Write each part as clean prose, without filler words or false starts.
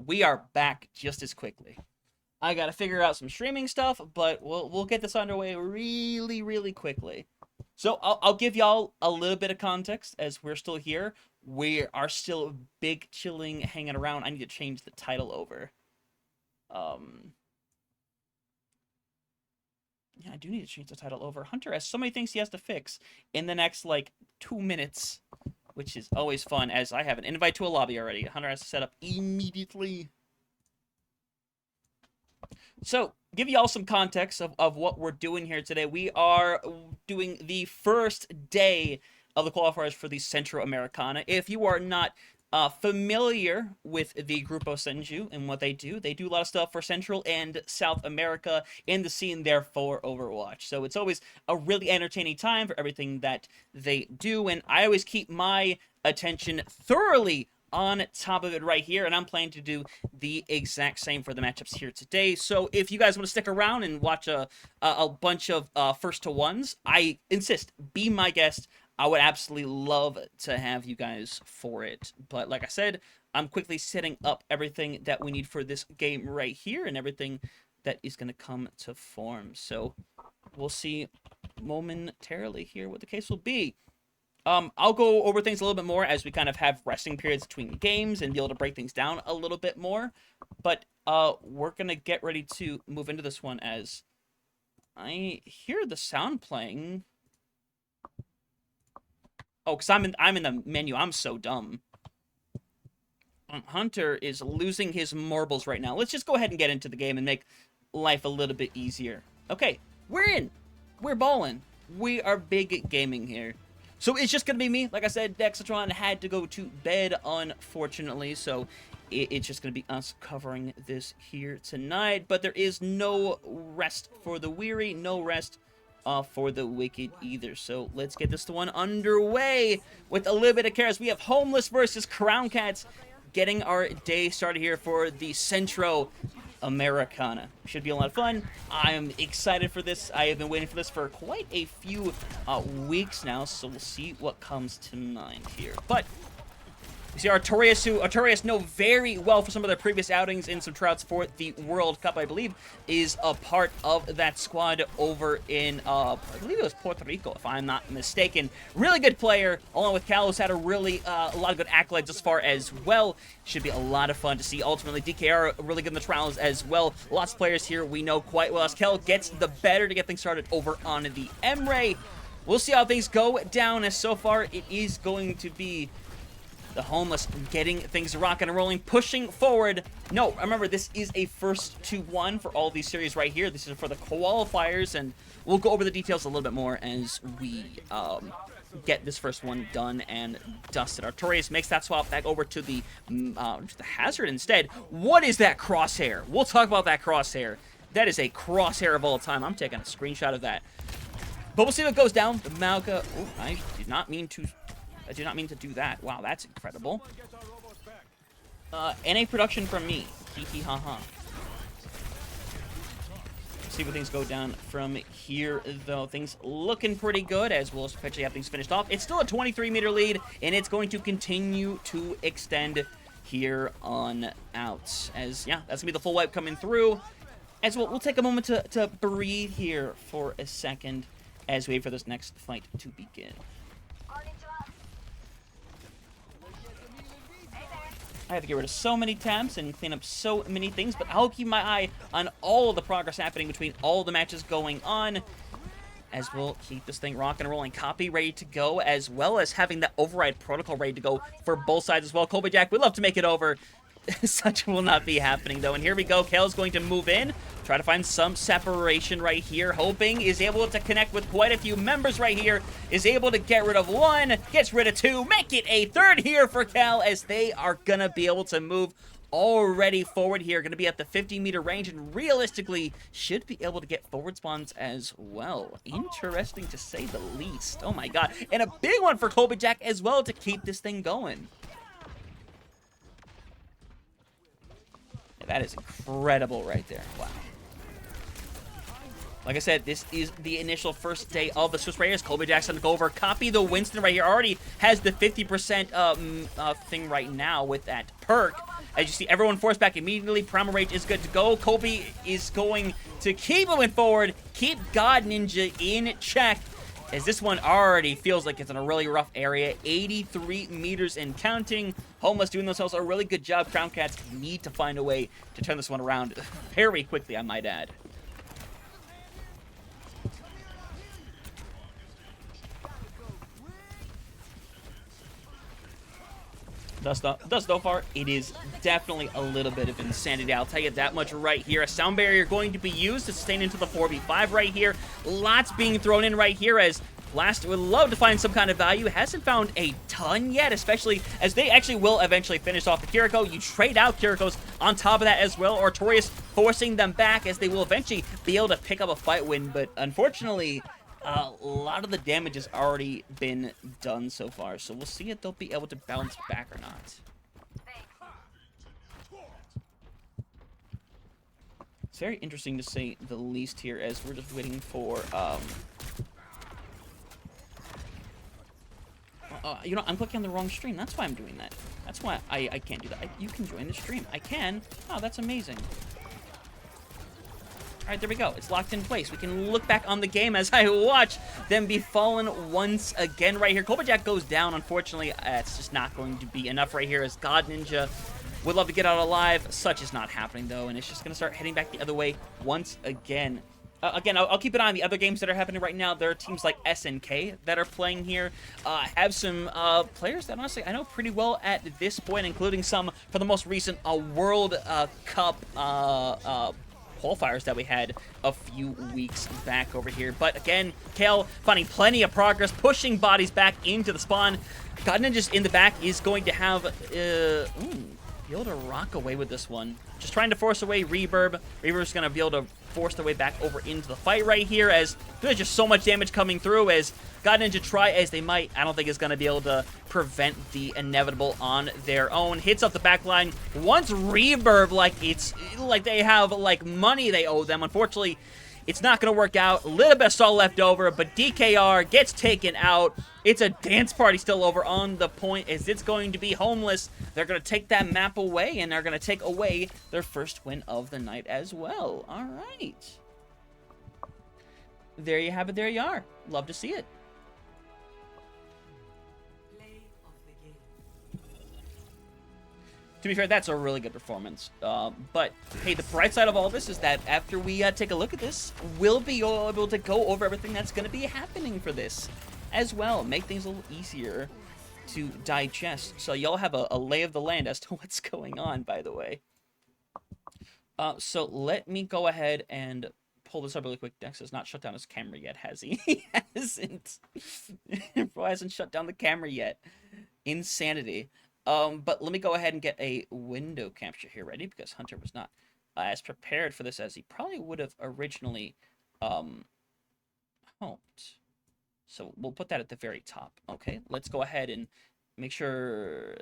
we are back just as quickly. I gotta figure out some streaming stuff, but we'll get this underway really, really quickly. So I'll give y'all a little bit of context as we're still here. We are still big chilling, hanging around. I need to change the title over. Yeah, I do need to change the title over. Hunter has so many things he has to fix in the next, like, 2 minutes, which is always fun, as I have an invite to a lobby already. Hunter has to set up immediately. So, give y'all some context of what we're doing here today. We are doing the first day of the qualifiers for the Centroamericana. If you are not familiar with the Grupo Senju and what they do a lot of stuff for Central and South America in the scene there for Overwatch. So it's always a really entertaining time for everything that they do, and I always keep my attention thoroughly on top of it right here, and I'm planning to do the exact same for the matchups here today. So if you guys want to stick around and watch a bunch of first to ones, I insist, be my guest. I would absolutely love to have you guys for it. But like I said, I'm quickly setting up everything that we need for this game right here and everything that is going to come to form. So we'll see momentarily here what the case will be. I'll go over things a little bit more as we kind of have resting periods between games and be able to break things down a little bit more. But we're going to get ready to move into this one as I hear the sound playing. Oh, because I'm in the menu. I'm so dumb. Hunter is losing his marbles right now. Let's just go ahead and get into the game and make life a little bit easier. Okay, we're in. We're balling. We are big gaming here. So it's just going to be me. Like I said, Dexatron had to go to bed, unfortunately. So it's just going to be us covering this here tonight. But there is no rest for the weary. No rest for the wicked either. So let's get this one underway with a little bit of chaos. We have Homeless versus Crown Cats getting our day started here for the Centroamericana. Should be a lot of fun. I am excited for this. I have been waiting for this for quite a few weeks now, so we'll see what comes to mind here. But you see Artorias, who Artorias know very well for some of their previous outings in some tryouts for the World Cup, I believe, is a part of that squad over in, I believe it was Puerto Rico, if I'm not mistaken. Really good player, along with Cal, who's had a really, a lot of good accolades as far as well. Should be a lot of fun to see. Ultimately, DKR really good in the trials as well. Lots of players here we know quite well as Cal gets the better to get things started over on the Emre. We'll see how things go down, as so far it is going to be the Homeless getting things rocking and rolling, pushing forward. No, remember, this is a first to one for all these series right here. This is for the qualifiers, and we'll go over the details a little bit more as we get this first one done and dusted. Artorias makes that swap back over to the Hazard instead. What is that crosshair? We'll talk about that crosshair. That is a crosshair of all time. I'm taking a screenshot of that. But we'll see what goes down. The Malga. Oh, I did not mean to do that. Wow, that's incredible. NA production from me. Hee hee ha ha. See what things go down from here, though. Things looking pretty good, as we'll eventually have things finished off. It's still a 23-meter lead, and it's going to continue to extend here on out. As, yeah, that's going to be the full wipe coming through. As we'll take a moment to breathe here for a second as we wait for this next fight to begin. I have to get rid of so many tabs and clean up so many things, but I'll keep my eye on all of the progress happening between all the matches going on, as we'll keep this thing rocking and rolling. Copy ready to go, as well as having that override protocol ready to go for both sides as well. Kobe Jack would love to make it over. Such will not be happening, though. And here we go. Kale's going to move in, try to find some separation right here, hoping is able to connect with quite a few members right here, is able to get rid of one, gets rid of two, make it a third here for Cal, as they are going to be able to move already forward here, going to be at the 50-meter range, and realistically should be able to get forward spawns as well. Interesting to say the least. Oh my god. And a big one for Kobe Jack as well to keep this thing going. That is incredible right there. Wow. Like I said, this is the initial first day of the Swiss Raiders. Kobe Jackson to go over. Copy the Winston right here. Already has the 50% thing right now with that perk. As you see, everyone forced back immediately. Primal Rage is good to go. Kobe is going to keep moving forward, keep God Ninja in check, as this one already feels like it's in a really rough area. 83 meters and counting. Homeless doing themselves a really good job. Crown Cats need to find a way to turn this one around very quickly, I might add. Thus so far, it is definitely a little bit of insanity. I'll tell you that much right here. A sound barrier going to be used to sustain into the 4v5 right here. Lots being thrown in right here, as Blast would love to find some kind of value. Hasn't found a ton yet, especially as they actually will eventually finish off the Kiriko. You trade out Kirikos on top of that as well. Artorias forcing them back, as they will eventually be able to pick up a fight win, but unfortunately, a lot of the damage has already been done so far, so we'll see if they'll be able to bounce back or not. It's very interesting to say the least here, as we're just waiting for, you know, I'm clicking on the wrong stream. That's why I'm doing that. That's why I can't do that. You can join the stream. I can. Oh, that's amazing. All right, there we go. It's locked in place. We can look back on the game as I watch them be fallen once again right here. Kobajack goes down. Unfortunately, it's just not going to be enough right here, as God Ninja would love to get out alive. Such is not happening, though, and it's just going to start heading back the other way once again. Again, I'll keep an eye on the other games that are happening right now. There are teams like SNK that are playing here. Have some players that, honestly, I know pretty well at this point, including some for the most recent World Cup qualifiers that we had a few weeks back over here. But again, Kale finding plenty of progress, pushing bodies back into the spawn. God Ninja's in the back is going to have be able to rock away with this one. Just trying to force away Reverb. Reverb's going to be able to force their way back over into the fight right here, as there's just so much damage coming through. As God Ninja try as they might, I don't think it's going to be able to prevent the inevitable on their own. Hits up the back line. Once Reverb, like it's like they have like money they owe them. Unfortunately, it's not going to work out. A little bit of stall left over, but DKR gets taken out. It's a dance party still over on the point, as it's going to be Homeless. They're going to take that map away, and they're going to take away their first win of the night as well. All right. There you have it. There you are. Love to see it. To be fair, that's a really good performance. But, hey, the bright side of all this is that after we take a look at this, we'll be able to go over everything that's going to be happening for this as well. Make things a little easier to digest. So y'all have a lay of the land as to what's going on, by the way. So let me go ahead and pull this up really quick. Dex has not shut down his camera yet, has he? He hasn't. Bro hasn't shut down the camera yet. Insanity. But let me go ahead and get a window capture here ready, because Hunter was not as prepared for this as he probably would have originally hoped. So we'll put that at the very top. Okay, let's go ahead and make sure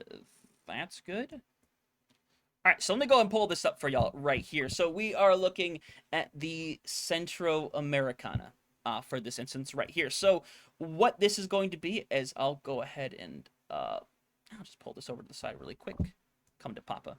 that's good. All right, so let me go and pull this up for y'all right here. So we are looking at the Centroamericana for this instance right here. So what this is going to be is I'll go ahead and I'll just pull this over to the side really quick. Come to Papa.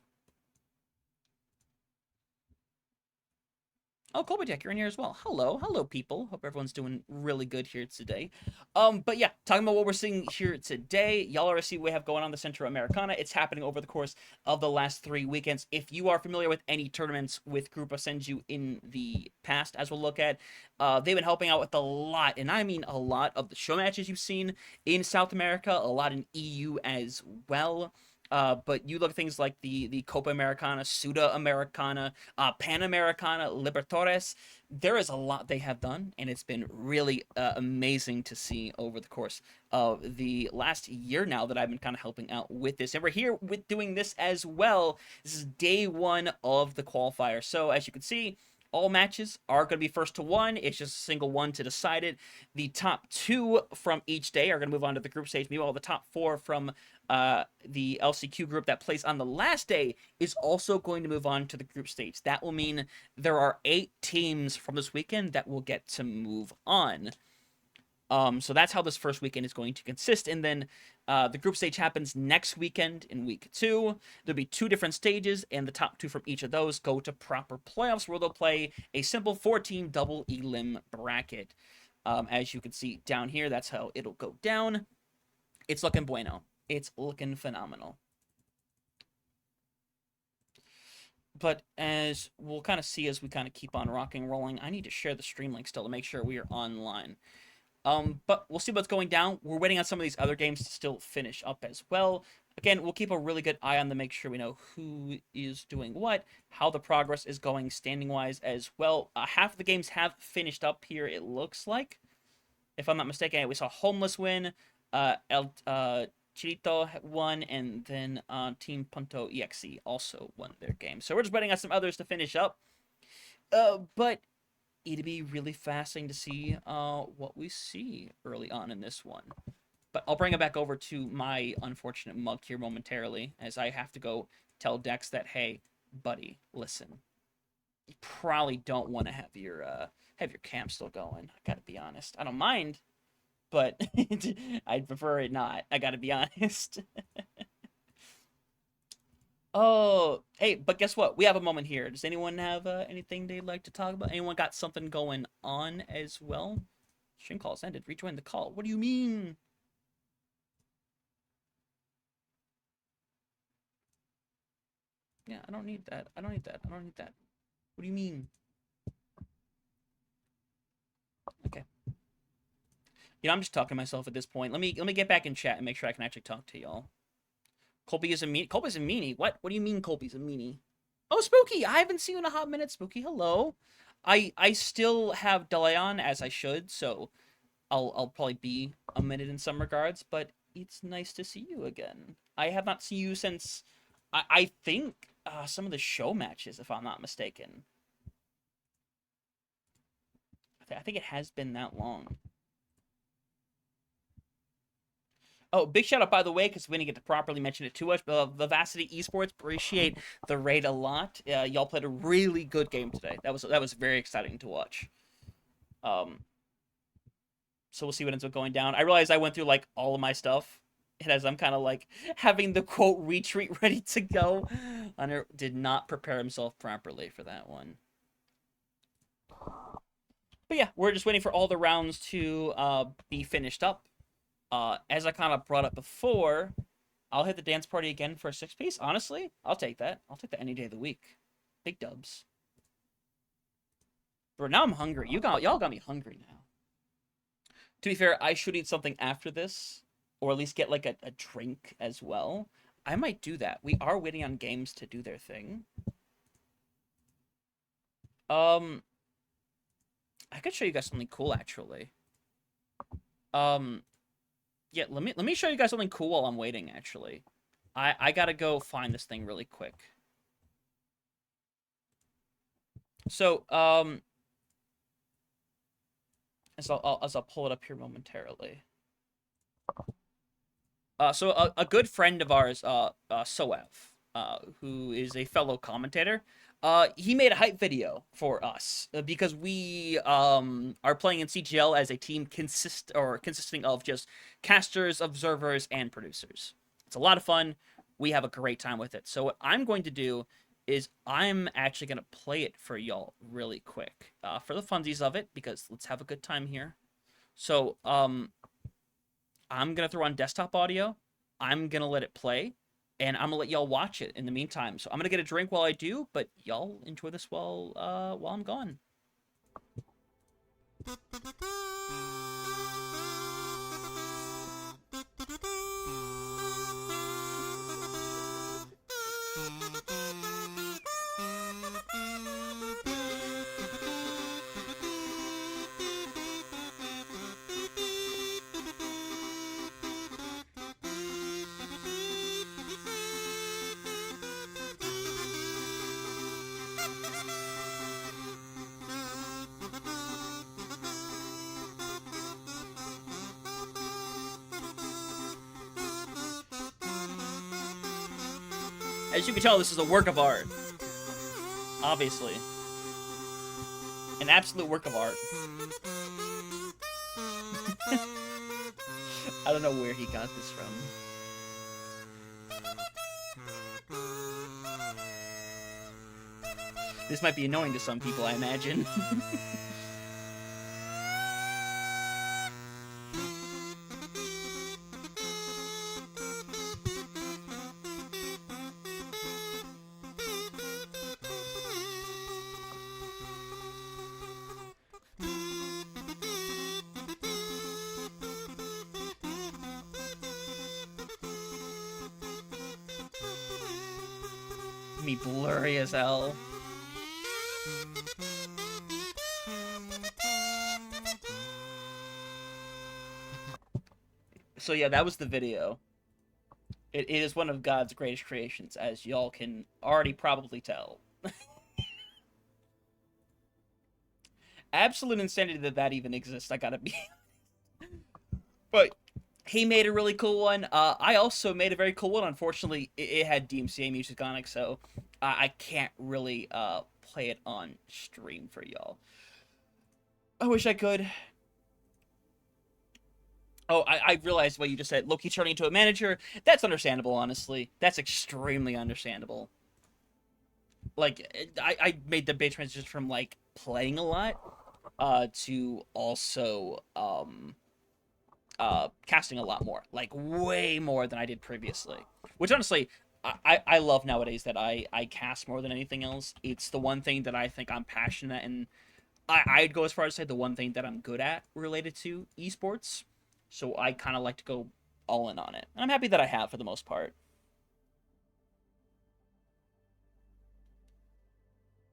Oh, Kobajack, you're in here as well. Hello. Hello, people. Hope everyone's doing really good here today. But yeah, talking about what we're seeing here today, y'all already see what we have going on the Centroamericana. It's happening over the course of the last 3 weekends. If you are familiar with any tournaments with Grupo Senju in the past, as we'll look at, they've been helping out with a lot, and I mean a lot, of the show matches you've seen in South America, a lot in EU as well. But you look at things like the Copa Americana, Sudamericana, Panamericana, Libertadores. There is a lot they have done, and it's been really amazing to see over the course of the last year now that I've been kind of helping out with this. And we're here with doing this as well. This is day 1 of the qualifier. So as you can see, all matches are going to be first to 1. It's just a single one to decide it. The top 2 from each day are going to move on to the group stage. Meanwhile, the top 4 from the LCQ group that plays on the last day is also going to move on to the group stage. That will mean there are 8 teams from this weekend that will get to move on. So that's how this first weekend is going to consist. And then the group stage happens next weekend in week 2. There'll be 2 different stages, and the top 2 from each of those go to proper playoffs, where they'll play a simple 4-team double elim bracket. As you can see down here, that's how it'll go down. It's looking bueno. It's looking phenomenal. But as we'll kind of see as we kind of keep on rocking and rolling, I need to share the stream link still to make sure we are online. But we'll see what's going down. We're waiting on some of these other games to still finish up as well. Again, we'll keep a really good eye on them, make sure we know who is doing what, how the progress is going standing-wise as well. Half of the games have finished up here, it looks like. If I'm not mistaken, we saw Homeless win, Chirito won, and then Team Punto EXE also won their game. So we're just waiting on some others to finish up. But it'd be really fascinating to see what we see early on in this one. But I'll bring it back over to my unfortunate mug here momentarily, as I have to go tell Dex that, hey, buddy, listen. You probably don't want to have your cam still going. I gotta be honest. I don't mind, but I'd prefer it not. I gotta be honest. Oh, hey, but guess what? We have a moment here. Does anyone have anything they'd like to talk about? Anyone got something going on as well? Stream call's ended. Rejoin the call. What do you mean? Yeah, I don't need that. I don't need that. I don't need that. What do you mean? Okay. You know, I'm just talking to myself at this point. Let me get back in chat and make sure I can actually talk to y'all. Colby is a meanie. Colby's a meanie. What? What do you mean Colby's a meanie? Oh, Spooky! I haven't seen you in a hot minute, Spooky. Hello. I still have delay on, as I should, so I'll probably be a minute in some regards, but it's nice to see you again. I have not seen you since I think some of the show matches, if I'm not mistaken. I think it has been that long. Oh, big shout out, by the way, because we didn't get to properly mention it too much, but Vivacity Esports, appreciate the raid a lot. Y'all played a really good game today. That was very exciting to watch. So we'll see what ends up going down. I realized I went through, like, all of my stuff, and as I'm kind of, like, having the, quote, retreat ready to go, Hunter did not prepare himself properly for that one. But yeah, we're just waiting for all the rounds to be finished up. As I kind of brought up before, I'll hit the dance party again for a 6-piece. Honestly, I'll take that. I'll take that any day of the week. Big dubs. Bro, now I'm hungry. Y'all got me hungry now. To be fair, I should eat something after this, or at least get like a drink as well. I might do that. We are waiting on games to do their thing. I could show you guys something cool actually. Yeah, let me show you guys something cool while I'm waiting, actually. I gotta go find this thing really quick. So, as I'll pull it up here momentarily. So a good friend of ours, Soev, who is a fellow commentator, he made a hype video for us because we are playing in CGL as a team consisting of just casters, observers, and producers. It's a lot of fun. We have a great time with it. So what I'm going to do is I'm actually going to play it for y'all really quick for the funsies of it, because let's have a good time here. So I'm going to throw on desktop audio. I'm going to let it play. And I'm going to let y'all watch it in the meantime. So I'm going to get a drink while I do, but y'all enjoy this while I'm gone. As you can tell, this is a work of art. Obviously. An absolute work of art. I don't know where he got this from. This might be annoying to some people, I imagine. Me blurry as hell. So yeah, that was the video. It is one of God's greatest creations, as y'all can already probably tell. Absolute insanity that even exists, I gotta be. But he made a really cool one. I also made a very cool one. Unfortunately, it had DMCA music on it, so I can't really play it on stream for y'all. I wish I could. Oh, I realized what you just said. Loki turning into a manager. That's understandable, honestly. That's extremely understandable. Like, I made the big transition from, like, playing a lot to also casting a lot more. Like, way more than I did previously. Which, honestly, I love nowadays that I cast more than anything else. It's the one thing that I think I'm passionate, and I'd go as far as to say the one thing that I'm good at related to esports. So I kind of like to go all in on it. And I'm happy that I have for the most part.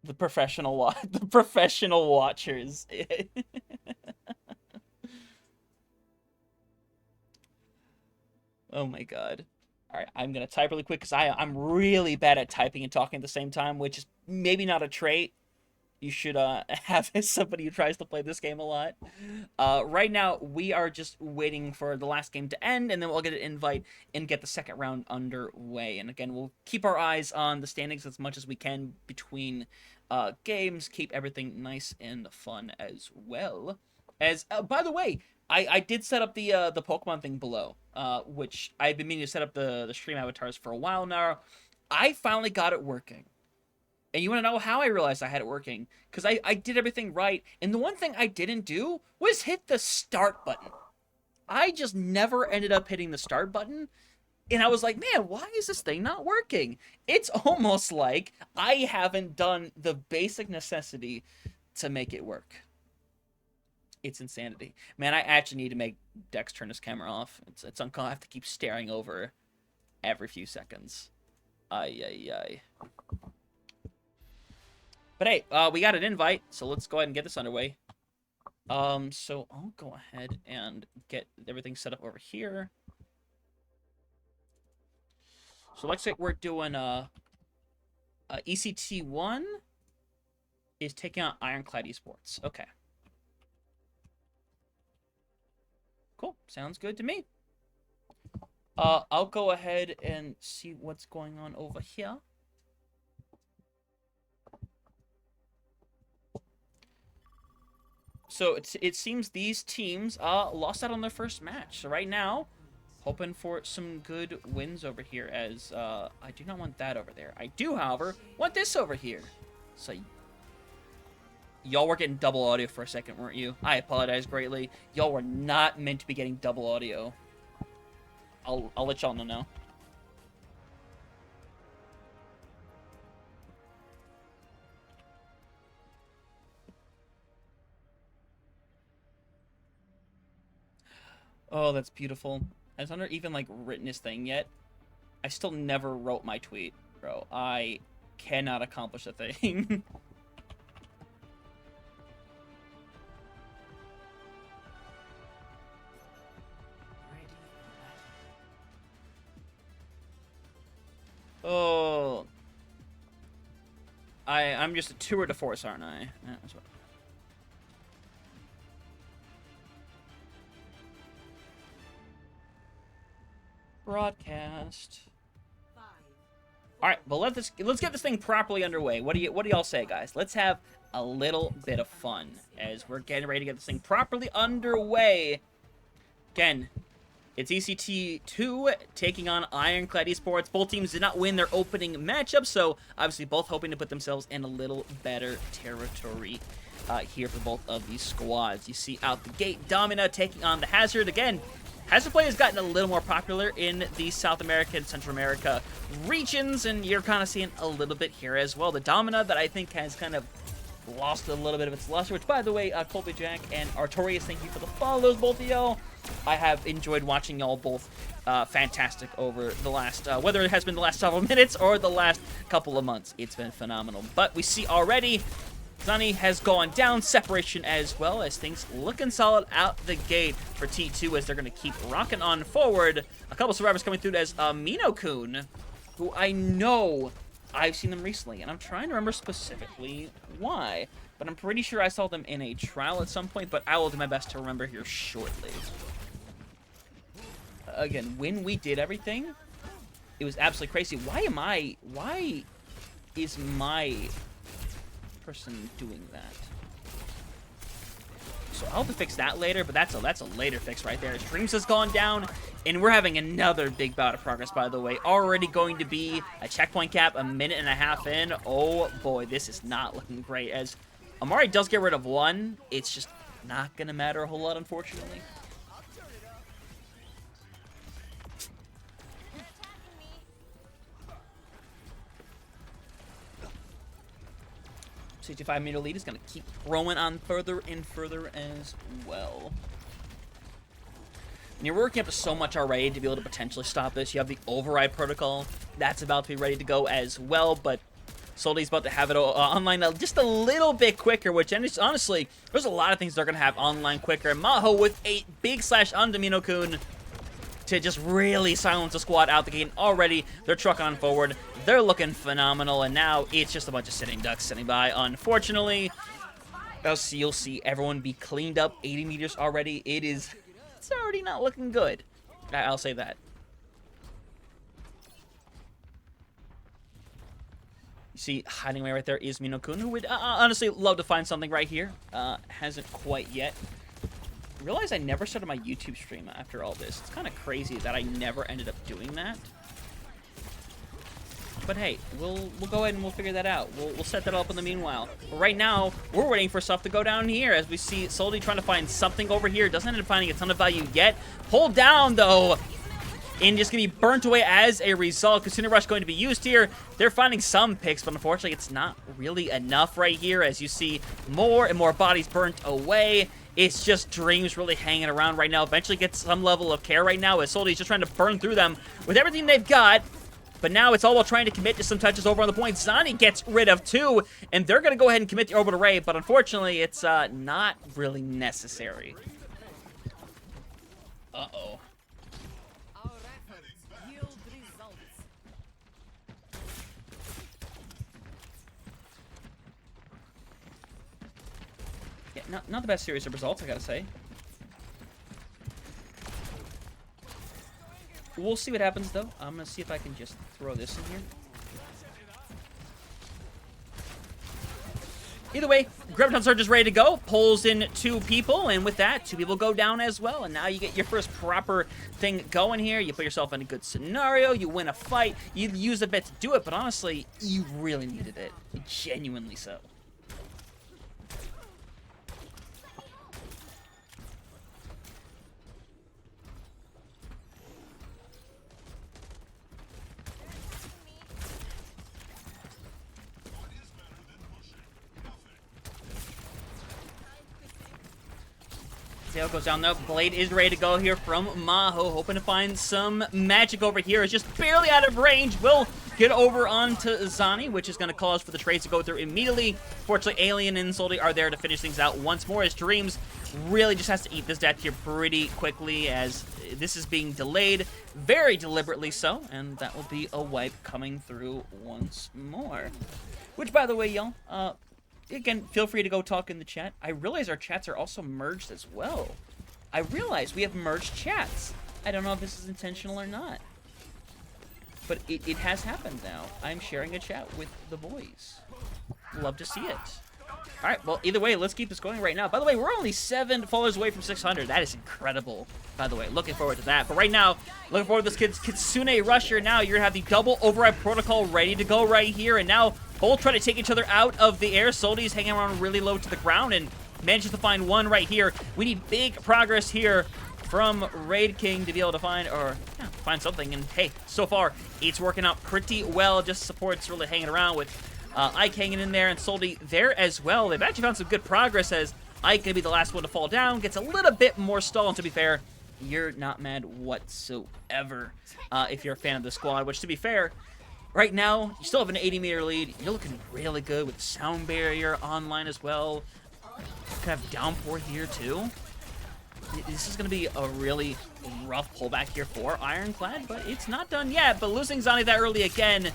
The professional watchers. Oh my god. All right, I'm going to type really quick because I'm really bad at typing and talking at the same time, which is maybe not a trait. You should have somebody who tries to play this game a lot. Right now, we are just waiting for the last game to end, and then we'll get an invite and get the second round underway. And again, we'll keep our eyes on the standings as much as we can between games, keep everything nice and fun as well. As by the way, I did set up the Pokemon thing below, which I've been meaning to set up the stream avatars for a while now. I finally got it working. And you want to know how I realized I had it working? Because I did everything right, and the one thing I didn't do was hit the start button. I just never ended up hitting the start button, and I was like, man, why is this thing not working? It's almost like I haven't done the basic necessity to make it work. It's insanity. Man, I actually need to make Dex turn his camera off. It's uncomfortable. I have to keep staring over every few seconds. Ay. But hey, we got an invite, so let's go ahead and get this underway. So I'll go ahead and get everything set up over here. So looks like we're doing ECT1 is taking out Ironclad Esports. Okay. Cool. Sounds good to me. I'll go ahead and see what's going on over here. So it seems these teams lost out on their first match. So right now, hoping for some good wins over here, as I do not want that over there. I do, however, want this over here. So y'all were getting double audio for a second, weren't you? I apologize greatly. Y'all were not meant to be getting double audio. I'll let y'all know now. Oh, that's beautiful. Has Hunter even, like, written his thing yet? I still never wrote my tweet, bro. I cannot accomplish a thing. Oh. I'm just a tour de force, aren't I? That's what... Broadcast. All right, well let's get this thing properly underway. What do y'all say, guys? Let's have a little bit of fun as we're getting ready to get this thing properly underway Again, it's ECT2 taking on Ironclad Esports. Both teams did not win their opening matchup, so obviously both hoping to put themselves in a little better territory here for both of these squads. You see out the gate, Domina taking on the Hazard. Again, Hazard play has gotten a little more popular in the South America and Central America regions, and you're kind of seeing a little bit here as well. The Domina that I think has kind of lost a little bit of its luster, which, by the way, Colby Jack and Artorias, thank you for the follows, both of y'all. I have enjoyed watching y'all both fantastic over the last, whether it has been the last several minutes or the last couple of months. It's been phenomenal. But we see already Zani has gone down, separation as well, as things looking solid out the gate for T2 as they're going to keep rocking on forward. A couple survivors coming through as Minokun, who I know I've seen them recently, and I'm trying to remember specifically why, but I'm pretty sure I saw them in a trial at some point, but I will do my best to remember here shortly. Again, when we did everything, it was absolutely crazy. Why is my person doing that? So I'll have to fix that later, but that's a later fix right there. Streams has gone down, and we're having another big bout of progress, by the way. Already going to be a checkpoint cap a minute and a half in. Oh boy, this is not looking great. As Amari does get rid of one, it's just not going to matter a whole lot, unfortunately. 65-meter lead is going to keep growing on further and further as well. And you're working up to so much already to be able to potentially stop this. You have the override protocol. That's about to be ready to go as well, but Soldy's about to have it online just a little bit quicker, which honestly, there's a lot of things they're going to have online quicker. Maho with a big slash on Domino-kun to just really silence the squad out the gate. And already, they're trucking on forward. They're looking phenomenal, and now it's just a bunch of sitting ducks sitting by, unfortunately. You'll see everyone be cleaned up 80 meters already. It's already not looking good. I'll say that. You see, hiding away right there is Minokun, who would honestly love to find something right here. Hasn't quite yet. I realize I never started my YouTube stream after all this. It's kind of crazy that I never ended up doing that. But hey, we'll go ahead and we'll figure that out. We'll set that up in the meanwhile. But right now, we're waiting for stuff to go down here as we see Soldy trying to find something over here. Doesn't end up finding a ton of value yet. Pulled down, though, and just going to be burnt away as a result. Casino Rush going to be used here. They're finding some picks, but unfortunately, it's not really enough right here as you see more and more bodies burnt away. It's just Dreams really hanging around right now. Eventually gets some level of care right now as Soldy's just trying to burn through them with everything they've got. But now it's all about trying to commit to some touches over on the point. Zani gets rid of two, and they're going to go ahead and commit the orbital array, but unfortunately, it's not really necessary. Uh-oh. Yeah, not the best series of results, I gotta say. We'll see what happens, though. I'm going to see if I can just throw this in here. Either way, Graviton Surge is ready to go. Pulls in two people, and with that, two people go down as well. And now you get your first proper thing going here. You put yourself in a good scenario. You win a fight. You use a bit to do it, but honestly, you really needed it. Genuinely so. Tail goes down though. Blade is ready to go here from Maho, hoping to find some magic over here. It's just barely out of range. Will get over onto Zani, which is going to cause for the trades to go through immediately. Fortunately, Alien and Soldy are there to finish things out once more as Dreams really just has to eat this death here pretty quickly as this is being delayed, very deliberately so, and that will be a wipe coming through once more. Which, by the way, y'all, again, feel free to go talk in the chat. I realize our chats are also merged as well. I realize we have merged chats. I don't know if this is intentional or not. But it has happened now. I'm sharing a chat with the boys. Love to see it. All right, well, either way, let's keep this going right now. By the way, we're only 7 followers away from 600. That is incredible, by the way. Looking forward to that. But right now, looking forward to this kid's Kitsune Rusher. Now you're going to have the double override protocol ready to go right here. And now both try to take each other out of the air. Soldy's hanging around really low to the ground and manages to find one right here. We need big progress here from Raid King to be able to find, or yeah, find something. And hey, so far, it's working out pretty well. Just support's really hanging around with Ike hanging in there, and Soldy there as well. They've actually found some good progress as Ike gonna be the last one to fall down. Gets a little bit more stall, and to be fair, you're not mad whatsoever if you're a fan of the squad, which to be fair, right now, you still have an 80-meter lead. You're looking really good with sound barrier online as well. Could have downpour here too. This is going to be a really rough pullback here for Ironclad, but it's not done yet. But losing Zani that early again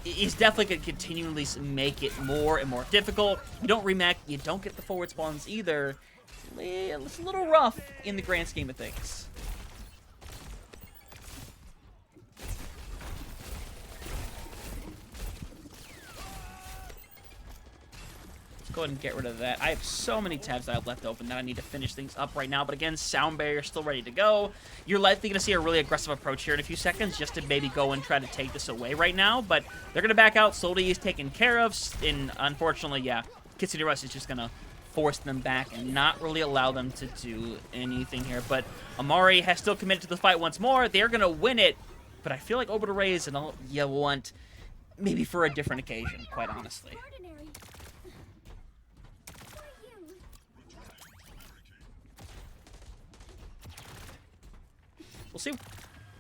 is definitely going to continually make it more and more difficult. You don't remech, you don't get the forward spawns either. It's a little rough in the grand scheme of things. Go ahead and get rid of that. I have so many tabs that I have left open that I need to finish things up right now. But again, sound barrier still ready to go. You're likely going to see a really aggressive approach here in a few seconds just to maybe go and try to take this away right now. But they're going to back out. Soldy is taken care of. And unfortunately, yeah, Kitsune Rush is just going to force them back and not really allow them to do anything here. But Amari has still committed to the fight once more. They're going to win it. But I feel like Orbital Ray is an all you want maybe for a different occasion, quite honestly. We'll see.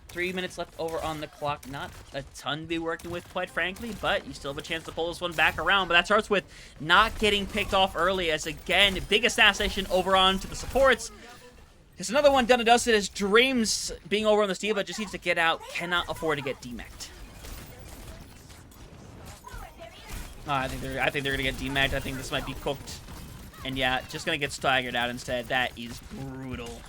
3 minutes left over on the clock. Not a ton to be working with, quite frankly, but you still have a chance to pull this one back around. But that starts with not getting picked off early as, again, big assassination over on to the supports. There's another one done and dusted as Dreams being over on the Steve, but just needs to get out. Cannot afford to get demeched. I think they're going to get demeched. I think this might be cooked. And yeah, just going to get staggered out instead. That is brutal.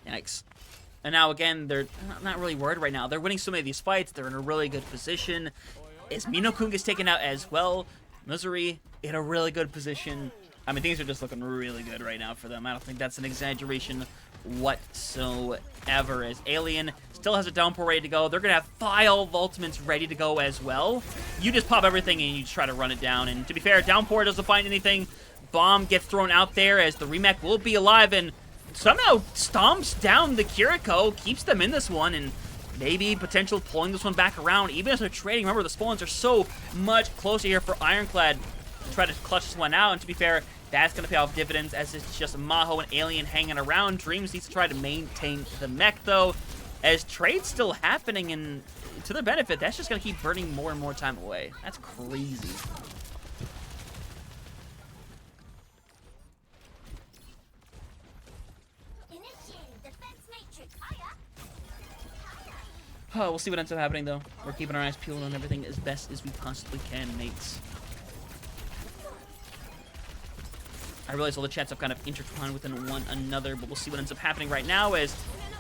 Yikes. And now, again, they're not really worried right now. They're winning so many of these fights. They're in a really good position. As Minokun gets taken out as well, Misery in a really good position. I mean, things are just looking really good right now for them. I don't think that's an exaggeration whatsoever. As Alien still has a downpour ready to go. They're going to have 5 ultimates ready to go as well. You just pop everything and you try to run it down. And to be fair, downpour doesn't find anything. Bomb gets thrown out there as the remech will be alive and somehow stomps down the Kiriko, keeps them in this one, and maybe potential pulling this one back around, even as they're trading. Remember, the spawns are so much closer here for Ironclad to try to clutch this one out, and to be fair, that's going to pay off dividends as it's just Maho and Alien hanging around. Dreams needs to try to maintain the mech, though, as trade's still happening, and to their benefit, that's just going to keep burning more and more time away. That's crazy. Oh, we'll see what ends up happening, though. We're keeping our eyes peeled on everything as best as we possibly can, mates. I realize all the chats have kind of intertwined within one another, but we'll see what ends up happening right now as,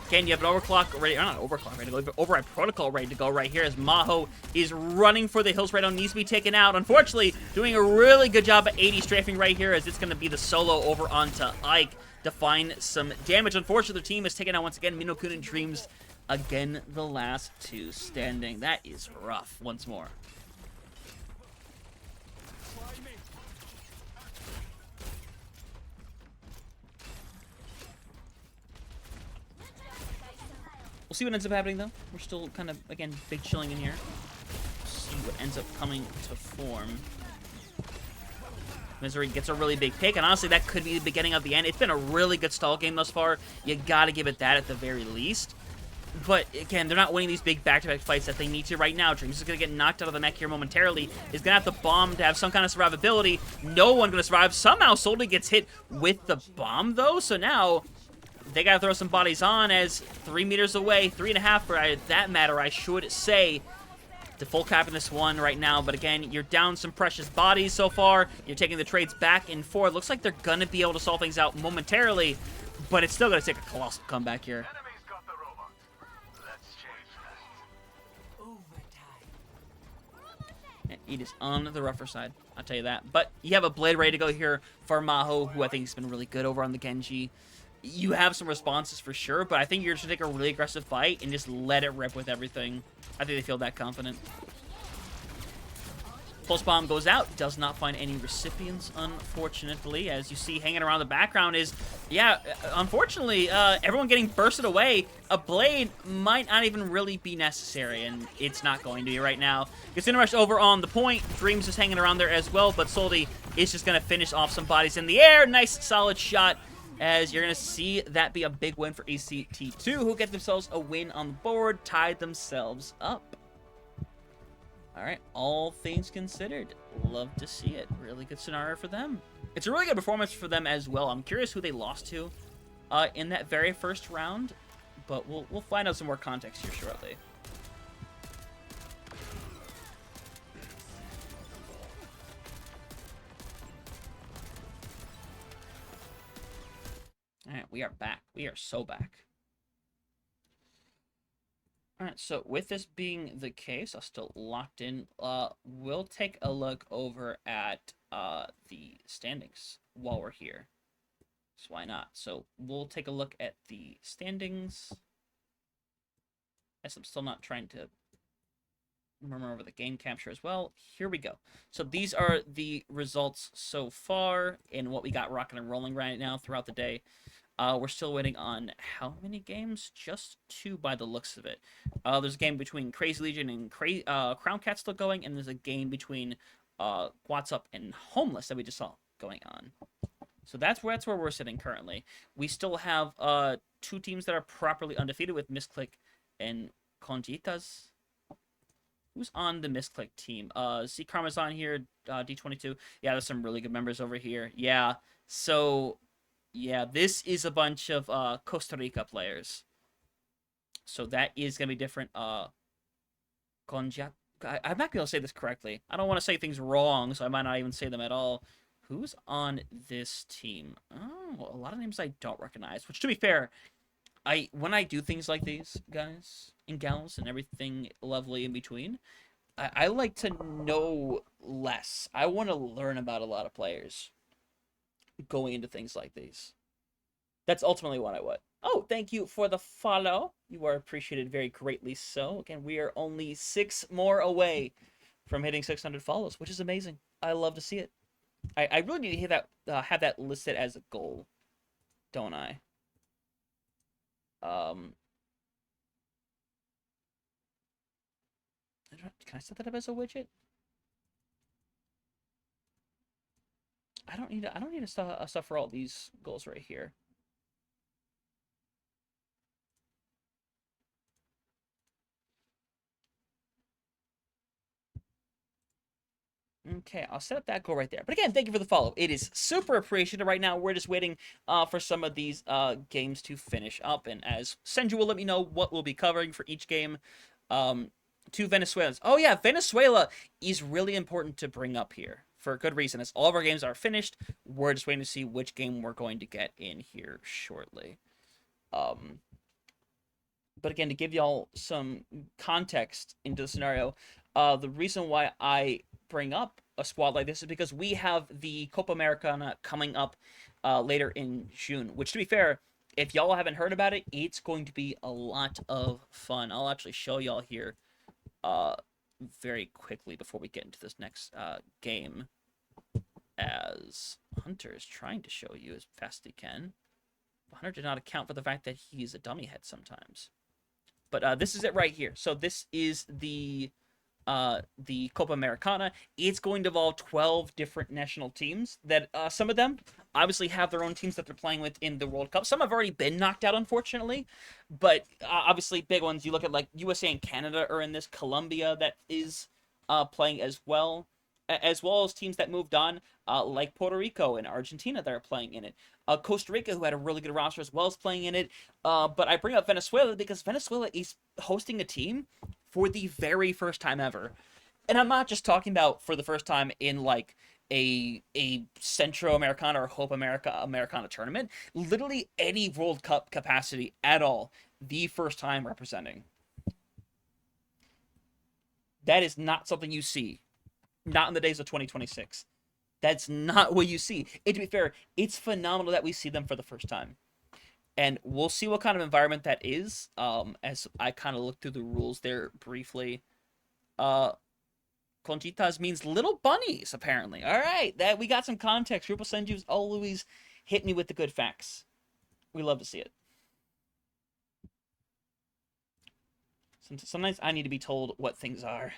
again, you have an overclock ready, or not overclock ready to go, but override protocol ready to go right here as Maho is running for the hills right on, needs to be taken out. Unfortunately, doing a really good job at 80 strafing right here as it's going to be the solo over onto Ike to find some damage. Unfortunately, their team is taken out once again. Minokun and Dreams, again, the last 2 standing. That is rough once more. We'll see what ends up happening, though. We're still kind of, again, big chilling in here. See what ends up coming to form. Misery gets a really big pick, and honestly, that could be the beginning of the end. It's been a really good stall game thus far. You gotta give it that at the very least. But, again, they're not winning these big back-to-back fights that they need to right now. Dreams is going to get knocked out of the mech here momentarily. He's going to have the bomb to have some kind of survivability. No one going to survive. Somehow, Soldy gets hit with the bomb, though. So now, they got to throw some bodies on as 3 meters away, 3.5 for that matter, I should say, to full cap in this one right now. But, again, you're down some precious bodies so far. You're taking the trades back and forth. Looks like they're going to be able to solve things out momentarily. But it's still going to take a colossal comeback here. It is on the rougher side, I'll tell you that. But you have a Blade ready to go here for Maho, who I think has been really good over on the Genji. You have some responses for sure, but I think you're just going to take a really aggressive fight and just let it rip with everything. I think they feel that confident. Pulse Bomb goes out, does not find any recipients, unfortunately. As you see, hanging around the background is, yeah, unfortunately, everyone getting bursted away. A Blade might not even really be necessary, and it's not going to be right now. Rush over on the point. Dreams is hanging around there as well, but Soldi is just going to finish off some bodies in the air. Nice, solid shot, as you're going to see that be a big win for ACT2, who get themselves a win on the board, tied themselves up. All right, all things considered, love to see it. Really good scenario for them. It's a really good performance for them as well. I'm curious who they lost to in that very first round, but we'll find out some more context here shortly. All right, we are back. We are so back. Alright, so with this being the case, I'm still locked in. We'll take a look over at the standings while we're here. So why not? So we'll take a look at the standings. As I'm still not trying to remember over the game capture as well. Here we go. So these are the results so far and what we got rocking and rolling right now throughout the day. We're still waiting on how many games? Just 2 by the looks of it. There's a game between Crazy Legion and Crown Cat still going, and there's a game between What's Up and Homeless that we just saw going on. So that's where we're sitting currently. We still have 2 teams that are properly undefeated with Misclick and Conjitas. Who's on the Misclick team? Z Karma's on here, D22. Yeah, there's some really good members over here. Yeah, so... yeah, this is a bunch of Costa Rica players. So that is going to be different. I'm not going to be able to say this correctly. I don't want to say things wrong, so I might not even say them at all. Who's on this team? Oh, a lot of names I don't recognize. Which, to be fair, when I do things like these, guys and gals, and everything lovely in between, I like to know less. I want to learn about a lot of players going into things like these. That's ultimately what I would. Oh, thank you for the follow. You are appreciated very greatly so. Again, we are only 6 more away from hitting 600 follows, which is amazing. I love to see it. I really need to hit that, have that listed as a goal, don't I? Can I set that up as a widget? I don't need to suffer all these goals right here. Okay, I'll set up that goal right there. But again, thank you for the follow. It is super appreciated. Right now, we're just waiting for some of these games to finish up. And as Senju will let me know what we'll be covering for each game, 2 Venezuelans. Oh yeah, Venezuela is really important to bring up here for a good reason. As all of our games are finished, we're just waiting to see which game we're going to get in here shortly. But again, to give y'all some context into the scenario, the reason why I bring up a squad like this is because we have the Copa Americana coming up later in June, which, to be fair, if y'all haven't heard about it, it's going to be a lot of fun. I'll actually show y'all here very quickly before we get into this next game, as Hunter is trying to show you as fast as he can. Hunter did not account for the fact that he's a dummy head sometimes. But this is it right here. So this is the Copa Americana. It's going to involve 12 different national teams that some of them obviously have their own teams that they're playing with in the World Cup. Some have already been knocked out, unfortunately, but obviously big ones. You look at like USA and Canada are in this. Colombia that is playing as well as teams that moved on, like Puerto Rico and Argentina that are playing in it. Costa Rica, who had a really good roster as well, is playing in it. But I bring up Venezuela because Venezuela is hosting a team for the very first time ever. And I'm not just talking about for the first time in like a Centroamericana or Copa Americana tournament. Literally any World Cup capacity at all. The first time representing. That is not something you see Not in the days of 2026. That's not what you see. And to be fair, it's phenomenal that we see them for the first time. And we'll see what kind of environment that is. As I kind of look through the rules there briefly. Uh, Conchitas means little bunnies, apparently. All right, that we got some context. Triple Senju's always hit me with the good facts. We love to see it. Sometimes I need to be told what things are.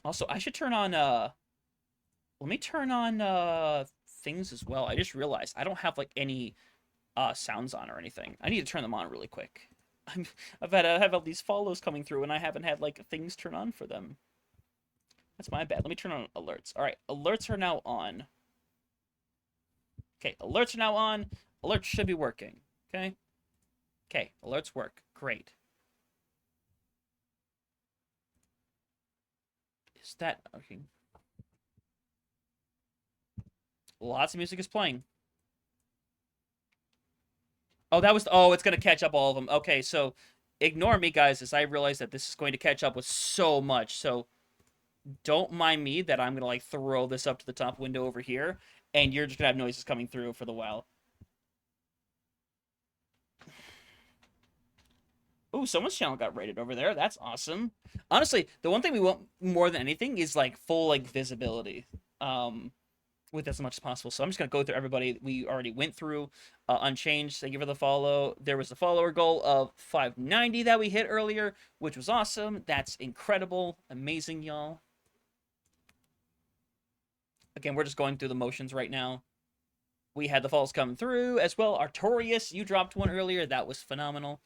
Also, I should turn on let me turn on things as well. I just realized I don't have like any sounds on or anything. I need to turn them on really quick. I have all these follows coming through and I haven't had like things turn on for them. That's my bad. Let me turn on alerts. All right, alerts are now on. Okay, alerts are now on. Alerts should be working. Okay. Okay, alerts work. Great. Is that okay? Lots of music is playing. Oh, that was. Oh, it's gonna catch up all of them. Okay, so ignore me, guys, as I realize that this is going to catch up with so much. So don't mind me that I'm gonna like throw this up to the top window over here, and you're just gonna have noises coming through for the while. Ooh, someone's channel got rated over there. That's awesome. Honestly, the one thing we want more than anything is like full like visibility. With as much as possible. So I'm just gonna go through everybody we already went through. Unchanged, thank you for the follow. There was the follower goal of 590 that we hit earlier, which was awesome. That's incredible, amazing, y'all. Again, we're just going through the motions right now. We had the falls coming through as well. Artorias, you dropped one earlier. That was phenomenal.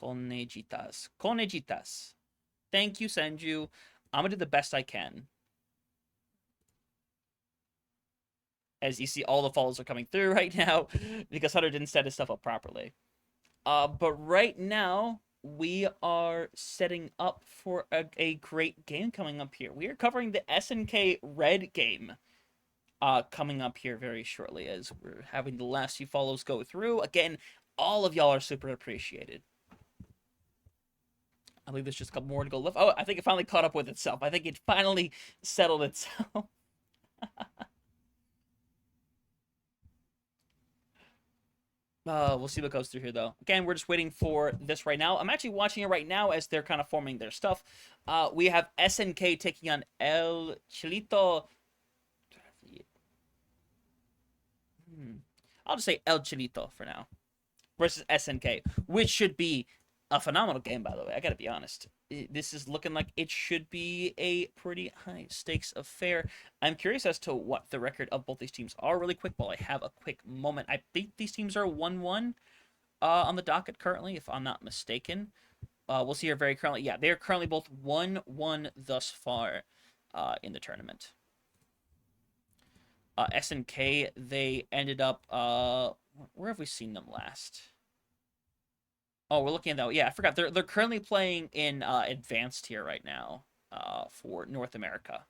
Conejitas. Conejitas. Thank you, Senju. I'm gonna do the best I can. As you see, all the follows are coming through right now because Hunter didn't set his stuff up properly. But right now, we are setting up for a great game coming up here. We are covering the SNK Red game coming up here very shortly as we're having the last few follows go through. Again, all of y'all are super appreciated. I believe there's just a couple more to go left. Oh, I think it finally caught up with itself. I think it finally settled itself. We'll see what goes through here, though. Again, we're just waiting for this right now. I'm actually watching it right now as they're kind of forming their stuff. We have SNK taking on El Chilito. I'll just say El Chilito for now. Versus SNK, which should be a phenomenal game, by the way. I gotta be honest. This is looking like it should be a pretty high stakes affair. I'm curious as to what the record of both these teams are really quick while I have a quick moment. I think these teams are 1-1 on the docket currently, if I'm not mistaken. We'll see here very currently. Yeah, they are currently both 1-1 thus far in the tournament. SNK, they ended up... where have we seen them last? Oh, we're looking at that. Yeah, I forgot. They're currently playing in advanced here right now for North America.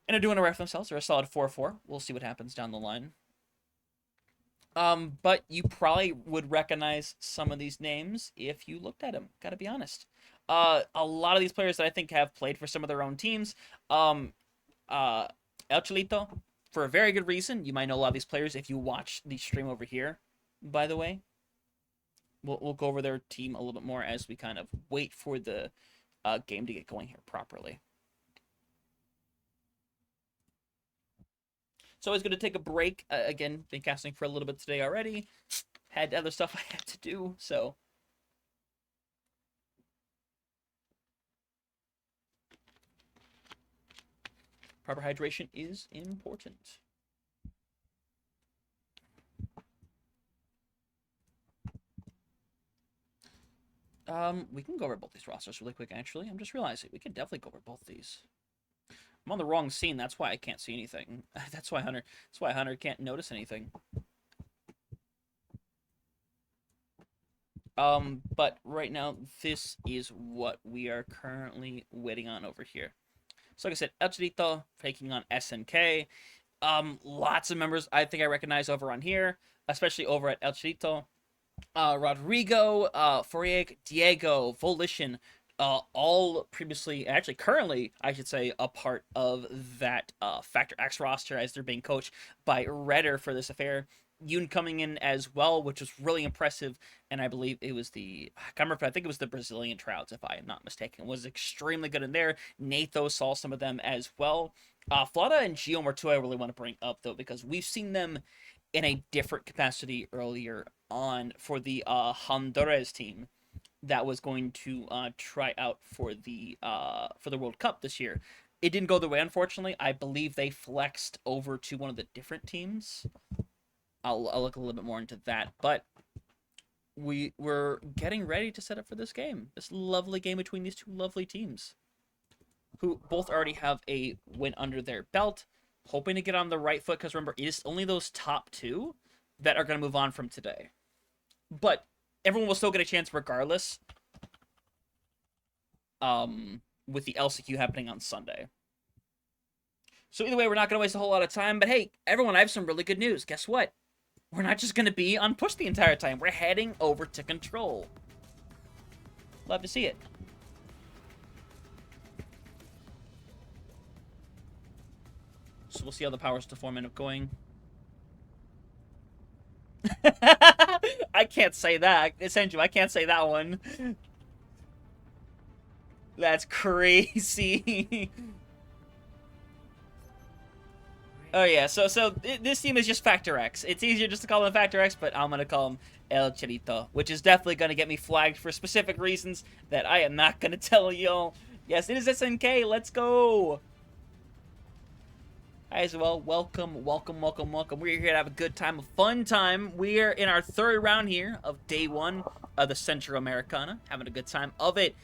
And they're doing alright for themselves. They're a solid 4-4. We'll see what happens down the line. But you probably would recognize some of these names if you looked at them. Gotta be honest. A lot of these players that I think have played for some of their own teams. El Cholito, for a very good reason. You might know a lot of these players if you watch the stream over here, by the way. We'll go over their team a little bit more as we kind of wait for the game to get going here properly. So I was going to take a break. Again, been casting for a little bit today already. Had other stuff I had to do, so... Proper hydration is important. We can go over both these rosters really quick, actually. I'm just realizing we can definitely go over both these. I'm on the wrong scene, that's why I can't see anything. That's why Hunter can't notice anything. But right now, this is what we are currently waiting on over here. So like I said, El Chilito taking on SNK. Lots of members I think I recognize over on here, especially over at El Chilito. Rodrigo, Foriek, Diego, Volition, all previously, actually currently, I should say, a part of that Factor X roster as they're being coached by Redder for this affair. Yoon coming in as well, which was really impressive, and I believe it was I can't remember, I think it was the Brazilian Trouts, if I am not mistaken, was extremely good in there. Natho saw some of them as well. Flada and Geom are two I really want to bring up, though, because we've seen them in a different capacity earlier on for the Honduras team that was going to try out for the World Cup this year. It didn't go their way, unfortunately. I believe they flexed over to one of the different teams. I'll look a little bit more into that, but we're getting ready to set up for this game. This lovely game between these two lovely teams, who both already have a win under their belt, hoping to get on the right foot, because remember, it is only those top two that are going to move on from today. But everyone will still get a chance regardless, with the LCQ happening on Sunday. So either way, we're not going to waste a whole lot of time, but hey, everyone, I have some really good news. Guess what? We're not just going to be on push the entire time. We're heading over to control. Love to see it. So we'll see how the powers to form end up going. I can't say that. Essentially, I can't say that one. That's crazy. Oh yeah, so this team is just Factor X. It's easier just to call them Factor X, but I'm gonna call them El Chelito, which is definitely gonna get me flagged for specific reasons that I am not gonna tell y'all. Yes, it is SNK. Let's go. Hi as well. Welcome, welcome, welcome, welcome. We're here to have a good time, a fun time. We are in our third round here of day one of the Centroamericana, having a good time of it.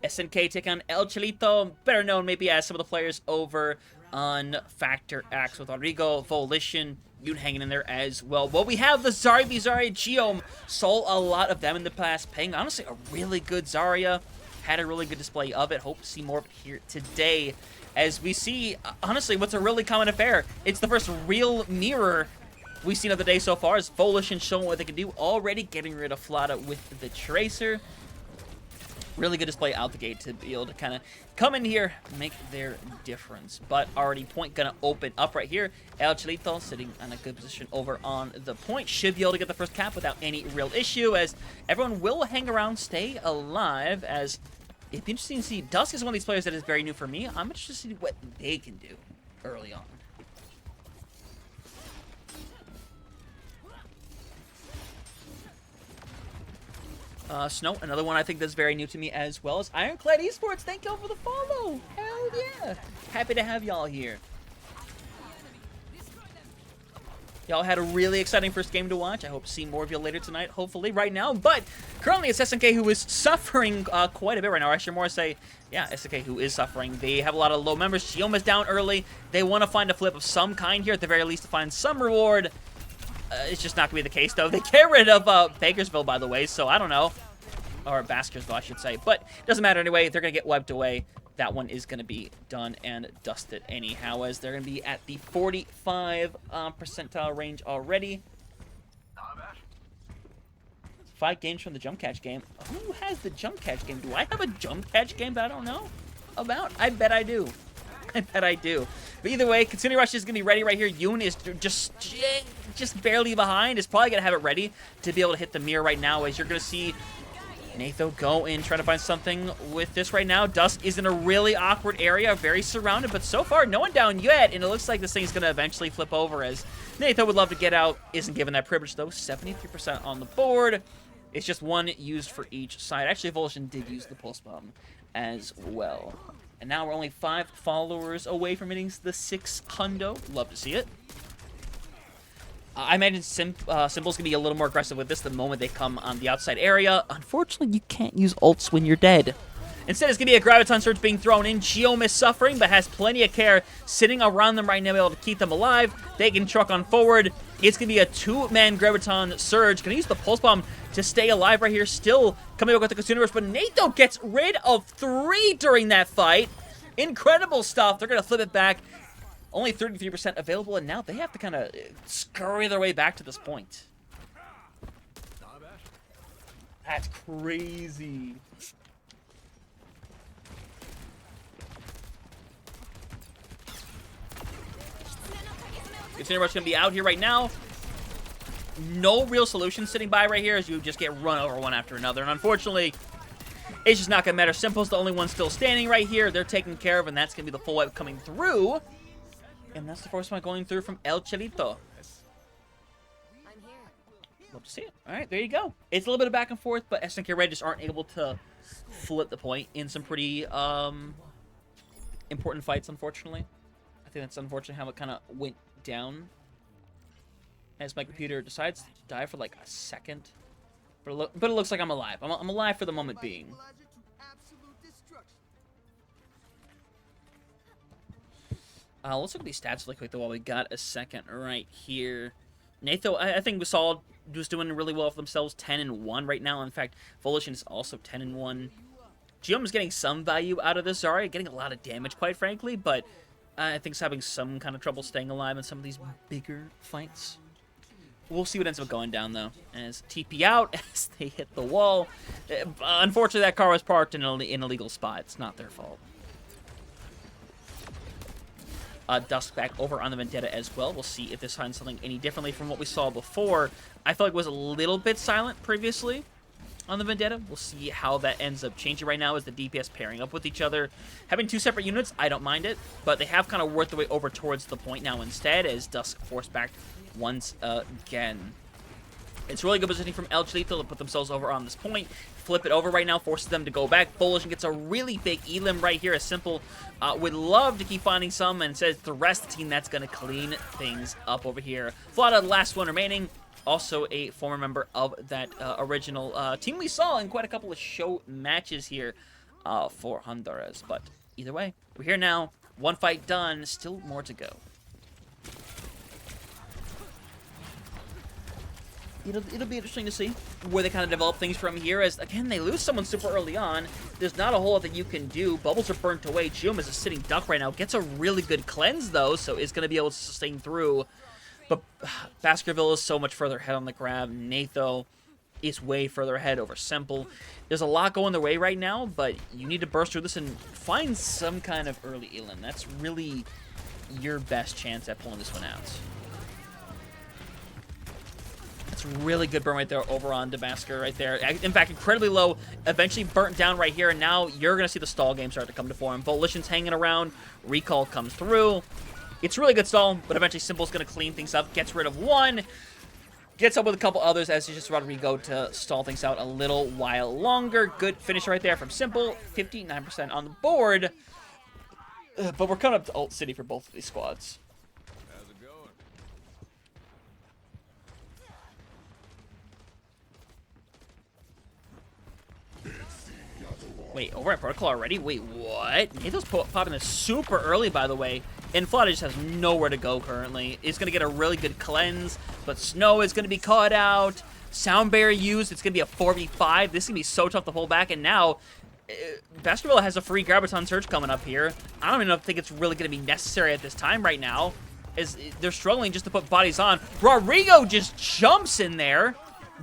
SNK take on El Chelito, better known maybe as some of the players over on Factor X with Rodrigo, Volition, Yoon hanging in there as well. Well, we have the Zarya v Zarya Geom. Saw a lot of them in the past. Paying, honestly, a really good Zarya. Had a really good display of it. Hope to see more of it here today. As we see, honestly, what's a really common affair. It's the first real mirror we've seen of the day so far. As Volition showing what they can do. Already getting rid of Flada with the Tracer. Really good display out the gate to be able to kind of come in here, make their difference. But already point gonna open up right here. El Chelito sitting in a good position over on the point. Should be able to get the first cap without any real issue, as everyone will hang around, stay alive, as it'd be interesting to see. Dusk is one of these players that is very new for me. I'm interested to see what they can do early on. Snow, another one I think that's very new to me as well, is Ironclad Esports. Thank y'all for the follow. Hell yeah. Happy to have y'all here. Y'all had a really exciting first game to watch. I hope to see more of you later tonight, hopefully right now. But currently it's SNK who is suffering quite a bit right now. Or I should more say, yeah, SNK who is suffering. They have a lot of low members. Geom is down early. They want to find a flip of some kind here, at the very least, to find some reward. It's just not going to be the case, though. They get rid of Bakersville, by the way, so I don't know. Or Baskersville, I should say. But it doesn't matter anyway. They're going to get wiped away. That one is going to be done and dusted anyhow, as they're going to be at the 45 percentile range already. 5 games from the jump catch game. Who has the jump catch game? Do I have a jump catch game that I don't know about? I bet I do. I bet I do. But either way, Kitsune Rush is going to be ready right here. Yoon is just barely behind. Is probably going to have it ready to be able to hit the mirror right now, as you're going to see Natho go in, trying to find something with this right now. Dusk is in a really awkward area, very surrounded, but so far no one down yet, and it looks like this thing's going to eventually flip over, as Natho would love to get out. Isn't given that privilege, though. 73% on the board. It's just one used for each side. Actually, Evolution did use the Pulse Bomb as well. And now we're only 5 followers away from hitting the 6 hundo. Love to see it. I imagine Symbol's going to be a little more aggressive with this the moment they come on the outside area. Unfortunately, you can't use ults when you're dead. Instead, it's going to be a Graviton Surge being thrown in. Geom is suffering, but has plenty of care sitting around them right now, able to keep them alive. They can truck on forward. It's going to be a 2-man Graviton Surge. Going to use the Pulse Bomb to stay alive right here. Still coming up with the Kitsune Rush, but Natho gets rid of 3 during that fight. Incredible stuff. They're going to flip it back. Only 33% available, and now they have to kind of scurry their way back to this point. That's crazy. Incineroar's going to be out here right now. No real solution sitting by right here as you just get run over one after another. And unfortunately, it's just not going to matter. Simple's the only one still standing right here. They're taken care of, and that's going to be the full wipe coming through. And that's the first one going through from El Chelito. Love to see it. All right, there you go. It's a little bit of back and forth, but SNK Red just aren't able to flip the point in some pretty important fights, unfortunately. I think that's unfortunate how it kind of went down. As my computer decides to die for like a second. But it looks like I'm alive. I'm alive for the moment being. Let's look at these stats really quick, though, while we got a second right here. Natho, I think we saw was doing really well for themselves, 10-1 right now. In fact, Volition is also 10-1. Geom is getting some value out of this Zarya, getting a lot of damage, quite frankly, but I think he's having some kind of trouble staying alive in some of these bigger fights. We'll see what ends up going down, though, as TP out, as they hit the wall. Unfortunately, that car was parked in an illegal spot. It's not their fault. Dusk back over on the Vendetta as well. We'll see if this finds something any differently from what we saw before. I felt like it was a little bit silent previously on the Vendetta. We'll see how that ends up changing right now as the DPS pairing up with each other. Having two separate units, I don't mind it, but they have kind of worked their way over towards the point now instead as Dusk forced back once again. It's really good positioning from El Chelito to put themselves over on this point. Flip it over right now, forces them to go back. Volition gets a really big elim right here. As Simple would love to keep finding some, and says the rest of the team that's going to clean things up over here. Flada, the last one remaining. Also a former member of that original team we saw in quite a couple of show matches here for Honduras. But either way, we're here now. One fight done. Still more to go. It'll be interesting to see where they kind of develop things from here, as, again, they lose someone super early on. There's not a whole lot that you can do. Bubbles are burnt away. Geom is a sitting duck right now. Gets a really good cleanse, though, so is going to be able to sustain through. But Baskerville is so much further ahead on the grab. Natho is way further ahead over Simple. There's a lot going their way right now, but you need to burst through this and find some kind of early elim. That's really your best chance at pulling this one out. That's really good burn right there over on Dabasker right there. In fact, incredibly low, eventually burnt down right here, and now you're going to see the stall game start to come to form. Volition's hanging around, Recall comes through. It's really good stall, but eventually Simple's going to clean things up, gets rid of one, gets up with a couple others as he's just about to go to stall things out a little while longer. Good finish right there from Simple, 59% on the board. But we're coming up to Ult City for both of these squads. Wait, Overwatch Protocol already? Wait, what? Nathan's popping this super early, by the way. And Flood just has nowhere to go currently. It's going to get a really good cleanse, but Snow is going to be caught out. Sound Barrier used. It's going to be a 4v5. This is going to be so tough to pull back. And now, Baskerville has a free Graviton Surge coming up here. I don't even think it's really going to be necessary at this time right now, as they're struggling just to put bodies on. Rodrigo just jumps in there.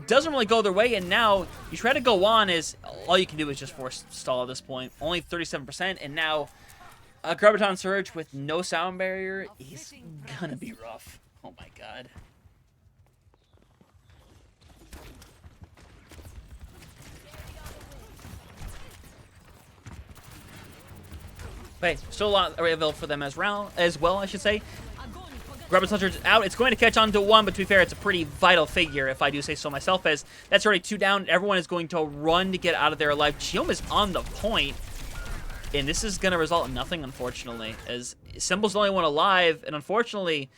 Doesn't really go their way, and now you try to go on, as all you can do is just force stall at this point. Only 37%, and now a Graviton Surge with no sound barrier is gonna be rough. Oh my god. But still a lot available for them as well, I should say. Graviton Surge is out. It's going to catch on to one, but to be fair, it's a pretty vital figure, if I do say so myself, as that's already 2 down. Everyone is going to run to get out of there alive. Geom is on the point, and this is going to result in nothing, unfortunately, as Simple's the only one alive, and unfortunately,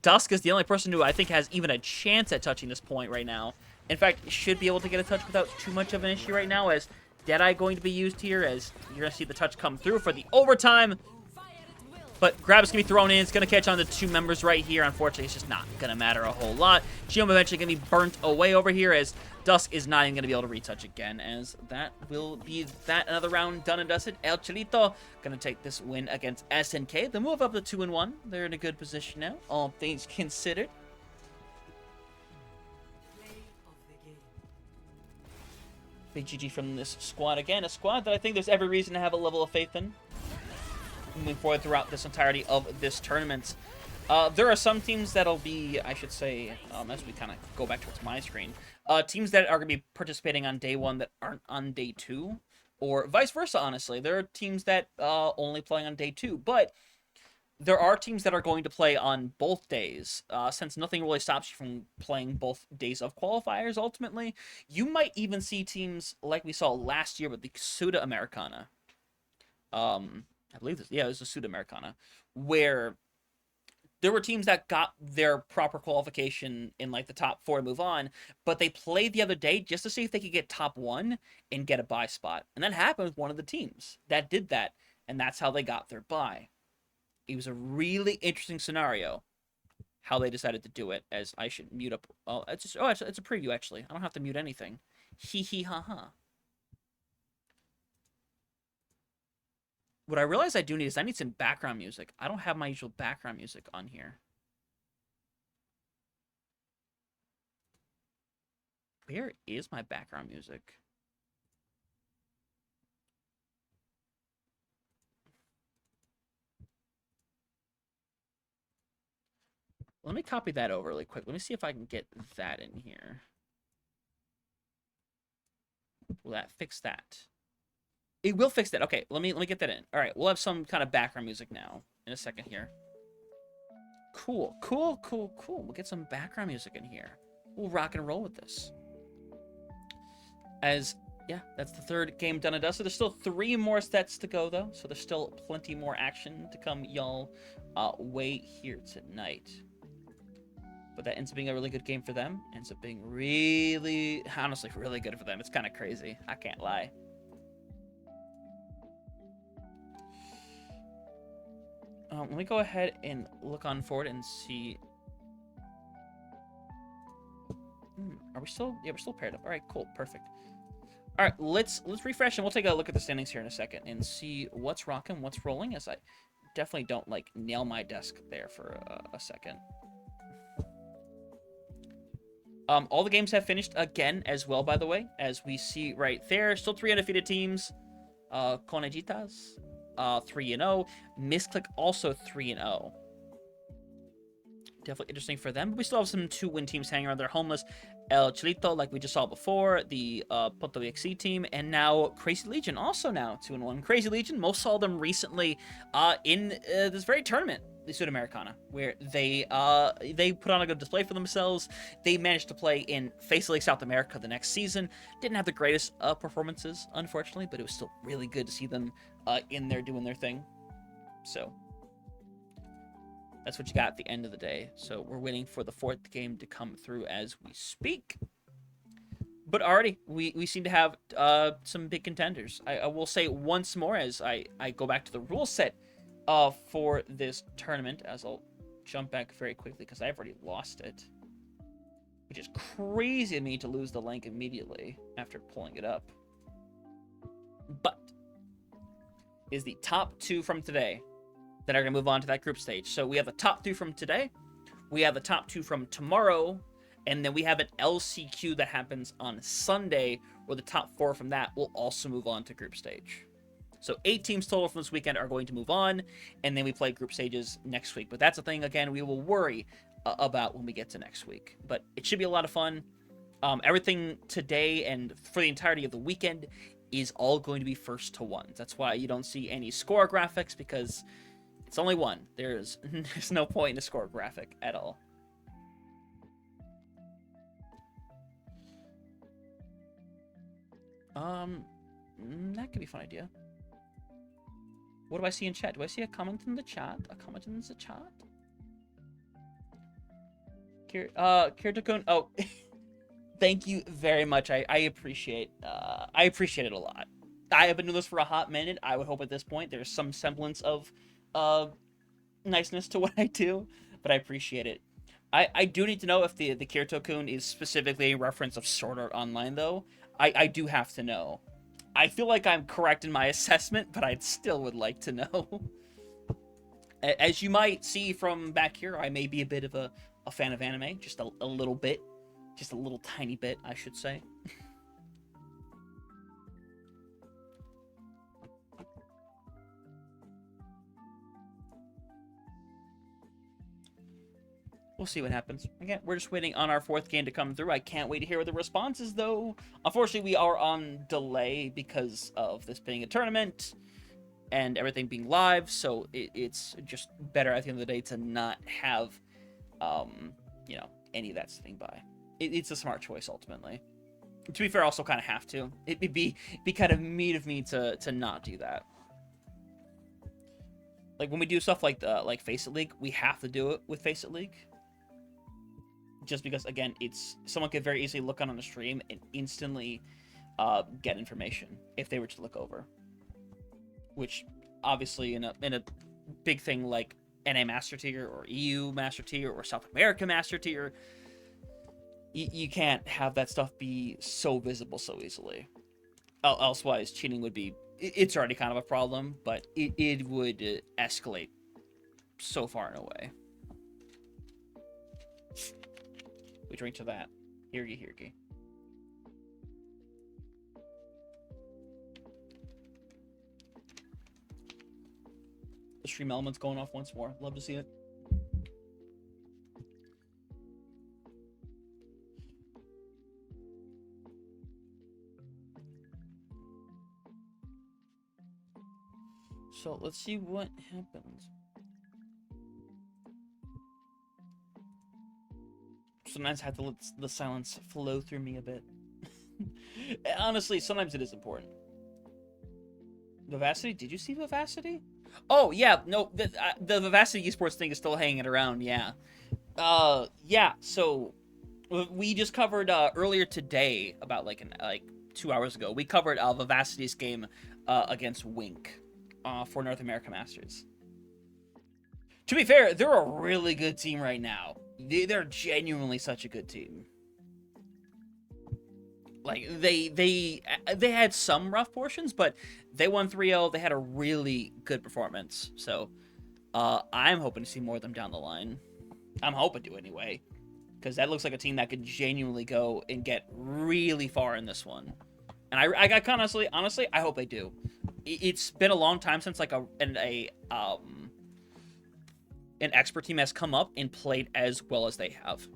Dusk is the only person who I think has even a chance at touching this point right now. In fact, should be able to get a touch without too much of an issue right now, as Deadeye going to be used here, as you're going to see the touch come through for the overtime. But Grab's going to be thrown in. It's going to catch on to 2 members right here. Unfortunately, it's just not going to matter a whole lot. Geom eventually going to be burnt away over here, as Dusk is not even going to be able to retouch again, as that will be that. Another round done and dusted. El Chelito going to take this win against SNK. They move up to 2-1. They're in a good position now, all things considered. Big GG from this squad again. A squad that I think there's every reason to have a level of faith in moving forward throughout this entirety of this tournament. There are some teams that'll be, I should say, as we kind of go back towards my screen, teams that are going to be participating on day 1 that aren't on day 2, or vice versa, honestly. There are teams that only playing on day 2, but there are teams that are going to play on both days, since nothing really stops you from playing both days of qualifiers, ultimately. You might even see teams like we saw last year with the Sudamericana. I believe this, yeah, it was the Sudamericana, where there were teams that got their proper qualification in like the top 4 to move on, but they played the other day just to see if they could get top 1 and get a bye spot. And that happened with one of the teams that did that, and that's how they got their bye. It was a really interesting scenario how they decided to do it. As I should mute up. Oh, it's a preview actually. I don't have to mute anything. Hee hee ha ha. What I realize I do need is I need some background music. I don't have my usual background music on here. Where is my background music? Let me copy that over really quick. Let me see if I can get that in here. Will that fix that? It will fix that. Okay, let me get that in. All right, we'll have some kind of background music now in a second here. Cool. We'll get some background music in here. We'll rock and roll with this. Yeah, that's the 3rd game done and dusted. There's still 3 more sets to go, though, so there's still plenty more action to come y'all way here tonight. But that ends up being a really good game for them. Ends up being really, honestly, really good for them. It's kind of crazy. I can't lie. Let me go ahead and look on forward and see. Are we still? Yeah, we're still paired up. All right, cool, perfect. All right, let's refresh and we'll take a look at the standings here in a second and see what's rocking, what's rolling. As I definitely don't like nail my desk there for a second. All the games have finished again as well, by the way, as we see right there. Still 3 undefeated teams. Conejitas, 3-0. Misclick also 3-0. Definitely interesting for them. But we still have some 2-win teams hanging around. They're homeless. El Chilito, like we just saw before, the Punto VXC team, and now Crazy Legion, also now 2-1. Crazy Legion, most saw them recently in this very tournament, the Sudamericana, where they put on a good display for themselves. They managed to play in Face League South America the next season. Didn't have the greatest performances, unfortunately, but it was still really good to see them in there doing their thing. So that's what you got at the end of the day. So we're waiting for the 4th game to come through as we speak. But already, we seem to have some big contenders. I will say once more as I go back to the rule set for this tournament, as I'll jump back very quickly because I've already lost it. Which is crazy of me to lose the link immediately after pulling it up. But is the top 2 from today that are going to move on to that group stage. So we have the top 2 from today, we have the top 2 from tomorrow, and then we have an LCQ that happens on Sunday, where the top 4 from that will also move on to group stage. So 8 teams total from this weekend are going to move on, and then we play group stages next week. But that's a thing, again, we will worry about when we get to next week. But it should be a lot of fun. Everything today and for the entirety of the weekend is all going to be first to ones. That's why you don't see any score graphics, because it's only one. There's no point in a score graphic at all. That could be a fun idea. What do I see in chat? Do I see a comment in the chat? A comment in the chat? Kirito-kun, oh, thank you very much. I appreciate it a lot. I have been doing this for a hot minute. I would hope at this point there's some semblance of niceness to what I do, but I appreciate it. I do need to know if the Kirito-kun is specifically a reference of Sword Art Online, though. I do have to know. I feel like I'm correct in my assessment, but I still would like to know. As you might see from back here, I may be a bit of a fan of anime. Just a little bit. Just a little tiny bit, I should say. We'll see what happens. Again, we're just waiting on our 4th game to come through. I can't wait to hear what the response is, though. Unfortunately, we are on delay because of this being a tournament and everything being live, so it's just better at the end of the day to not have, you know, any of that sitting by. It's a smart choice, ultimately. To be fair, I also kind of have to. It'd be kind of mean of me to not do that. Like, when we do stuff like Face It League, we have to do it with Face It League. Just because, again, someone could very easily look on the stream and instantly get information if they were to look over. Which, obviously, in a big thing like NA Master Tier or EU Master Tier or South America Master Tier, you can't have that stuff be so visible so easily. Elsewise, cheating would be... It's already kind of a problem, but it would escalate so far and away. We drink to that. Hirgi, Hirgi. The stream element's going off once more. Love to see it. So let's see what happens. Sometimes I have to let the silence flow through me a bit. Honestly, sometimes it is important. Vivacity? Did you see Vivacity? Oh, yeah. No, the Vivacity esports thing is still hanging around, yeah. Yeah, so we just covered earlier today, about like 2 hours ago, we covered Vivacity's game against Wink for North America Masters. To be fair, they're a really good team right now. They're genuinely such a good team. Like, they had some rough portions, but they won 3-0. They had a really good performance. So, I'm hoping to see more of them down the line. I'm hoping to, anyway. Because that looks like a team that could genuinely go and get really far in this one. And I honestly, I hope they do. It's been a long time since, like, an expert team has come up and played as well as they have.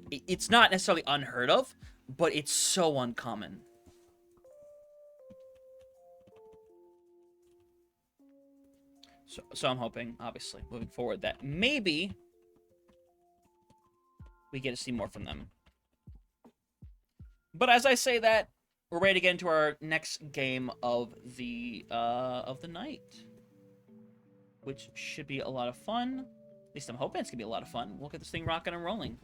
It's not necessarily unheard of, but it's so uncommon. So I'm hoping, obviously, moving forward, that maybe we get to see more from them. But as I say that, we're ready to get into our next game of the night, which should be a lot of fun. At least I'm hoping it's gonna be a lot of fun. We'll get this thing rocking and rolling.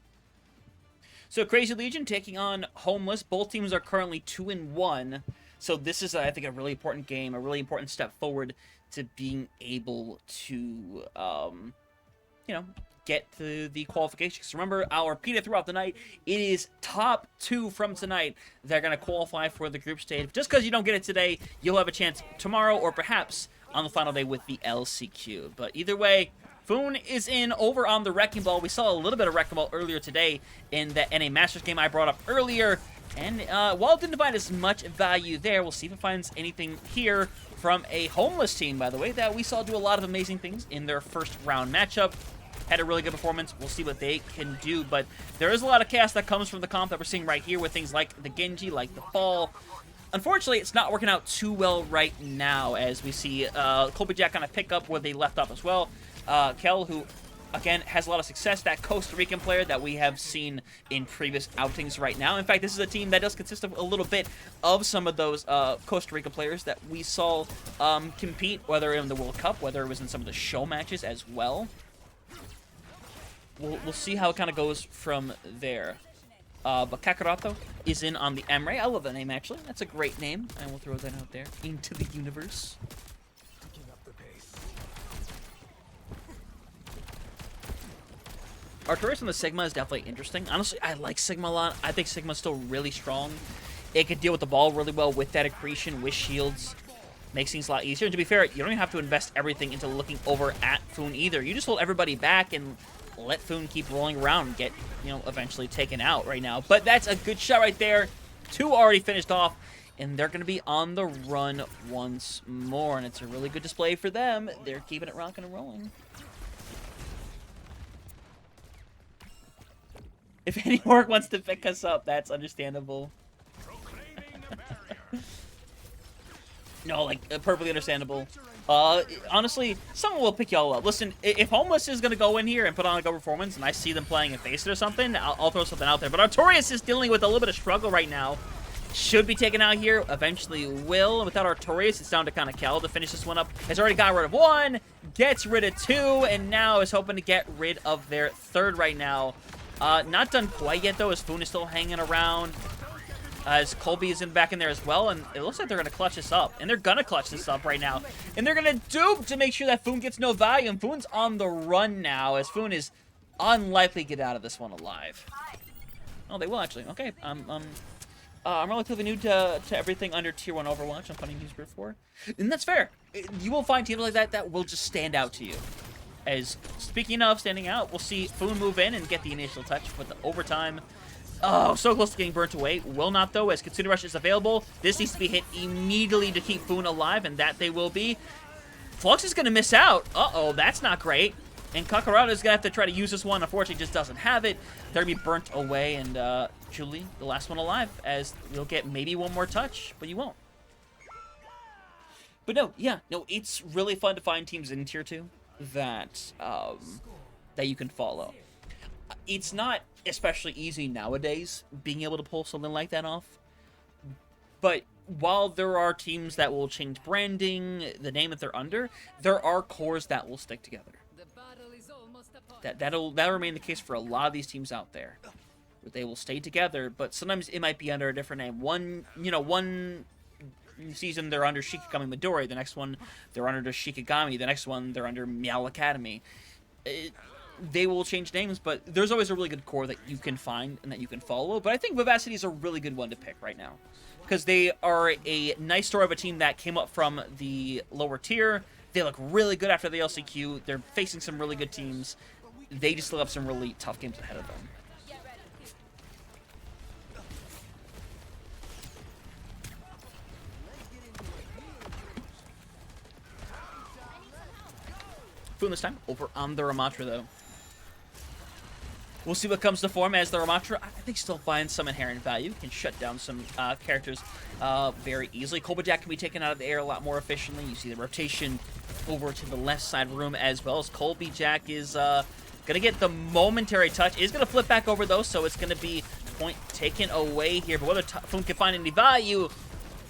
So Crazy Legion taking on Homeless. Both teams are currently 2-1. So this is, I think, a really important game, a really important step forward to being able to, you know, get to the qualifications. Remember, I'll repeat it throughout the night. It is top 2 from tonight that are going to qualify for the group stage. Just because you don't get it today, you'll have a chance tomorrow or perhaps on the final day with the LCQ. But either way, Foon is in over on the Wrecking Ball. We saw a little bit of Wrecking Ball earlier today in the NA Masters game I brought up earlier. And while it didn't find as much value there, we'll see if it finds anything here from a Homeless team, by the way, that we saw do a lot of amazing things in their first round matchup. Had a really good performance. We'll see what they can do, but there is a lot of chaos that comes from the comp that we're seeing right here with things like the Genji, like the Fall. Unfortunately, it's not working out too well right now as we see Colby Jack kind of pick up where they left off as well. Kel, who, again, has a lot of success, that Costa Rican player that we have seen in previous outings right now. In fact, this is a team that does consist of a little bit of some of those Costa Rica players that we saw compete, whether in the World Cup, whether it was in some of the show matches as well. We'll see how it kind of goes from there. But Kakarato is in on the Emre. I love that name, actually. That's a great name. And we'll throw that out there into the universe. Artorias on the Sigma is definitely interesting. Honestly, I like Sigma a lot. I think Sigma's still really strong. It can deal with the ball really well with that accretion, with shields. Makes things a lot easier. And to be fair, you don't even have to invest everything into looking over at Foon either. You just hold everybody back and let Foon keep rolling around and get, you know, eventually taken out right now. But that's a good shot right there. 2 already finished off, and they're going to be on the run once more. And it's a really good display for them. They're keeping it rocking and rolling. If any orc wants to pick us up, that's understandable. No, like, perfectly understandable. Honestly, someone will pick y'all up. Listen, if Homeless is gonna go in here and put on a good performance, and I see them playing a Face It or something, I'll throw something out there. But Artorias is dealing with a little bit of struggle right now. Should be taken out here. Eventually will. Without Artorias, it's down to kind of Kel to finish this one up. Has already got rid of one, gets rid of two, and now is hoping to get rid of their third right now. Not done quite yet, though, as Foon is still hanging around. As Colby is back in there as well, and it looks like they're going to clutch this up. And they're going to clutch this up right now. And they're going to dupe to make sure that Foon gets no value. And Foon's on the run now, as Foon is unlikely to get out of this one alive. Oh, they will actually. Okay. I'm relatively new to everything under Tier 1 Overwatch. I'm finding Teams Group 4. And that's fair. You will find teams like that that will just stand out to you. As, speaking of standing out, we'll see Foon move in and get the initial touch with the overtime. Oh, so close to getting burnt away. Will not, though, as Kitsune Rush is available. This needs to be hit immediately to keep Foon alive, and that they will be. Flux is going to miss out. Uh-oh, that's not great. And Kakarado is going to have to try to use this one. Unfortunately, just doesn't have it. They're going to be burnt away, and Julie, the last one alive, as you'll get maybe one more touch, but you won't. But no, yeah, no, it's really fun to find teams in Tier 2 that, that you can follow. It's not especially easy nowadays being able to pull something like that off. But while there are teams that will change branding, the name that they're under, there are cores that will stick together. That'll remain the case for a lot of these teams out there. They will stay together, but sometimes it might be under a different name. One season they're under Shikigami Midori, the next one they're under Shikigami, the next one they're under Meow Academy. They will change names, but there's always a really good core that you can find and that you can follow. But I think Vivacity is a really good one to pick right now, because they are a nice story of a team that came up from the lower tier. They look really good after the LCQ. They're facing some really good teams. They just still have some really tough games ahead of them. Foon this time over on the Ramatra, though. We'll see what comes to form as the Ramatra, I think, still finds some inherent value. Can shut down some characters very easily. Kolbajak can be taken out of the air a lot more efficiently. You see the rotation over to the left side room as well, as Colby Jack is going to get the momentary touch. Is going to flip back over, though, so it's going to be point taken away here. But whether Foon can find any value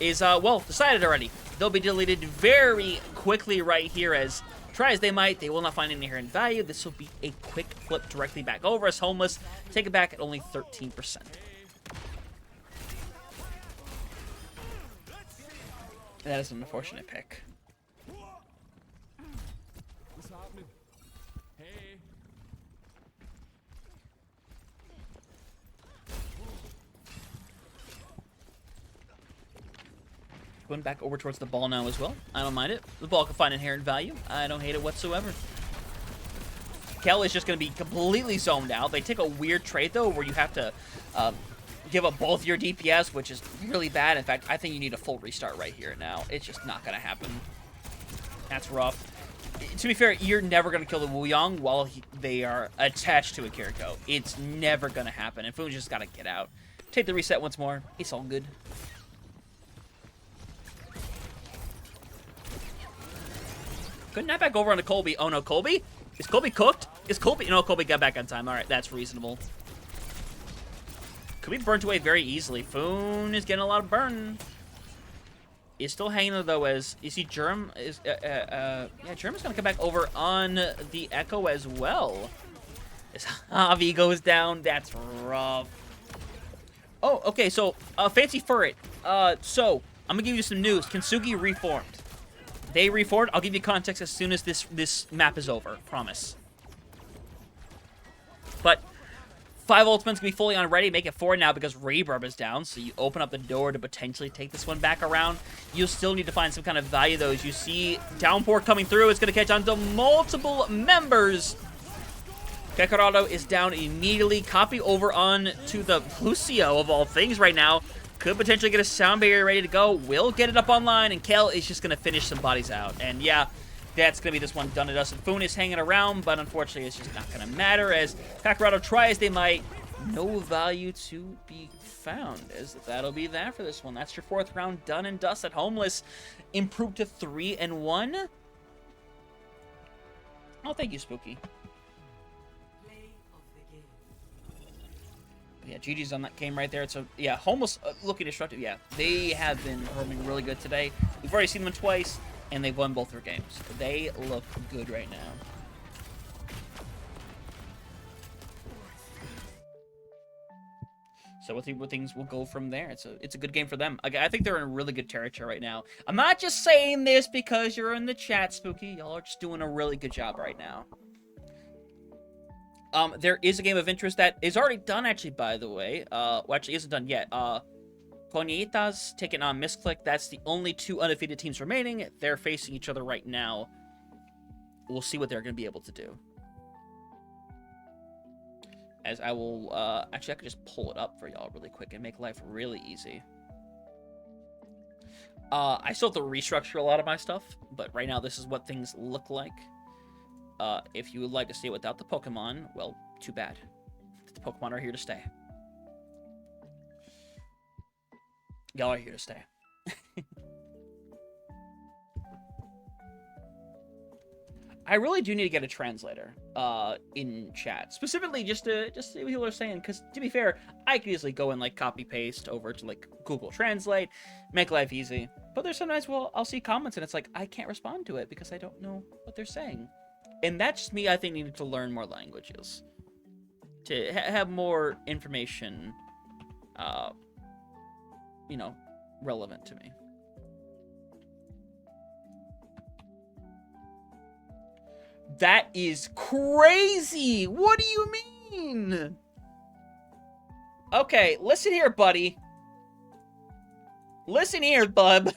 is, well, decided already. They'll be deleted very quickly right here, as try as they might, they will not find any inherent value. This will be a quick flip directly back over as Homeless take it back at only 13%. That is an unfortunate pick. Going back over towards the ball now as well. I don't mind it. The ball can find inherent value. I don't hate it whatsoever. Kel is just going to be completely zoned out. They take a weird trade, though, where you have to give up both your DPS, which is really bad. In fact, I think you need a full restart right here now. It's just not going to happen. That's rough. To be fair, you're never going to kill the Wuyong while they are attached to a Kiriko. It's never going to happen, and Foon just got to get out. Take the reset once more. It's all good. Couldn't that back over onto Colby. Oh no, Colby? Is Colby cooked? Is Colby? No, Colby got back on time. Alright, that's reasonable. Could be burnt away very easily. Foon is getting a lot of burn. Is still hanging though, as you see Germ is yeah, Germ is gonna come back over on the Echo as well. As Javi goes down, that's rough. Oh, okay, so Fancy Furret. So I'm gonna give you some news. Kintsugi reformed. They reformed. I'll give you context as soon as this map is over. Promise. But 5 ultimates can be fully on ready. Make it 4 now because Reverb is down. So you open up the door to potentially take this one back around. You'll still need to find some kind of value, though. As you see Downpour coming through. It's going to catch on to multiple members. Kakarado is down immediately. Copy over on to the Lucio of all things right now. Could potentially get a sound barrier ready to go. Will get it up online, and Kel is just going to finish some bodies out. And yeah, that's going to be this one done to us. And Foon is hanging around, but unfortunately it's just not going to matter, as Kakarado try as they might. No value to be found, as that'll be that for this one. That's your 4th round done and dusted. Homeless improved to 3-1. Oh, thank you, Spooky. Yeah, GG's on that game right there. So, yeah, Homeless looking destructive. Yeah, they have been performing really good today. We've already seen them twice, and they've won both their games. They look good right now. So we'll see what things will go from there. It's a good game for them. I think they're in a really good territory right now. I'm not just saying this because you're in the chat, Spooky. Y'all are just doing a really good job right now. There is a game of interest that is already done, actually, by the way. Well, actually isn't done yet. Qualifiers taking on Misclick. That's the only 2 undefeated teams remaining. They're facing each other right now. We'll see what they're going to be able to do. As I will, actually, I could just pull it up for y'all really quick and make life really easy. I still have to restructure a lot of my stuff, but right now this is what things look like. If you would like to see it without the Pokemon, well, too bad. The Pokemon are here to stay. Y'all are here to stay. I really do need to get a translator in chat, specifically just to see what people are saying. Because to be fair, I could easily go and like copy paste over to like Google Translate, make life easy. But there's sometimes I'll see comments and it's like I can't respond to it because I don't know what they're saying, and that's just me. I think needing to learn more languages to have more information, you know, relevant to me. That is crazy! What do you mean? Okay, listen here, buddy. Listen here, bub.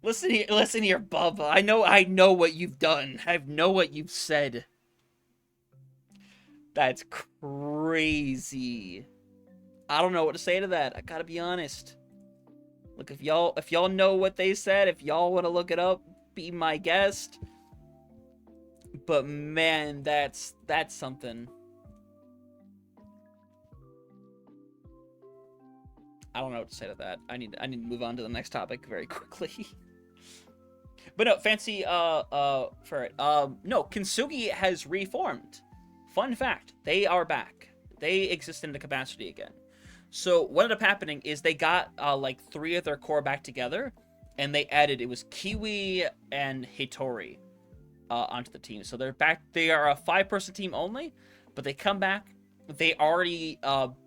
Listen here, bub. I know what you've done. I know what you've said. That's crazy. I don't know what to say to that. I gotta be honest. Look, if y'all know what they said, if y'all want to look it up, be my guest. But man, that's something. I don't know what to say to that. I need to move on to the next topic very quickly. But no, fancy for it. No, Kintsugi has reformed. Fun fact, they are back. They exist in the capacity again. So what ended up happening is they got like 3 of their core back together, and they added, it was Kiwi and Hitori onto the team. So they're back. They are a 5-person team only, but they come back. They already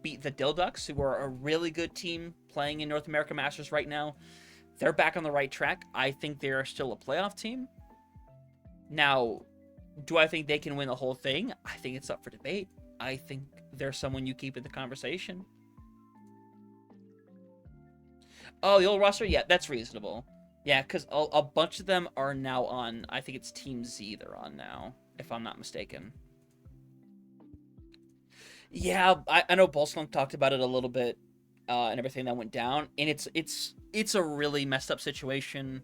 beat the Dilducks, who are a really good team playing in North America Masters right now. They're back on the right track. I think they are still a playoff team. Now, do I think they can win the whole thing? I think it's up for debate. I think they're someone you keep in the conversation. Oh, the old roster? Yeah, that's reasonable. Yeah, because a bunch of them are now on, I think it's Team Z they're on now, if I'm not mistaken. Yeah, I know Bolskunk talked about it a little bit, and everything that went down, and it's a really messed up situation.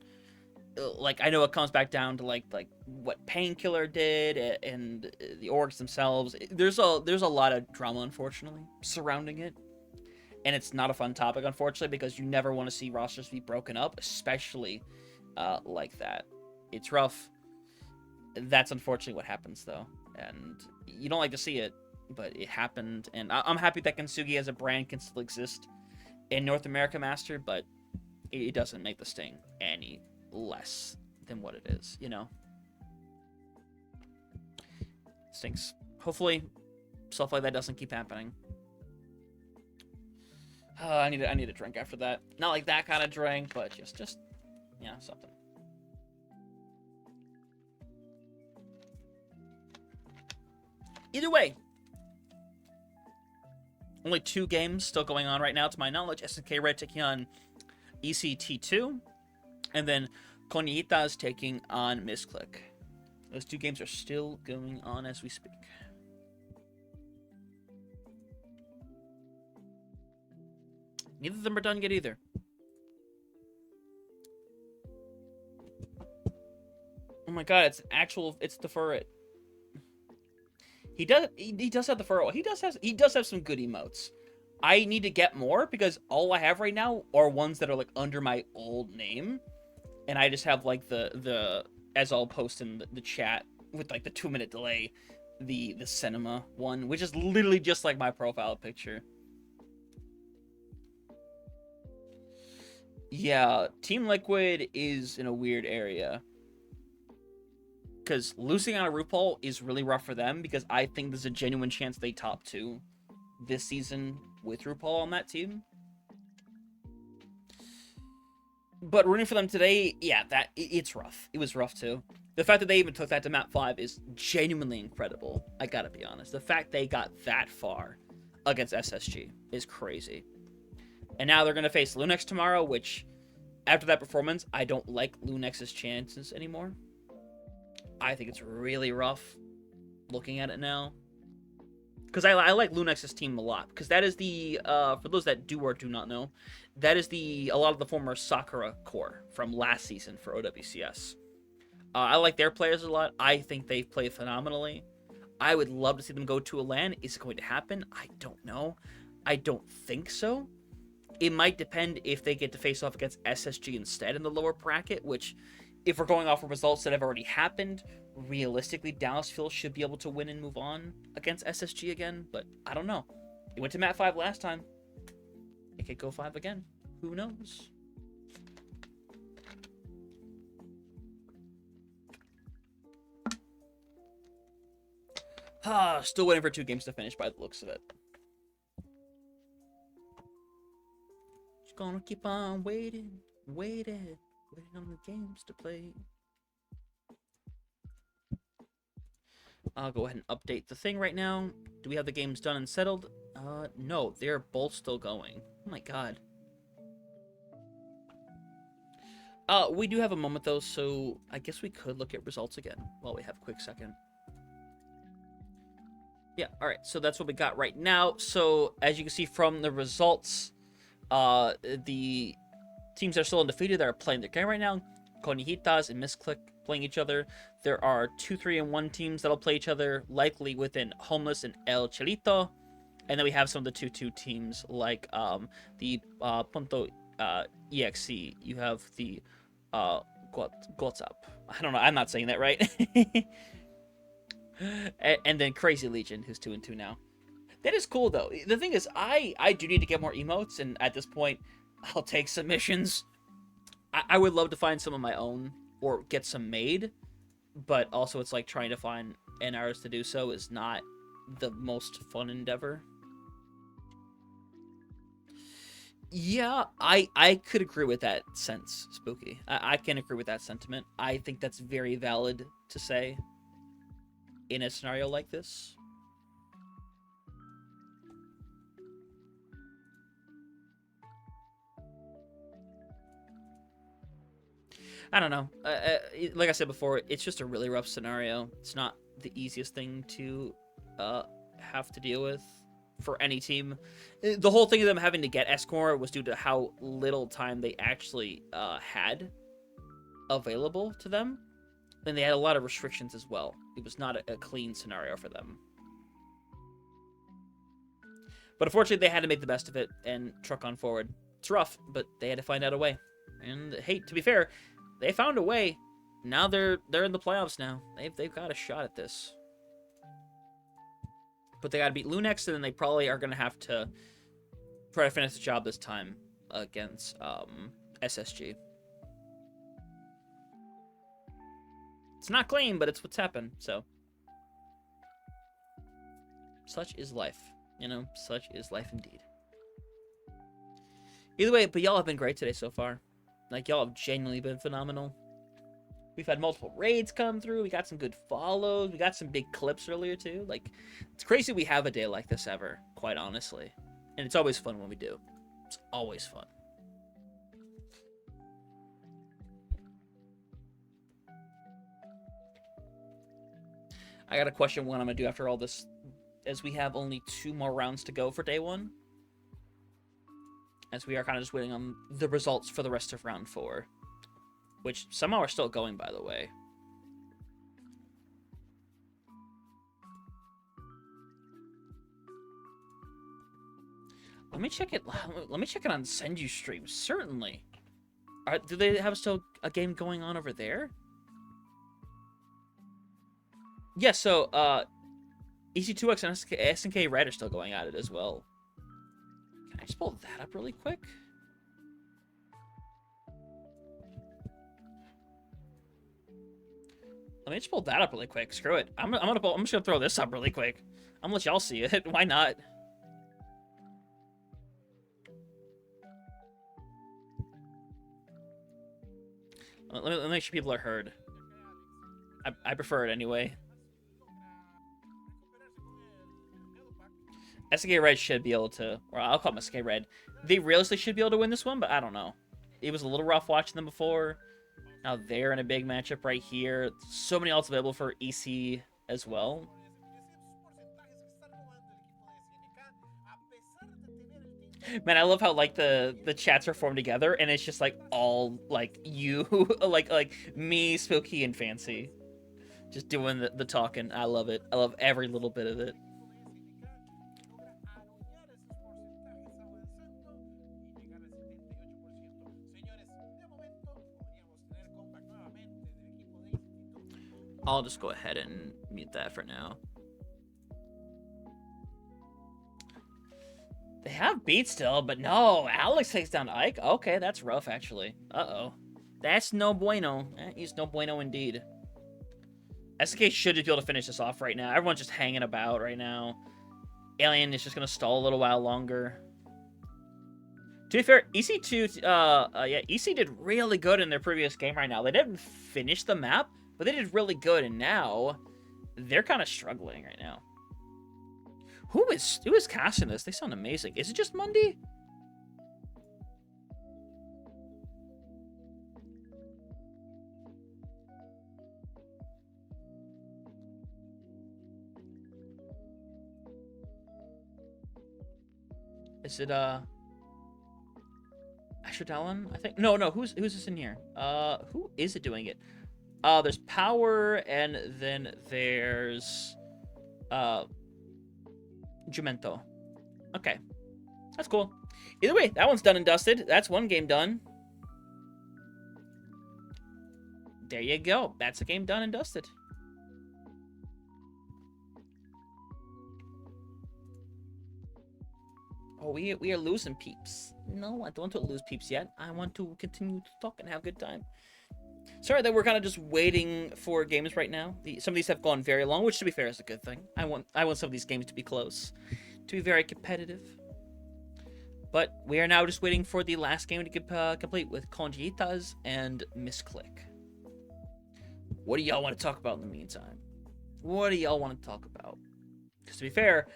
Like, I know it comes back down to like what Painkiller did and the orgs themselves. There's a lot of drama, unfortunately, surrounding it. And it's not a fun topic, unfortunately, because you never want to see rosters be broken up, especially like that. It's rough. That's unfortunately what happens, though. And you don't like to see it, but it happened. And I'm happy that Kintsugi as a brand can still exist in North America Master, but it doesn't make the sting any less than what it is, you know? It stinks. Hopefully, stuff like that doesn't keep happening. I need a drink after that. Not like that kind of drink, but just yeah, something. Either way, only 2 games still going on right now, to my knowledge. SNK Red taking on ECT2, and then Konyita is taking on Misclick. Those 2 games are still going on as we speak. Neither of them are done yet either. Oh my god, it's the Furret. He does have the furrow. He does have some good emotes. I need to get more because all I have right now are ones that are like under my old name, and I just have like the as I'll post in the chat with like the 2-minute delay, the cinema one, which is literally just like my profile picture. Yeah, Team Liquid is in a weird area. Because losing out of RuPaul is really rough for them, because I think there's a genuine chance they top 2 this season with RuPaul on that team. But rooting for them today, yeah, it's rough. It was rough too. The fact that they even took that to map 5 is genuinely incredible. I gotta be honest. The fact they got that far against SSG is crazy. And now they're gonna face Lunex tomorrow, which, after that performance, I don't like Lunex's chances anymore. I think it's really rough looking at it now. Because I like Lunex's team a lot. Because that is the, for those that do or do not know, that is a lot of the former Sakura core from last season for OWCS. I like their players a lot. I think they've played phenomenally. I would love to see them go to a LAN. Is it going to happen? I don't know. I don't think so. It might depend if they get to face off against SSG instead in the lower bracket, which, if we're going off of results that have already happened, realistically, Dallasville should be able to win and move on against SSG again, but I don't know. It went to Mat 5 last time. It could go 5 again. Who knows? Still waiting for 2 games to finish by the looks of it. Just gonna keep on waiting on the games to play. I'll go ahead and update the thing right now. Do we have the games done and settled? No, they're both still going. Oh my god. We do have a moment though, so I guess we could look at results again while we have a quick second. Yeah, alright, so that's what we got right now. So, as you can see from the results, the teams that are still undefeated that are playing their game right now, Conijitas and Misclick playing each other. There are 2, 3, and 1 teams that'll play each other, likely within Homeless and El Chelito. And then we have some of the 2-2 teams, like the Punto EXE. You have the Gotsap. I don't know, I'm not saying that right. and then Crazy Legion, who's 2-2 now. That is cool, though. The thing is, I do need to get more emotes, and at this point, I'll take submissions. I would love to find some of my own, or get some made, but also it's like trying to find NRs to do so is not the most fun endeavor. Yeah, I could agree with that sense, Spooky. I can agree with that sentiment. I think that's very valid to say in a scenario like this. I don't know. Like I said before, it's just a really rough scenario. It's not the easiest thing to have to deal with for any team. The whole thing of them having to get Escor was due to how little time they actually had available to them. And they had a lot of restrictions as well. It was not a clean scenario for them. But unfortunately, they had to make the best of it and truck on forward. It's rough, but they had to find out a way. And hey, to be fair, they found a way. Now they're in the playoffs now. They've got a shot at this. But they got to beat Lunex, and then they probably are going to have to try to finish the job this time against SSG. It's not clean, but it's what's happened, so. Such is life. You know, such is life indeed. Either way, but y'all have been great today so far. Like, y'all have genuinely been phenomenal. We've had multiple raids come through. We got some good follows. We got some big clips earlier, too. Like, it's crazy we have a day like this ever, quite honestly. And it's always fun when we do. It's always fun. I got a question what I'm going to do after all this, as we have only 2 more rounds to go for day 1. As we are kind of just waiting on the results for the rest of round 4. Which somehow are still going, by the way. Let me check it. Let me check it on Senju stream. Certainly. Do they have still a game going on over there? Yeah. So EC2X and SNK Red are still going at it as well. Can I just pull that up really quick? Let me just pull that up really quick. Screw it. I'm just gonna throw this up really quick. I'm gonna let y'all see it. Why not? Let me make sure people are heard. I prefer it anyway. SK Red should be able to, or I'll call them SK Red. They realistically should be able to win this one, but I don't know. It was a little rough watching them before. Now they're in a big matchup right here. So many ults available for EC as well. Man, I love how like the chats are formed together and it's just like all like you like me, Spooky, and Fancy. Just doing the talking. I love it. I love every little bit of it. I'll just go ahead and mute that for now. They have beat still, but no. Alex takes down Ike. Okay, that's rough, actually. Uh-oh. That's no bueno. That is no bueno indeed. SK should be able to finish this off right now. Everyone's just hanging about right now. Alien is just going to stall a little while longer. To be fair, EC2, yeah, EC did really good in their previous game right now. They didn't finish the map, but they did really good, and now they're kind of struggling right now. Who is casting this? They sound amazing. Is it just Mundi? Is it Asher Dallin? I think no. Who's this in here? Who is it doing it? There's Power, and then there's Jumento. Okay, that's cool. Either way, that one's done and dusted. That's one game done. There you go. That's a game done and dusted. Oh, we are losing peeps. No, I don't want to lose peeps yet. I want to continue to talk and have a good time. Sorry that we're kind of just waiting for games right now. Some of these have gone very long, which to be fair is a good thing. I want some of these games to be close, to be very competitive. But we are now just waiting for the last game to complete with Conjitas and Misclick. What do y'all want to talk about in the meantime? What do y'all want to talk about? Because to be fair,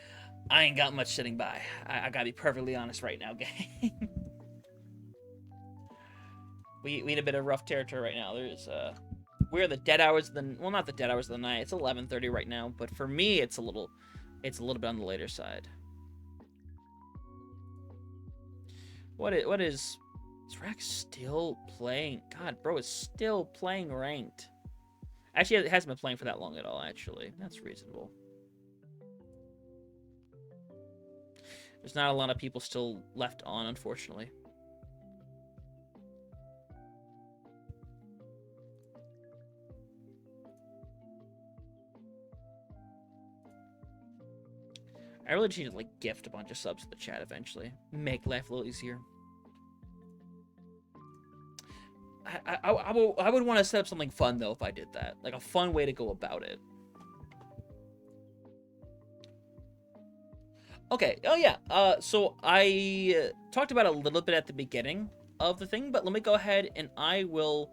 I ain't got much sitting by. I gotta be perfectly honest right now, gang. We in a bit of rough territory right now. There's we're the dead hours of the, well, not the dead hours of the night. It's 11:30 right now, but for me it's a little bit on the later side. What is Rax still playing? God, bro is still playing ranked. Actually, it hasn't been playing for that long at all, actually. That's reasonable. There's not a lot of people still left on, unfortunately. I really just need to, like, gift a bunch of subs to the chat eventually. Make life a little easier. I would want to set up something fun, though, if I did that. Like, a fun way to go about it. Okay, oh yeah, so I talked about it a little bit at the beginning of the thing, but let me go ahead and I will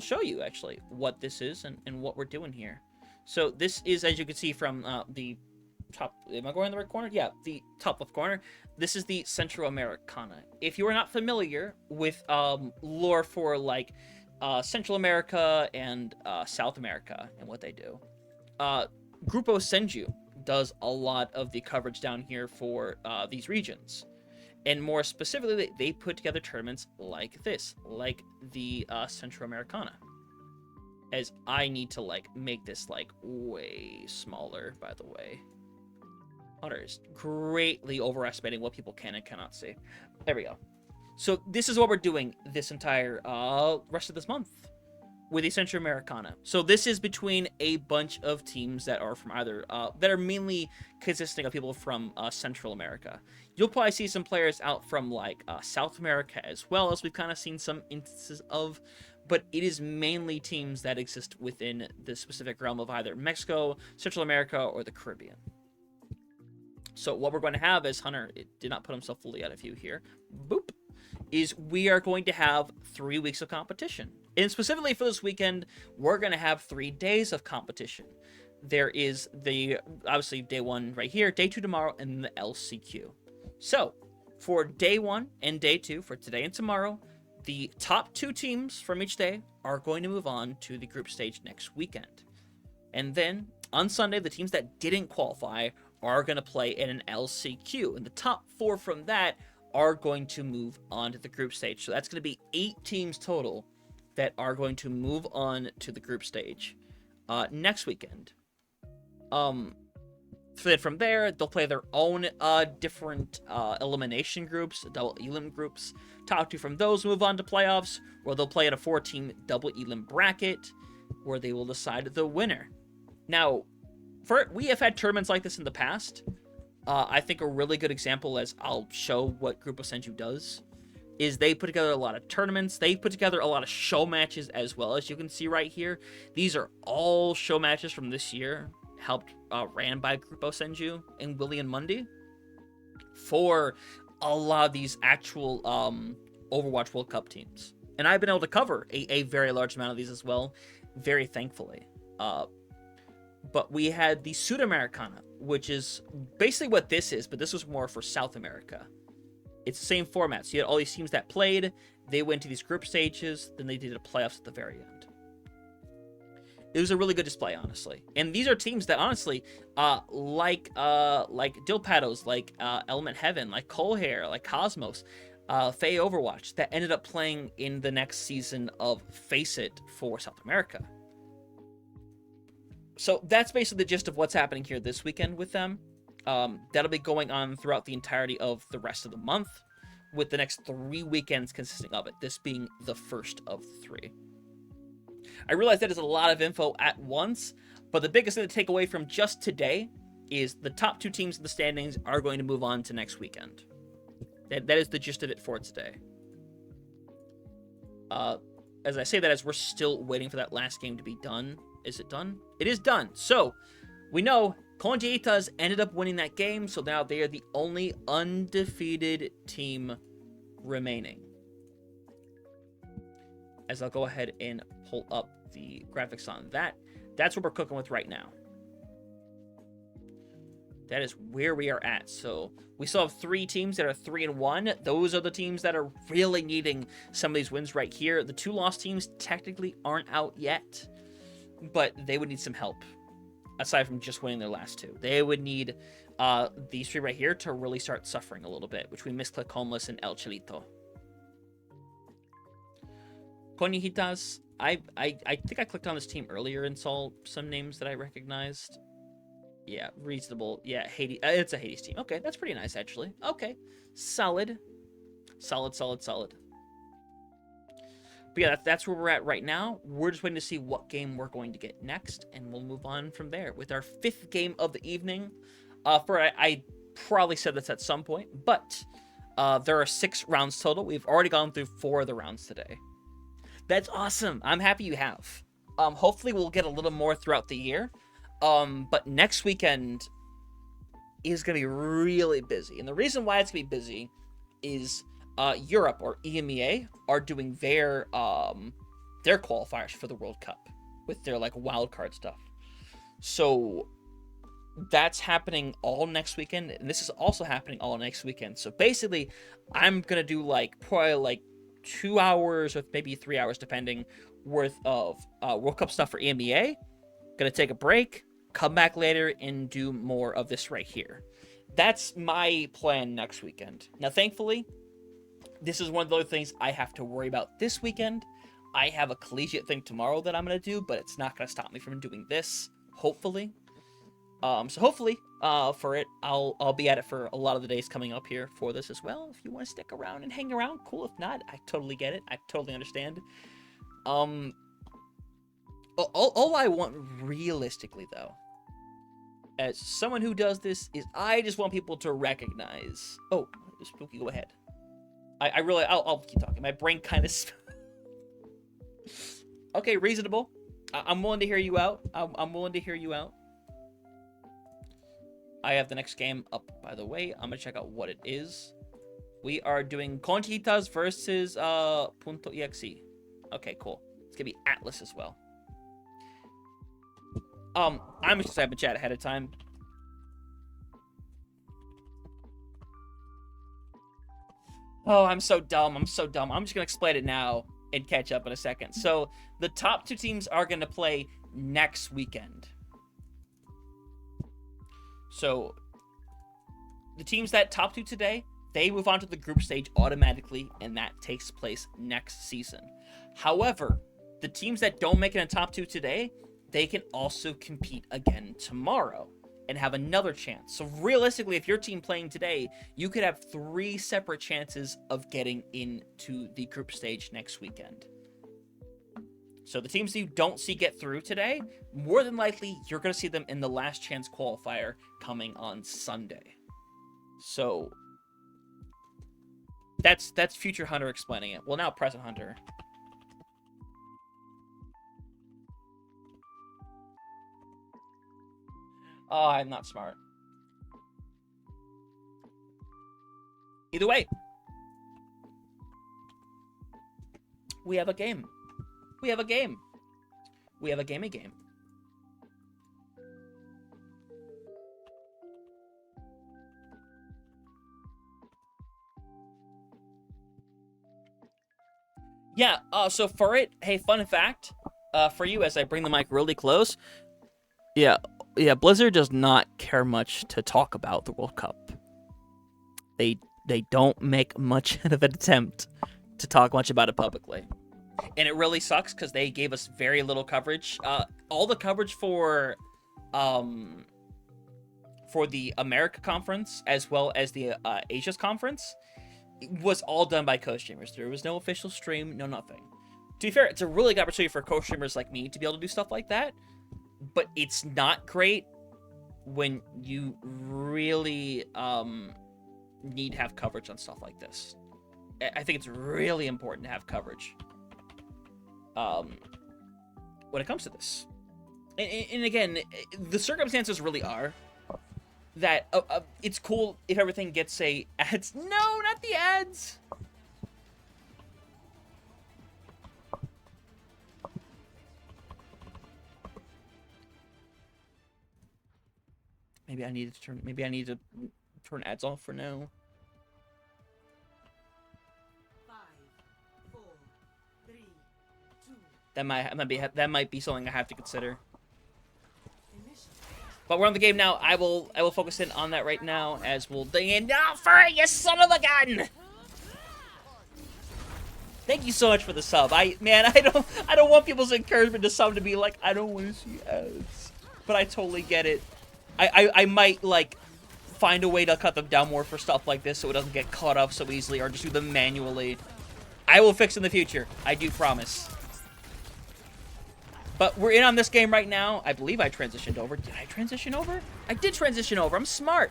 show you, actually, what this is and what we're doing here. So this is, as you can see from the top, am I going in the right corner? Yeah, the top left corner. This is the Centroamericana. If you are not familiar with lore for, like, Central America and South America and what they do, Grupo Senju does a lot of the coverage down here for these regions. And more specifically, they put together tournaments like this, like the Centroamericana. As I need to, like, make this, like, way smaller, by the way. Hunter is greatly overestimating what people can and cannot see. There we go. So this is what we're doing this entire rest of this month with the Centroamericana. So this is between a bunch of teams that are from either that are mainly consisting of people from Central America. You'll probably see some players out from like South America as well, as we've kind of seen some instances of, but it is mainly teams that exist within the specific realm of either Mexico, Central America, or the Caribbean. So what we're going to have is, Hunter did not put himself fully out of view here, boop, is we are going to have 3 weeks of competition. And specifically for this weekend, we're going to have 3 days of competition. There is obviously day 1 right here, day 2 tomorrow, and the LCQ. So for day 1 and day 2, for today and tomorrow, the top 2 teams from each day are going to move on to the group stage next weekend. And then on Sunday, the teams that didn't qualify are going to play in an LCQ. And the top 4 from that are going to move on to the group stage. So that's going to be 8 teams total that are going to move on to the group stage next weekend. From there, they'll play their own different elimination groups, double elim groups. Top 2 from those move on to playoffs, where they'll play in a 4-team double elim bracket, where they will decide the winner. Now, we have had tournaments like this in the past. I think a really good example, as I'll show what Grupo Senju does, is they put together a lot of tournaments. They put together a lot of show matches as well, as you can see right here. These are all show matches from this year, ran by Grupo Senju and William Mundy, for a lot of these actual Overwatch World Cup teams. And I've been able to cover a very large amount of these as well, very thankfully. But we had the Sudamericana, which is basically what this is, but this was more for South America. It's the same format. So you had all these teams that played, they went to these group stages, then they did a playoffs at the very end. It was a really good display, honestly. And these are teams that, honestly, like Dilpados, like Element Heaven, like Colehair, like Cosmos, Faye Overwatch, that ended up playing in the next season of Face It for South America. So that's basically the gist of what's happening here this weekend with them. That'll be going on throughout the entirety of the rest of the month, with the next 3 weekends consisting of it, this being the first of 3. I realize that is a lot of info at once, but the biggest thing to take away from just today is the top 2 teams in the standings are going to move on to next weekend. That is the gist of it for today. As I say that, as we're still waiting for that last game to be done. Is it done? It is done. So, we know Conjeitas ended up winning that game, so now they are the only undefeated team remaining. As I'll go ahead and pull up the graphics on that. That's what we're cooking with right now. That is where we are at. So we still have 3 teams that are 3-1. Those are the teams that are really needing some of these wins right here. The 2 lost teams technically aren't out yet, but they would need some help aside from just winning their last 2. They would need these 3 right here to really start suffering a little bit, between Misclick Homeless and El Chilito. Conjitas, I think I clicked on this team earlier and saw some names that I recognized. Yeah, reasonable. Yeah, Hades. It's a Hades team. Okay, that's pretty nice, actually. Okay, solid. Solid. But yeah, that's where we're at right now. We're just waiting to see what game we're going to get next, and we'll move on from there with our 5th game of the evening. I probably said this at some point, but there are 6 rounds total. We've already gone through 4 of the rounds today. That's awesome. I'm happy you have. Hopefully we'll get a little more throughout the year. But next weekend is going to be really busy. And the reason why it's going to be busy is Europe, or EMEA, are doing their qualifiers for the World Cup with their like wildcard stuff. So that's happening all next weekend, and this is also happening all next weekend. So basically, I'm going to do probably 2 hours or maybe 3 hours, depending, worth of World Cup stuff for EMEA. Gonna take a break, come back later, and do more of this right here. That's my plan next weekend. Now, thankfully, this is one of the other things I have to worry about this weekend. I have a collegiate thing tomorrow that I'm gonna do, but it's not gonna stop me from doing this, hopefully. So hopefully, for it, I'll be at it for a lot of the days coming up here for this as well. If you want to stick around and hang around, cool. If not, I totally get it. I totally understand. All I want realistically, though, as someone who does this, is I just want people to recognize. Oh, Spooky, go ahead. I'll keep talking. My brain kind of. Okay, reasonable. I'm willing to hear you out. I'm willing to hear you out. I have the next game up, by the way. I'm gonna check out what it is. We are doing Conchitas versus .exe. Okay, cool. It's gonna be Atlas as well. I'm just typing chat ahead of time. Oh, I'm so dumb. I'm so dumb. I'm just gonna explain it now and catch up in a second. So the top 2 teams are gonna play next weekend. So the teams that top 2 today, they move on to the group stage automatically, and that takes place next season. However, the teams that don't make it in top 2 today, they can also compete again tomorrow and have another chance. So realistically, if your team playing today, you could have 3 separate chances of getting into the group stage next weekend. So the teams you don't see get through today, more than likely, you're going to see them in the last chance qualifier coming on Sunday. So that's future Hunter explaining it. Well, now present Hunter. Oh, I'm not smart. Either way, we have a game. We have a game. We have a game. Yeah, so for it, hey, fun fact, for you as I bring the mic really close, yeah, Blizzard does not care much to talk about the World Cup. They don't make much of an attempt to talk much about it publicly. And it really sucks because they gave us very little coverage. All the coverage for the America conference as well as the Asia's conference was all done by co-streamers. There was no official stream, no nothing. To be fair, it's a really good opportunity for co-streamers like me to be able to do stuff like that. But it's not great when you really need to have coverage on stuff like this. I think it's really important to have coverage when it comes to this. And again, the circumstances really are that it's cool if everything gets, say, ads. No, not the ads! Maybe I need to turn ads off for now. 5, 4, 3, 2. That might be something I have to consider. But we're on the game now. I will focus in on that right now as we'll ding in. No, Furry, you son of a gun! Thank you so much for the sub. I don't want people's encouragement to sub to be like, I don't want to see ads. But I totally get it. I might, like, find a way to cut them down more for stuff like this so it doesn't get caught up so easily, or just do them manually. I will fix in the future. I do promise. But we're in on this game right now. I believe I transitioned over. Did I transition over? I did transition over. I'm smart.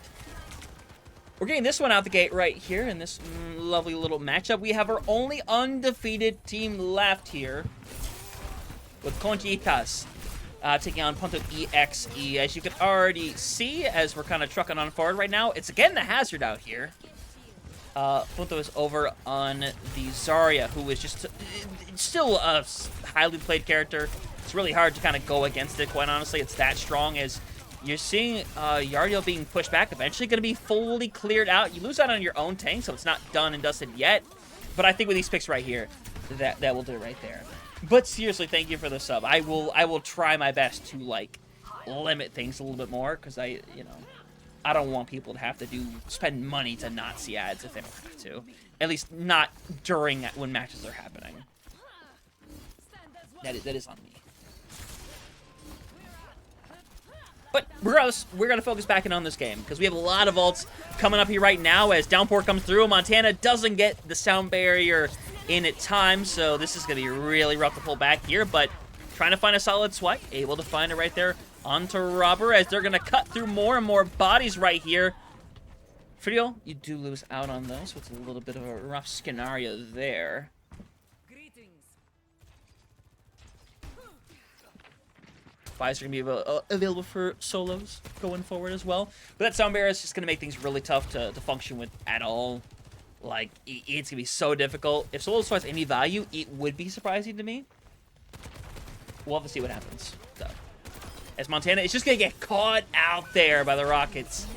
We're getting this one out the gate right here in this lovely little matchup. We have our only undefeated team left here with Conchitas. Taking on .exe. As you can already see, as we're kind of trucking on forward right now, it's again the Hazard out here. Punto is over on the Zarya, who is just still a highly played character. It's really hard to kind of go against it, quite honestly. It's that strong as you're seeing Yardale being pushed back, eventually going to be fully cleared out. You lose out on your own tank, so it's not done and dusted yet. But I think with these picks right here, that will do it right there. But seriously, thank you for the sub. I will try my best to, like, limit things a little bit more, because I don't want people to have to spend money to not see ads if they don't have to. At least not during when matches are happening. That is on me. But regardless, we're going to focus back in on this game because we have a lot of ults coming up here right now as Downpour comes through. Montana doesn't get the sound barrier in at time, so this is going to be really rough to pull back here, but trying to find a solid swipe, able to find it right there onto Robber as they're going to cut through more and more bodies right here. Friel, you do lose out on those, so it's a little bit of a rough scenario there. Buys are going to be available for solos going forward as well. But that sound barrier is just going to make things really tough to function with at all. Like, it's going to be so difficult. If solos has any value, it would be surprising to me. We'll have to see what happens, though. As Montana is just going to get caught out there by the Rockets.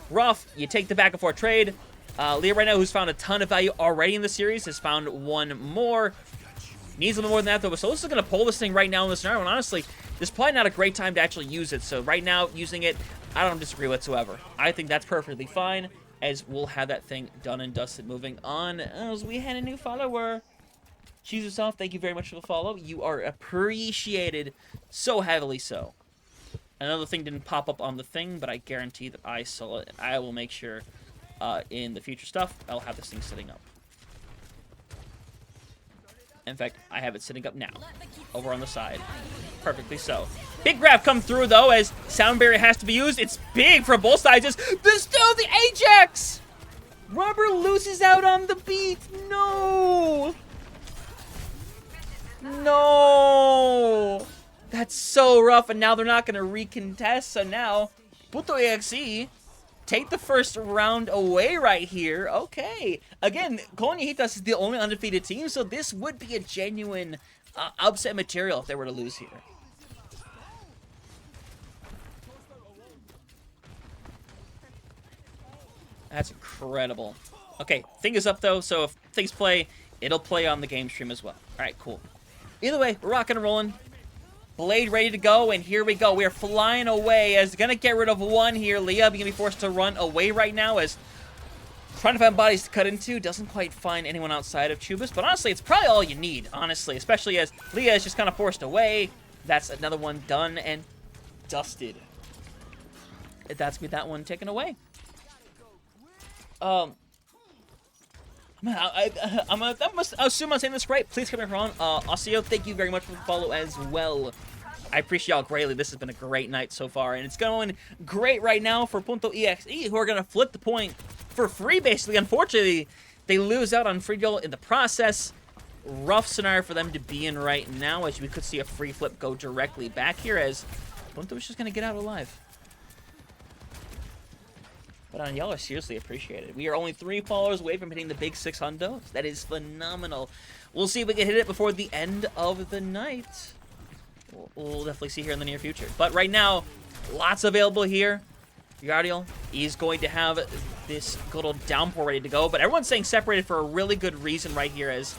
Rough, you take the back and forth trade. Leah right now, who's found a ton of value already in the series, has found one more. Needs a little more than that, though. So this is going to pull this thing right now in this scenario. And honestly, this is probably not a great time to actually use it. So right now, using it, I don't disagree whatsoever. I think that's perfectly fine, as we'll have that thing done and dusted. Moving on, as we had a new follower. Choose yourself. Thank you very much for the follow. You are appreciated so heavily so. Another thing didn't pop up on the thing, but I guarantee that I saw it. I will make sure in the future stuff, I'll have this thing sitting up. In fact, I have it sitting up now, over on the side. Perfectly so. Big grab come through, though, as sound barrier has to be used. It's big for both sides. There's still the Ajax! Rubber loses out on the beat. No! No! That's so rough, and now they're not going to recontest, so now Punto EXE take the first round away right here. Okay. Again, Colonijitas is the only undefeated team, so this would be a genuine upset material if they were to lose here. That's incredible. Okay, thing is up, though, so if things play, it'll play on the game stream as well. All right, cool. Either way, we're rocking and rolling. Blade ready to go, and here we go. We are flying away as gonna get rid of one here. Leah gonna be forced to run away right now as trying to find bodies to cut into. Doesn't quite find anyone outside of Chubis, but honestly, it's probably all you need, honestly, especially as Leah is just kind of forced away. That's another one done and dusted. That's gonna be that one taken away. I assume I'm saying this right. Please correct me if I'm wrong. Osio, thank you very much for the follow as well. I appreciate y'all greatly. This has been a great night so far, and it's going great right now for Punto EXE, who are going to flip the point for free, basically. Unfortunately, they lose out on Friel in the process. Rough scenario for them to be in right now, as we could see a free flip go directly back here, as Punto is just going to get out alive. But y'all are seriously appreciated. We are only 3 followers away from hitting the big 600. That is phenomenal. We'll see if we can hit it before the end of the night. We'll definitely see here in the near future. But right now, lots available here. Yardiel is going to have this good old downpour ready to go. But everyone's saying separated for a really good reason right here, as,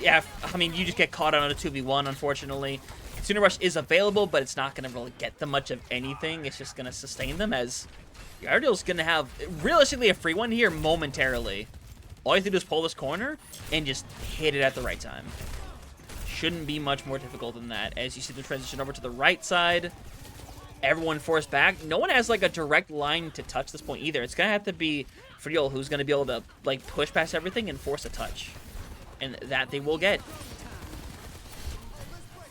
yeah, I mean, you just get caught on a 2v1, unfortunately. Sooner Rush is available, but it's not going to really get them much of anything. It's just going to sustain them, as Yardiel's going to have, realistically, a free one here momentarily. All you have to do is pull this corner and just hit it at the right time. Shouldn't be much more difficult than that. As you see the transition over to the right side, everyone forced back. No one has, like, a direct line to touch this point either. It's going to have to be Friel who's going to be able to, like, push past everything and force a touch. And that they will get.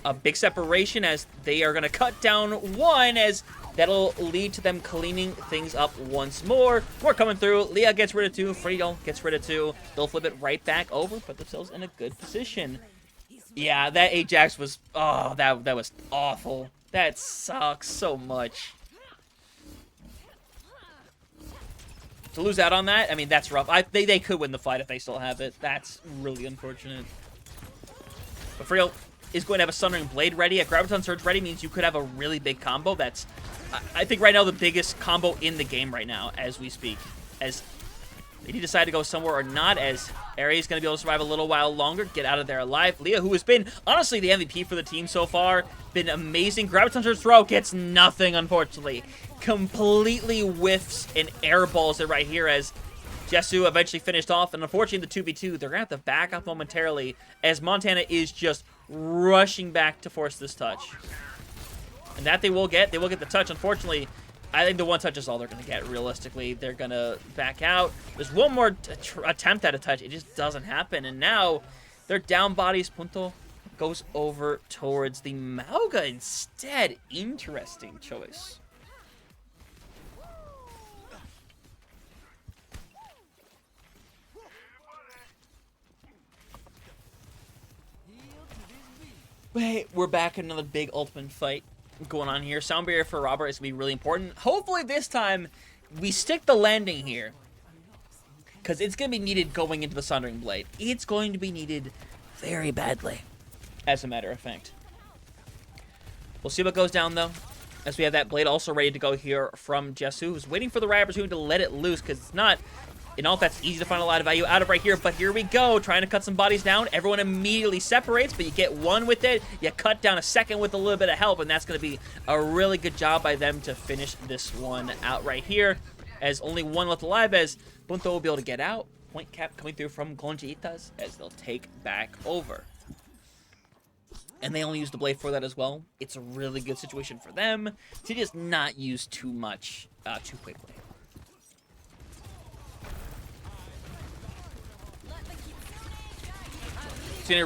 A big separation as they are going to cut down one, as that'll lead to them cleaning things up once more. More coming through. Leah gets rid of 2. Friel gets rid of 2. They'll flip it right back over, put themselves in a good position. Yeah, that Ajax was, oh, that was awful. That sucks so much. To lose out on that, I mean, that's rough. They could win the fight if they still have it. That's really unfortunate. But Friel is going to have a Sundering Blade ready. A Graviton Surge ready means you could have a really big combo. That's, I think right now, the biggest combo in the game right now as we speak. As they decide to go somewhere or not, as Aerie is going to be able to survive a little while longer, get out of there alive. Leah, who has been, honestly, the MVP for the team so far, been amazing. Graviton Surge throw gets nothing, unfortunately. Completely whiffs and airballs it right here, as Jesu eventually finished off. And unfortunately, the 2v2, they're going to have to back up momentarily, as Montana is just rushing back to force this touch. And that they will get. They will get the touch. Unfortunately, I think the one touch is all they're going to get, realistically. They're going to back out. There's one more attempt at a touch. It just doesn't happen. And now they're down bodies. Punto goes over towards the Mauga instead. Interesting choice. Hey, we're back in another big ultimate fight going on here. Sound barrier for Robert is going to be really important. Hopefully this time we stick the landing here, because it's going to be needed going into the Sundering Blade. It's going to be needed very badly, as a matter of fact. We'll see what goes down, though, as we have that blade also ready to go here from Jesu, who's waiting for the right opportunity to let it loose, because it's not... In all, that's easy to find a lot of value out of right here, but here we go, trying to cut some bodies down. Everyone immediately separates, but you get one with it. You cut down a second with a little bit of help, and that's going to be a really good job by them to finish this one out right here, as only one left alive, as Punto will be able to get out. Point cap coming through from Conchitas, as they'll take back over. And they only use the blade for that as well. It's a really good situation for them to just not use too much too quickly.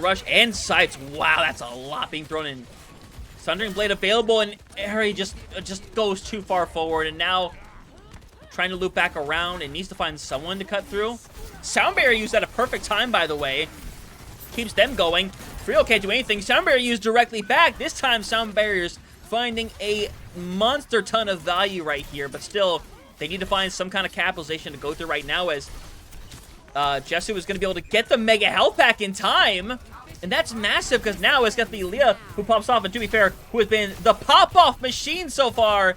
Rush and sights. Wow, that's a lot being thrown in. Sundering Blade available, and Harry just goes too far forward, and now trying to loop back around and needs to find someone to cut through. Sound Barrier used at a perfect time, by the way. Keeps them going. Frio can't do anything. Sound Barrier used directly back. This time, Sound Barrier's finding a monster ton of value right here, but still, they need to find some kind of capitalization to go through right now, as Jesu is going to be able to get the Mega Health Pack in time. And that's massive, because now it's got the Leah who pops off. And to be fair, who has been the pop-off machine so far,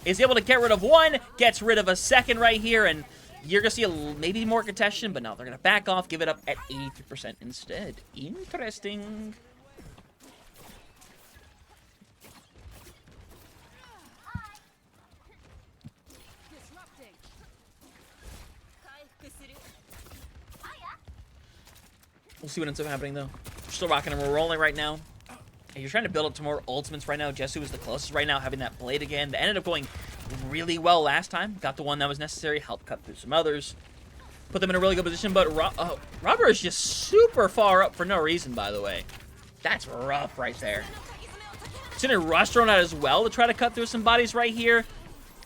is able to get rid of one, gets rid of a second right here. And you're going to see maybe more contention, but no, they're going to back off, give it up at 83% instead. Interesting. We'll see what ends up happening, though. We're still rocking and we're rolling right now. And you're trying to build up to more ultimates right now. Jesu is the closest right now, having that blade again. That ended up going really well last time. Got the one that was necessary. Helped cut through some others. Put them in a really good position. But Robert is just super far up for no reason, by the way. That's rough right there. Considering Rush thrown out as well to try to cut through some bodies right here.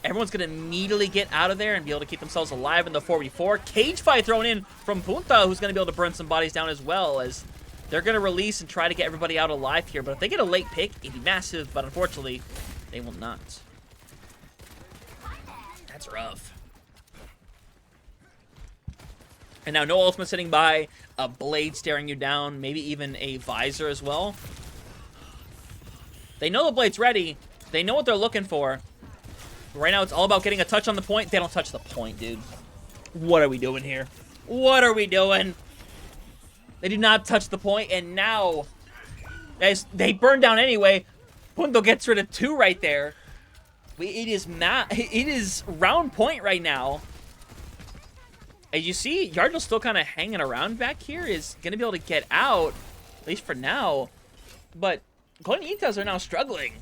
Everyone's going to immediately get out of there and be able to keep themselves alive in the 4v4. Cage fight thrown in from Punta, who's going to be able to burn some bodies down as well, as they're going to release and try to get everybody out alive here. But if they get a late pick, it'd be massive, but unfortunately, they will not. That's rough. And now no ultimate sitting by, a blade staring you down, maybe even a visor as well. They know the blade's ready. They know what they're looking for. Right now, it's all about getting a touch on the point. They don't touch the point, dude. What are we doing here? What are we doing? They do not touch the point, and now, as they burn down anyway, Punto gets rid of two right there. It is round point right now. As you see, Yardle's still kind of hanging around back here. Is going to be able to get out, at least for now. But Clonitas are now struggling.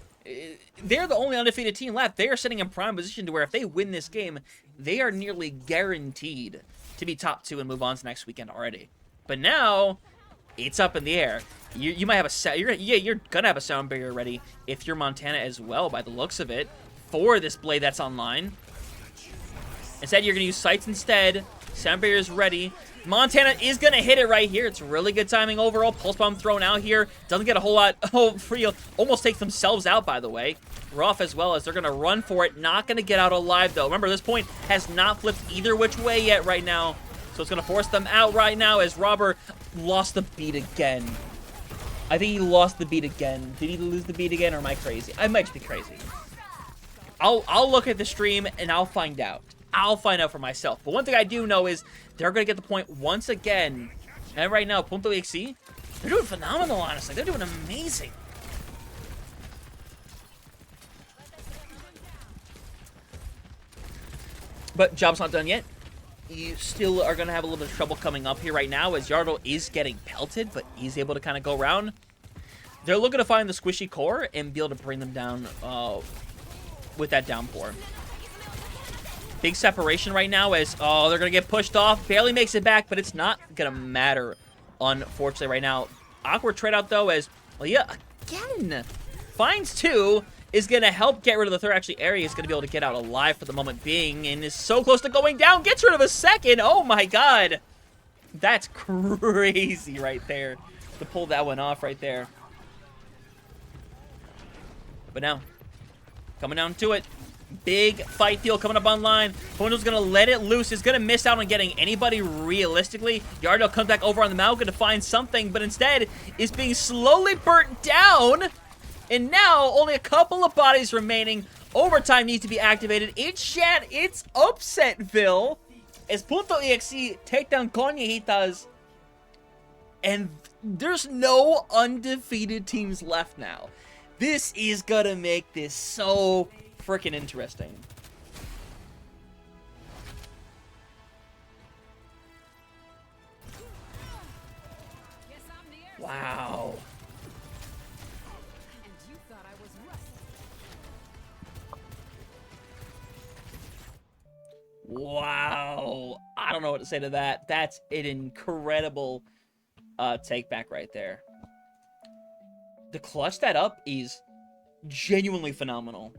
They're the only undefeated team left. They are sitting in prime position to where if they win this game, they are nearly guaranteed to be top 2 and move on to next weekend already. But now, it's up in the air. You might have you're gonna have a sound barrier ready if you're Montana as well, by the looks of it, for this blade that's online. Instead, you're gonna use sights instead. Sound barrier is ready. Montana is going to hit it right here. It's really good timing overall. Pulse bomb thrown out here. Doesn't get a whole lot. Oh, Frio almost takes themselves out, by the way. Rough as well, as they're going to run for it. Not going to get out alive, though. Remember, this point has not flipped either which way yet right now. So it's going to force them out right now, as Robert lost the beat again. I think he lost the beat again. Did he lose the beat again, or am I crazy? I might just be crazy. I'll look at the stream, and I'll find out. I'll find out for myself. But one thing I do know is they're going to get the point once again. And right now, Punto XC, they're doing phenomenal, honestly. They're doing amazing. But job's not done yet. You still are going to have a little bit of trouble coming up here right now, as Yardle is getting pelted, but he's able to kind of go around. They're looking to find the squishy core and be able to bring them down with that downpour. Big separation right now as, oh, they're going to get pushed off. Barely makes it back, but it's not going to matter, unfortunately, right now. Awkward trade out, though, as, well, yeah, again, finds 2, is going to help get rid of the third. Actually, Ari is going to be able to get out alive for the moment being, and is so close to going down. Gets rid of a second. Oh, my God. That's crazy right there to pull that one off right there. But now, coming down to it. Big fight deal coming up online. Punto's going to let it loose. Is going to miss out on getting anybody realistically. Yardell comes back over on the mound, going to find something, but instead is being slowly burnt down. And now, only a couple of bodies remaining. Overtime needs to be activated. It's Shat. It's Upsetville. As Punto EXE take down Conejitas. And there's no undefeated teams left now. This is going to make this so freaking interesting. Wow. Wow. I don't know what to say to that. That's an incredible take back right there. To clutch that up is genuinely phenomenal.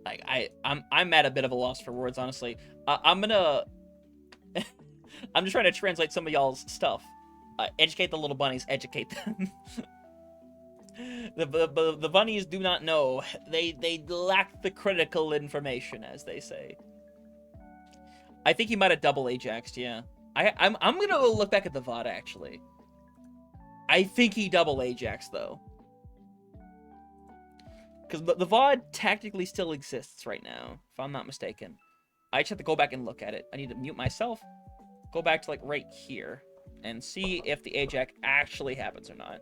Like I'm at a bit of a loss for words, honestly. I'm just trying to translate some of y'all's stuff. Educate the little bunnies. Educate them. the bunnies do not know. They lack the critical information, as they say. I think he might have double Ajaxed. Yeah. I'm gonna look back at the VOD actually. I think he double Ajaxed though. Because the VOD tactically still exists right now, if I'm not mistaken. I just have to go back and look at it. I need to mute myself, go back to like right here, and see if the Ajax actually happens or not.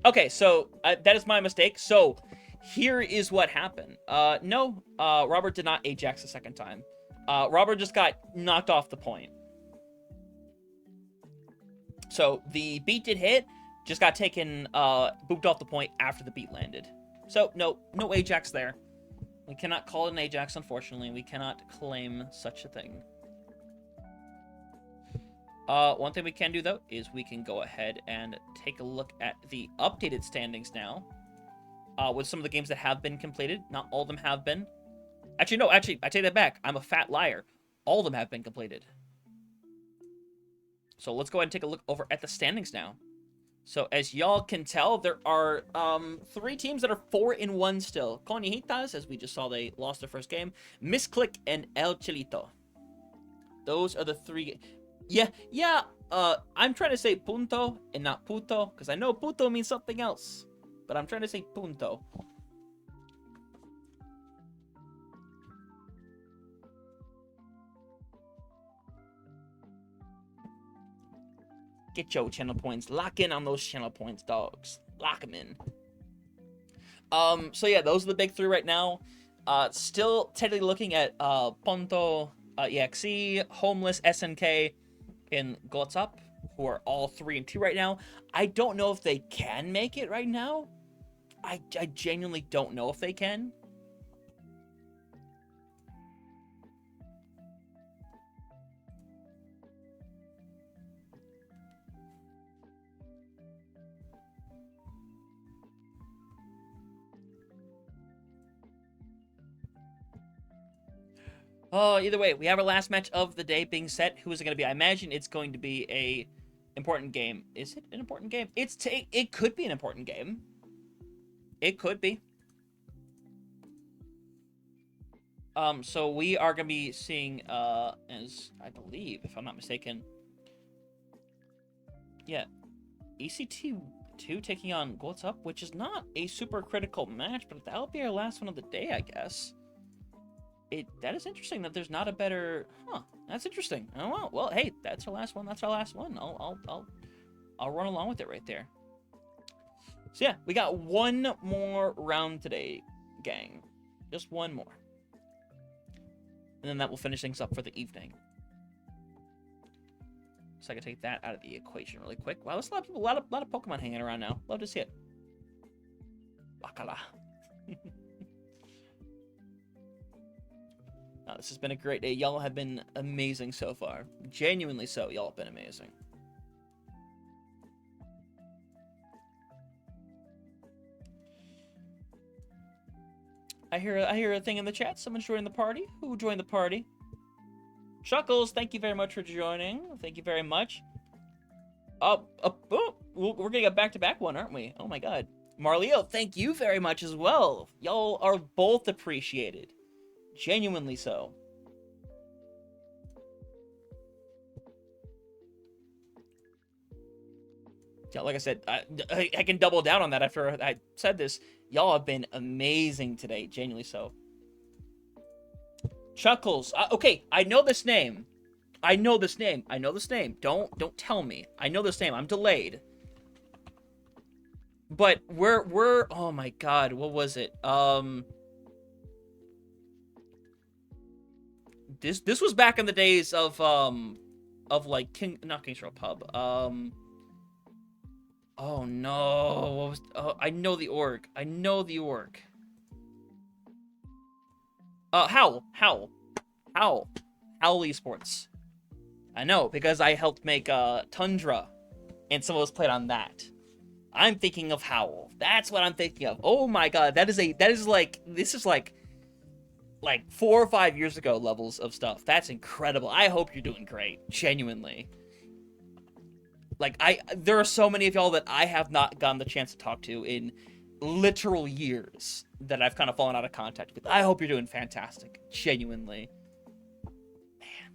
Okay, so that is my mistake. So here is what happened. No, Robert did not Ajax the second time. Robert just got knocked off the point. So the beat did hit, just got taken, booped off the point after the beat landed. So no Ajax there. We cannot call it an Ajax, unfortunately. We cannot claim such a thing. One thing we can do, though, is we can go ahead and take a look at the updated standings now. With some of the games that have been completed. Not all of them have been. Actually, no, I take that back. I'm a fat liar. All of them have been completed. So let's go ahead and take a look over at the standings now. So as y'all can tell, there are 3 teams that are 4-1 still. Conejitas, as we just saw, they lost their first game. Misclick and El Chilito. Those are the 3. Yeah. I'm trying to say punto and not puto, because I know puto means something else. But I'm trying to say punto. Get your channel points. Lock in on those channel points, dogs. Lock them in. So yeah, those are the big 3 right now. Still technically looking at Ponto, EXE, Homeless, SNK, and Gotsap, who are all 3-2 right now. I don't know if they can make it right now. I genuinely don't know if they can. Either way, we have our last match of the day being set. Who is it going to be? I imagine it's going to be a important game. Is it an important game? It could be an important game. It could be. So we are going to be seeing, as I believe, if I'm not mistaken, yeah, ECT2 taking on Gotsap, which is not a super critical match, but that'll be our last one of the day, I guess. That is interesting that there's not a better. That's interesting. Oh well, hey, that's our last one. That's our last one. I'll run along with it right there. So yeah, we got one more round today, gang. Just one more, and then that will finish things up for the evening. So I can take that out of the equation really quick. Wow, there's a lot of people, a lot of Pokemon hanging around now. Love to see it. Bakala. This has been a great day. Y'all have been amazing so far. Genuinely so. Y'all have been amazing. I hear a thing in the chat. Someone's joining the party. Who joined the party? Chuckles, thank you very much for joining. Thank you very much. We're gonna get back-to-back one, aren't we? Oh my god. Marleo, thank you very much as well. Y'all are both appreciated. Genuinely so. Yeah, like I said, I can double down on that after I said this. Y'all have been amazing today. Genuinely so. Chuckles. Okay, I know this name. I know this name. Don't tell me. I know this name. I'm delayed. But we're oh my god, what was it? This was back in the days of like not King's Row Pub. Oh no. What was I know the org. Howl Esports. I know, because I helped make Tundra, and some of us played on that. I'm thinking of Howl. That's what I'm thinking of. Oh my god, this is like 4 or 5 years ago levels of stuff. That's incredible. I hope you're doing great. Genuinely. Like, there are so many of y'all that I have not gotten the chance to talk to in literal years that I've kind of fallen out of contact with. I hope you're doing fantastic. Genuinely. Man.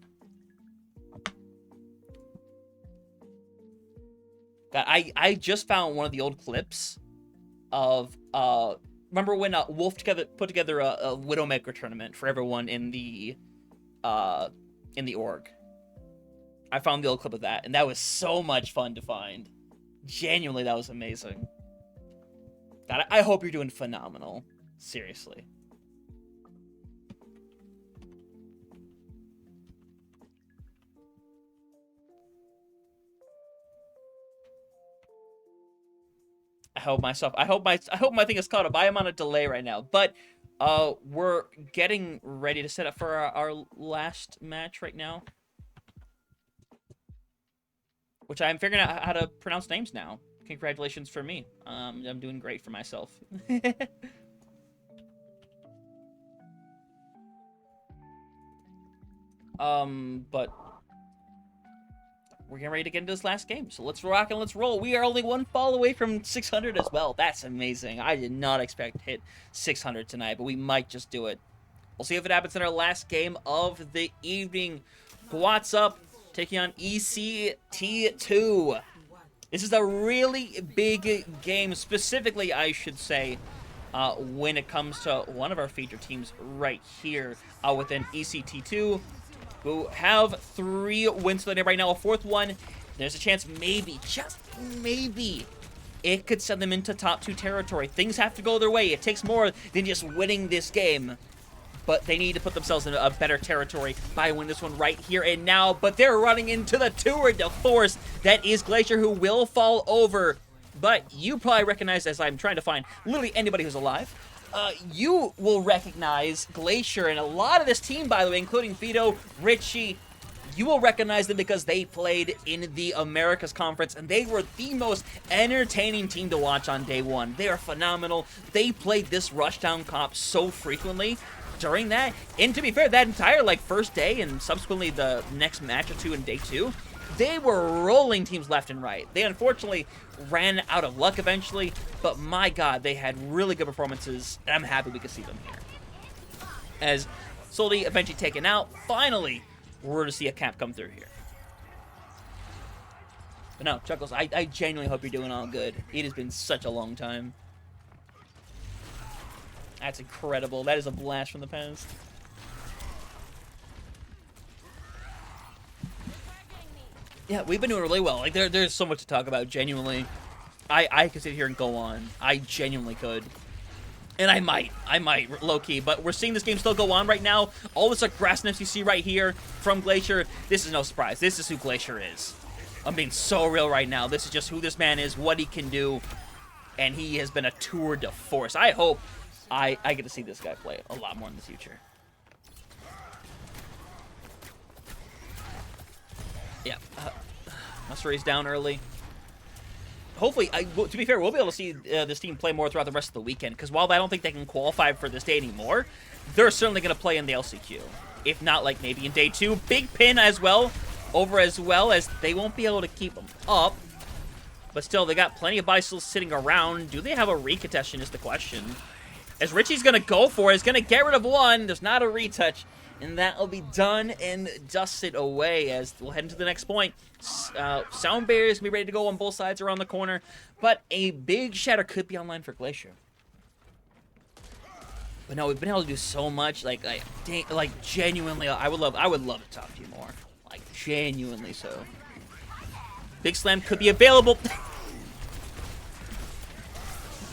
God, I just found one of the old clips of, remember when Wolf put together a Widowmaker tournament for everyone in the org? I found the old clip of that, and that was so much fun to find. Genuinely, that was amazing. God, I hope you're doing phenomenal. Seriously. I hope my thing is caught up. I am on a delay right now, but we're getting ready to set up for our last match right now, which I'm figuring out how to pronounce names now. Congratulations for me. I'm doing great for myself. But we're getting ready to get into this last game, so let's rock and let's roll. We are only one fall away from 600 as well. That's amazing. I did not expect to hit 600 tonight, but we might just do it. We'll see if it happens in our last game of the evening. What's up? Taking on ECT2. This is a really big game, specifically, I should say, when it comes to one of our featured teams right here within ECT2, who have 3 wins today right now. A 4th one, there's a chance maybe, just maybe, it could send them into top 2 territory. Things have to go their way. It takes more than just winning this game. But they need to put themselves in a better territory by winning this one right here and now. But they're running into the tour de force that is Glacier, who will fall over. But you probably recognize, as I'm trying to find literally anybody who's alive, you will recognize Glacier and a lot of this team, by the way, including Vito, Richie. You will recognize them because they played in the Americas Conference, and they were the most entertaining team to watch on day one. They are phenomenal. They played this Rushdown comp so frequently during that, and to be fair, that entire first day and subsequently the next match or two in day 2, they were rolling teams left and right. They unfortunately ran out of luck eventually, but my god, they had really good performances, and I'm happy we could see them here. As Soldy eventually taken out, finally, we're to see a cap come through here. But no, Chuckles, I genuinely hope you're doing all good. It has been such a long time. That's incredible. That is a blast from the past. Yeah, we've been doing really well. There's so much to talk about, genuinely. I could sit here and go on. I genuinely could. And I might, low-key. But we're seeing this game still go on right now. All this aggressiveness you see right here from Glacier, this is no surprise. This is who Glacier is. I'm being so real right now. This is just who this man is, what he can do, and he has been a tour de force. I hope I get to see this guy play a lot more in the future. Yeah, Musturi's down early. Hopefully, to be fair, we'll be able to see this team play more throughout the rest of the weekend, because while I don't think they can qualify for this day anymore, they're certainly going to play in the LCQ. If not, like, maybe in day 2. Big pin as well, over as well, as they won't be able to keep them up. But still, they got plenty of bicycles sitting around. Do they have a recontestation is the question. As Richie's going to go for it, he's going to get rid of one. There's not a retouch. And that will be done and dusted away as we'll head into the next point. Sound barriers can be ready to go on both sides around the corner. But a big shatter could be online for Glacier. But no, we've been able to do so much. Like genuinely, I would love to talk to you more. Like, genuinely so. Big Slam could be available.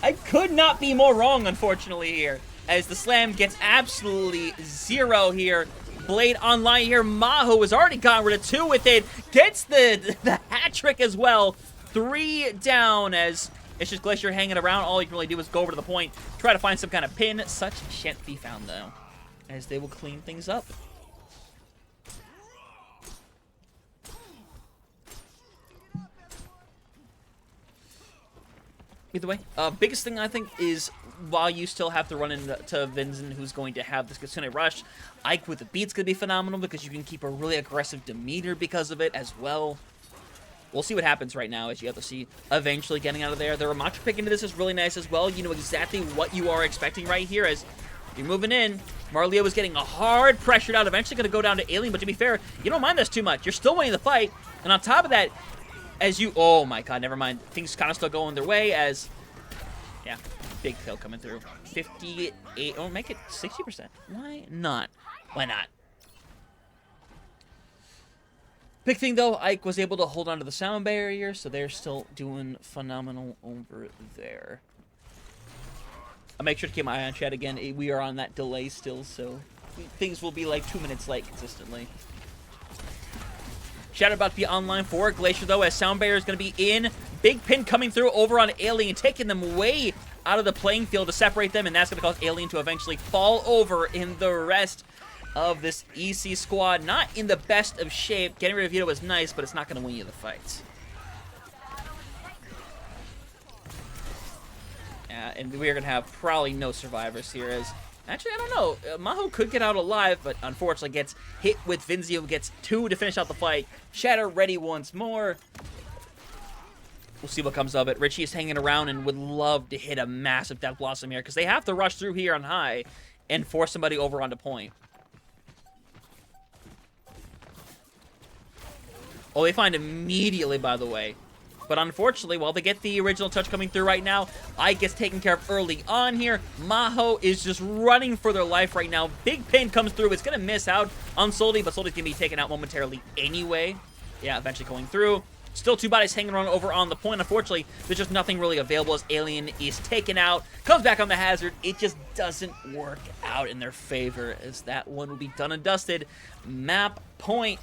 I could not be more wrong, unfortunately, here. As the Slam gets absolutely 0 here. Blade online here. Maho has already gotten rid of 2 with it. Gets the hat trick as well. 3 down as it's just Glacier hanging around. All you can really do is go over to the point. Try to find some kind of pin. Such shan't be found, though. As they will clean things up. Either way, biggest thing I think is while you still have to run into Vincent, who's going to have this Kitsune Rush, Ike with the beat's going to be phenomenal because you can keep a really aggressive demeanor because of it as well. We'll see what happens right now as you have to see eventually getting out of there. The Ramacha pick into this is really nice as well. You know exactly what you are expecting right here as you're moving in. Marleo is getting a hard pressured out, eventually going to go down to Alien, but to be fair, you don't mind this too much. You're still winning the fight, and on top of that, as you... Oh my god, never mind. Things kind of still going their way as... Yeah, big kill coming through. 58... Oh, make it 60%. Why not? Why not? Big thing, though, Ike was able to hold on to the sound barrier, so they're still doing phenomenal over there. I'll make sure to keep my eye on chat again. We are on that delay still, so things will be like 2 minutes late consistently. Shadow about to be online for Glacier, though, as sound barrier is going to be in. Big pin coming through over on Alien, taking them way out of the playing field to separate them, and that's going to cause Alien to eventually fall over in the rest of this EC squad. Not in the best of shape. Getting rid of Vito was nice, but it's not going to win you the fights. Yeah, and we are going to have probably no survivors here as... Actually, I don't know. Maho could get out alive, but unfortunately gets hit with Vinzio, gets 2 to finish out the fight. Shatter ready once more. We'll see what comes of it. Richie is hanging around and would love to hit a massive Death Blossom here because they have to rush through here on high and force somebody over onto point. Oh, they find immediately, by the way. But unfortunately, while they get the original touch coming through right now, Ike gets taken care of early on here. Maho is just running for their life right now. Big pin comes through. It's going to miss out on Soldi, but Soldi's going to be taken out momentarily anyway. Yeah, eventually going through. Still 2 bodies hanging around over on the point. Unfortunately, there's just nothing really available as Alien is taken out. Comes back on the hazard. It just doesn't work out in their favor as that one will be done and dusted. Map point.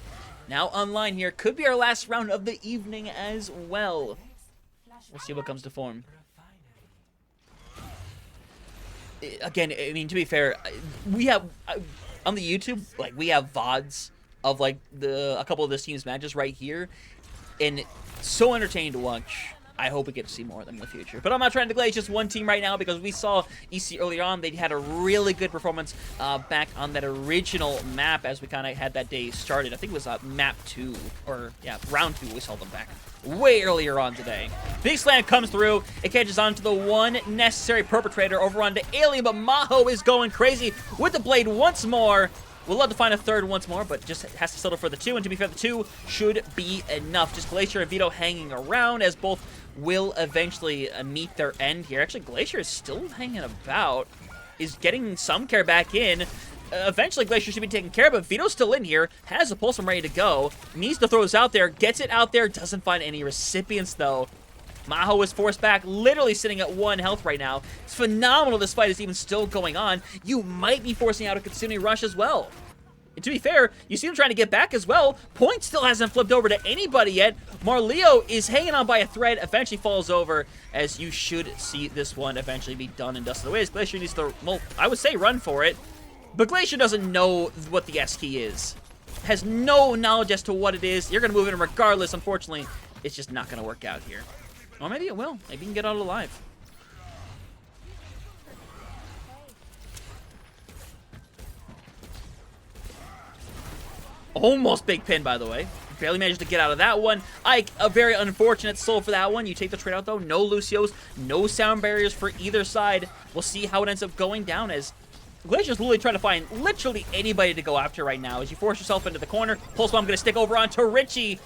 Now online here. Could be our last round of the evening as well. We'll see what comes to form. Again, I mean, to be fair, we have... on the YouTube, like, we have VODs of, like, a couple of this team's matches right here. And so entertaining to watch. I hope we get to see more of them in the future. But I'm not trying to glaze just one team right now because we saw EC earlier on. They had a really good performance back on that original map as we kind of had that day started. I think it was map 2, or yeah, round 2. We saw them back way earlier on today. Big Slam comes through. It catches on to the one necessary perpetrator over onto Alien, but Maho is going crazy with the blade once more. We'd love to find a third once more, but just has to settle for the 2. And to be fair, the 2 should be enough. Just Glacier and Vito hanging around as both will eventually meet their end here. Actually, Glacier is still hanging about. Is getting some care back in. Eventually, Glacier should be taken care of, but Vito's still in here. Has a pulse ready to go. Needs to throw this out there. Gets it out there. Doesn't find any recipients, though. Maho is forced back, literally sitting at 1 health right now. It's phenomenal this fight is even still going on. You might be forcing out a Kitsune Rush as well. And to be fair, you see him trying to get back as well. Point still hasn't flipped over to anybody yet. Marleo is hanging on by a thread, eventually falls over, as you should see this one eventually be done and dusted away. As Glacier needs to, well, I would say run for it, but Glacier doesn't know what the S key is. Has no knowledge as to what it is. You're going to move in regardless. Unfortunately, it's just not going to work out here. Or maybe it will. Maybe you can get out alive. Almost big pin, by the way. Barely managed to get out of that one. Ike, a very unfortunate soul for that one. You take the trade out, though. No Lucios, no sound barriers for either side. We'll see how it ends up going down, as Glacier's literally trying to find literally anybody to go after right now. As you force yourself into the corner, Pulse Bomb going to stick over onto Richie.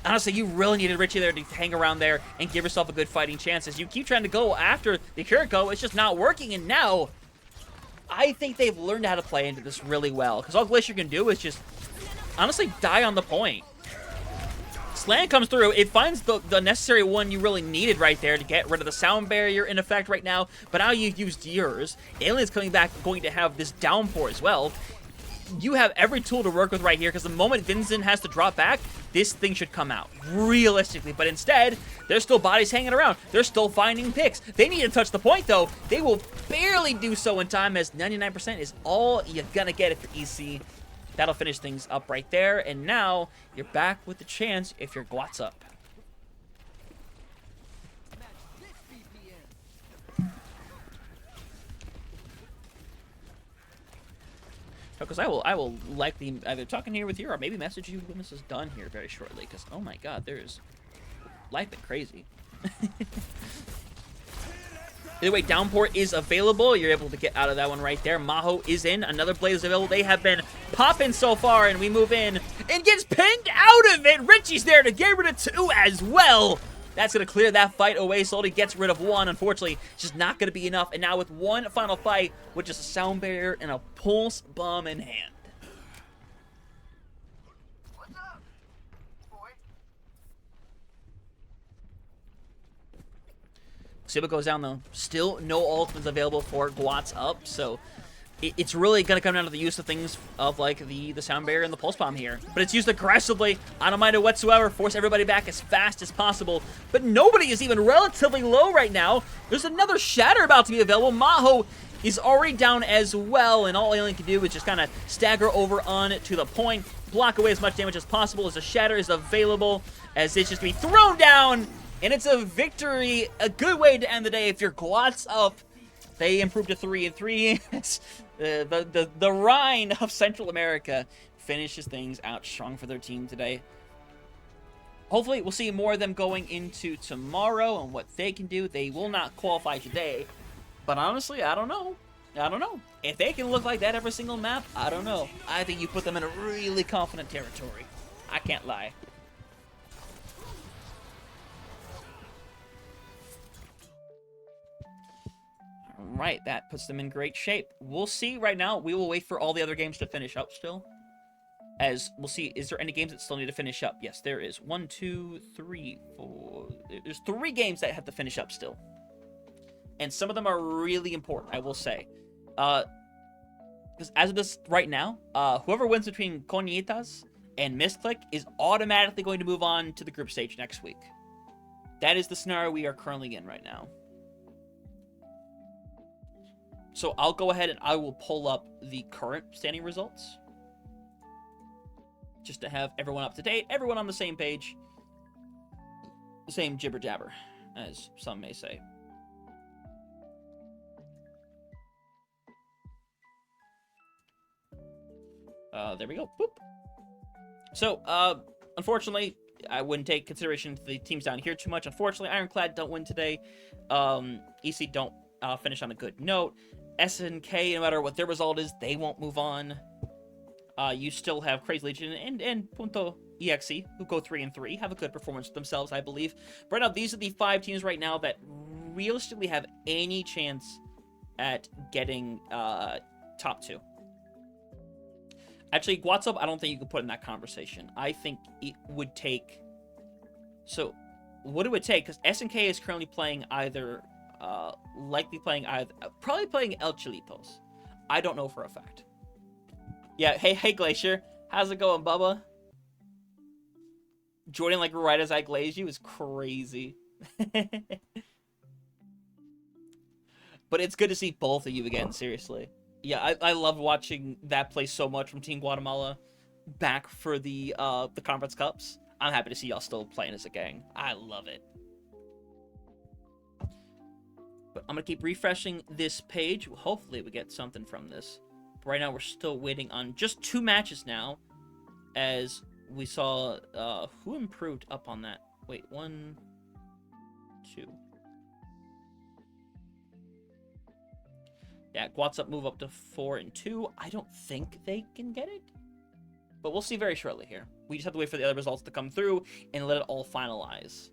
Honestly, you really needed Richie there to hang around there and give yourself a good fighting chance. As you keep trying to go after the Kiriko, it's just not working, and now I think they've learned how to play into this really well, because all Glacier can do is just honestly die on the point. Slam comes through. It finds the necessary one you really needed right there to get rid of the sound barrier in effect right now, but now you've used yours. Alien's coming back, going to have this downpour as well. You have every tool to work with right here, because the moment Vincent has to drop back, this thing should come out, realistically. But instead, there's still bodies hanging around. They're still finding picks. They need to touch the point, though. They will barely do so in time, as 99% is all you're going to get if you're EC. That'll finish things up right there, and now you're back with the chance if you're Guats up. Because I will likely either talk in here with you or maybe message you when this is done here very shortly, because oh my god, there's life been crazy. Either way, Downpour is available. You're able to get out of that one right there. Maho is in. Another Blaze is available. They have been popping so far, and we move in and gets pinned out of it. Richie's there to get rid of two as well. That's going to clear that fight away. Slowly gets rid of one. Unfortunately, it's just not going to be enough. And now with one final fight, with just a sound barrier and a pulse bomb in hand. See what goes down, though. Still no ultimates available for Guats up, so it's really going to come down to the use of things of, like, the sound barrier and the pulse bomb here. But it's used aggressively. I don't mind it whatsoever. Force everybody back as fast as possible. But nobody is even relatively low right now. There's another Shatter about to be available. Maho is already down as well, and all Alien can do is just kind of stagger over on to the point, block away as much damage as possible as the Shatter is available, as it's just going to be thrown down. And it's a victory, a good way to end the day if you're Guats up. They improved to 3-3. the Rhine of Central America finishes things out strong for their team today. Hopefully, we'll see more of them going into tomorrow and what they can do. They will not qualify today. But honestly, I don't know. I don't know. If they can look like that every single map, I don't know. I think you put them in a really confident territory. I can't lie. Right, that puts them in great shape. We'll see right now. We will wait for all the other games to finish up still. As we'll see, is there any games that still need to finish up? Yes, there is. 1, 2, 3, 4. There's 3 games that have to finish up still. And some of them are really important, I will say. Because as of this right now, whoever wins between Conitas and Misclick is automatically going to move on to the group stage next week. That is the scenario we are currently in right now. So I'll go ahead and I will pull up the current standing results. Just to have everyone up to date, everyone on the same page. The same jibber jabber, as some may say. There we go. Boop. So, unfortunately, I wouldn't take consideration to the teams down here too much. Unfortunately, Ironclad don't win today. EC don't finish on a good note. SNK, no matter what their result is, they won't move on. You still have Crazy Legion and Punto EXE, who go 3-3, have a good performance themselves, I believe. But right now, these are the 5 teams right now that realistically have any chance at getting top 2. Actually, Guatsup, I don't think you can put in that conversation. I think it would take... So, what it would take, because SNK is currently playing either... probably playing El Chilitos. I don't know for a fact. Yeah, hey, Glacier. How's it going, Bubba? Joining, like, right as I glaze you is crazy. But it's good to see both of you again, seriously. Yeah, I loved watching that play so much from Team Guatemala back for the Conference Cups. I'm happy to see y'all still playing as a gang. I love it. But I'm going to keep refreshing this page. Hopefully we get something from this. But right now we're still waiting on just 2 matches now. As we saw, who improved up on that? Wait, 1, 2. Yeah, Guats move up to 4 and 2. I don't think they can get it. But we'll see very shortly here. We just have to wait for the other results to come through and let it all finalize.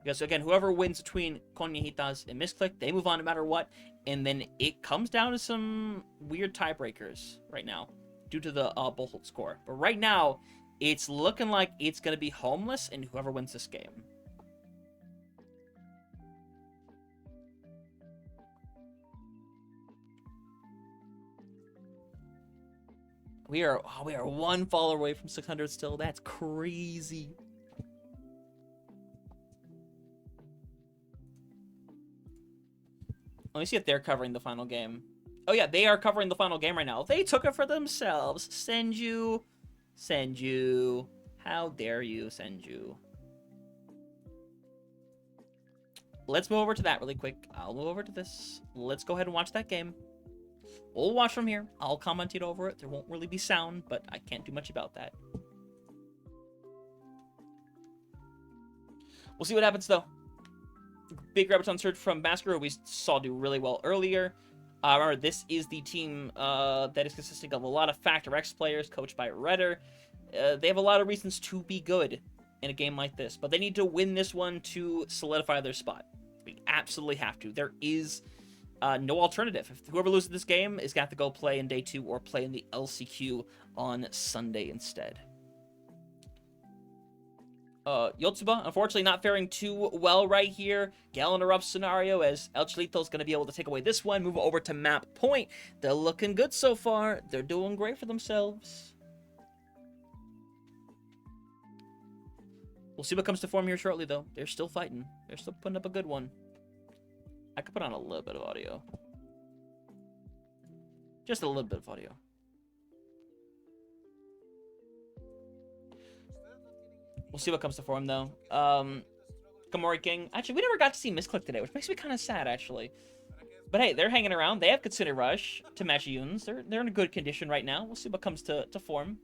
Because, again, whoever wins between Conejitas and Misclick, they move on no matter what. And then it comes down to some weird tiebreakers right now due to the Bocholt score. But right now, it's looking like it's going to be Homeless and whoever wins this game. We are 1 follower away from 600 still. That's crazy. Let me see if they're covering the final game. Oh yeah, they are covering the final game right now. They took it for themselves. Senju. How dare you, Senju? Let's move over to that really quick. I'll move over to this. Let's go ahead and watch that game. We'll watch from here. I'll commentate over it. There won't really be sound, but I can't do much about that. We'll see what happens, though. Big Graviton surge from Masker, who we saw do really well earlier. Remember, this is the team that is consisting of a lot of Factor X players, coached by Redder. They have a lot of reasons to be good in a game like this, but they need to win this one to solidify their spot. We absolutely have to. There is no alternative. If whoever loses this game is going to have to go play in day 2 or play in the LCQ on Sunday instead. Yotsuba, unfortunately, not faring too well right here. Gale interrupts scenario as El Cholito's going to be able to take away this one, move over to map point. They're looking good so far. They're doing great for themselves. We'll see what comes to form here shortly, though. They're still fighting. They're still putting up a good one. I could put on a little bit of audio. Just a little bit of audio. We'll see what comes to form, though. Gamori King. Actually, we never got to see Misclick today, which makes me kind of sad, actually. But hey, they're hanging around. They have Kitsune Rush to match Yuns. They're in a good condition right now. We'll see what comes to form.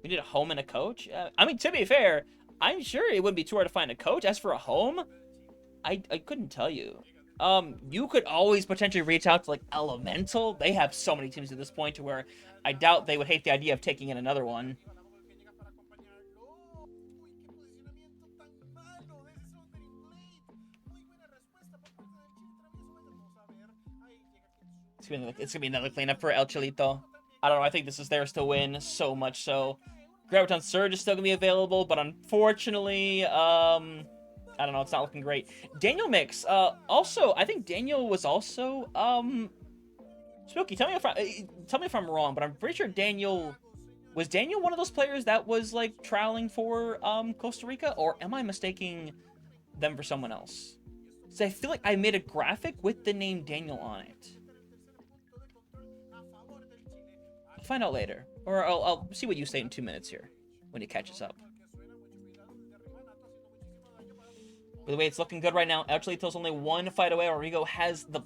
We need a home and a coach. I mean, to be fair, I'm sure it wouldn't be too hard to find a coach. As for a home, I couldn't tell you. You could always potentially reach out to, like, Elemental. They have so many teams at this point to where I doubt they would hate the idea of taking in another one. It's gonna be another cleanup for El Cholito. I don't know. I think this is theirs to win, so much so. Graviton Surge is still gonna be available, but unfortunately, I don't know. It's not looking great. Daniel Mix. Also, I think Daniel was also Spooky. Tell me if I'm wrong, but I'm pretty sure Daniel was one of those players that was like trialing for Costa Rica, or am I mistaking them for someone else? So I feel like I made a graphic with the name Daniel on it. I'll find out later. Or I'll see what you say in 2 minutes here, when he catches up. By the way, it's looking good right now. El Cholito's only 1 fight away. Rodrigo has the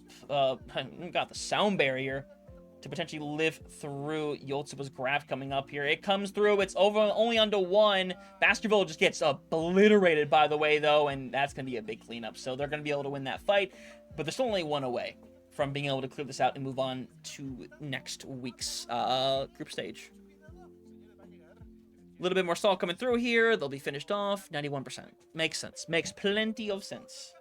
sound barrier to potentially live through Yotsuba's graph coming up here. It comes through. It's over only under 1. Baskerville just gets obliterated, by the way, though, and that's going to be a big cleanup. So they're going to be able to win that fight, but they're still only 1 away from being able to clear this out and move on to next week's group stage. A little bit more stall coming through here. They'll be finished off. 91%. Makes sense. Makes plenty of sense.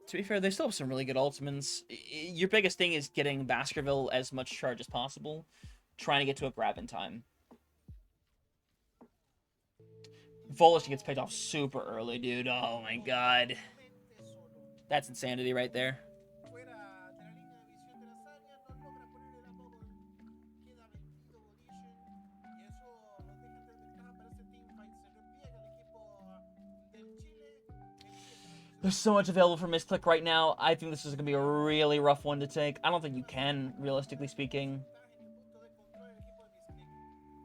To be fair, they still have some really good ultimates. Your biggest thing is getting Baskerville as much charge as possible. Trying to get to a grab in time. Volish gets paid off super early, dude. Oh my god. That's insanity right there. There's so much available for Misclick right now. I think this is going to be a really rough one to take. I don't think you can, realistically speaking.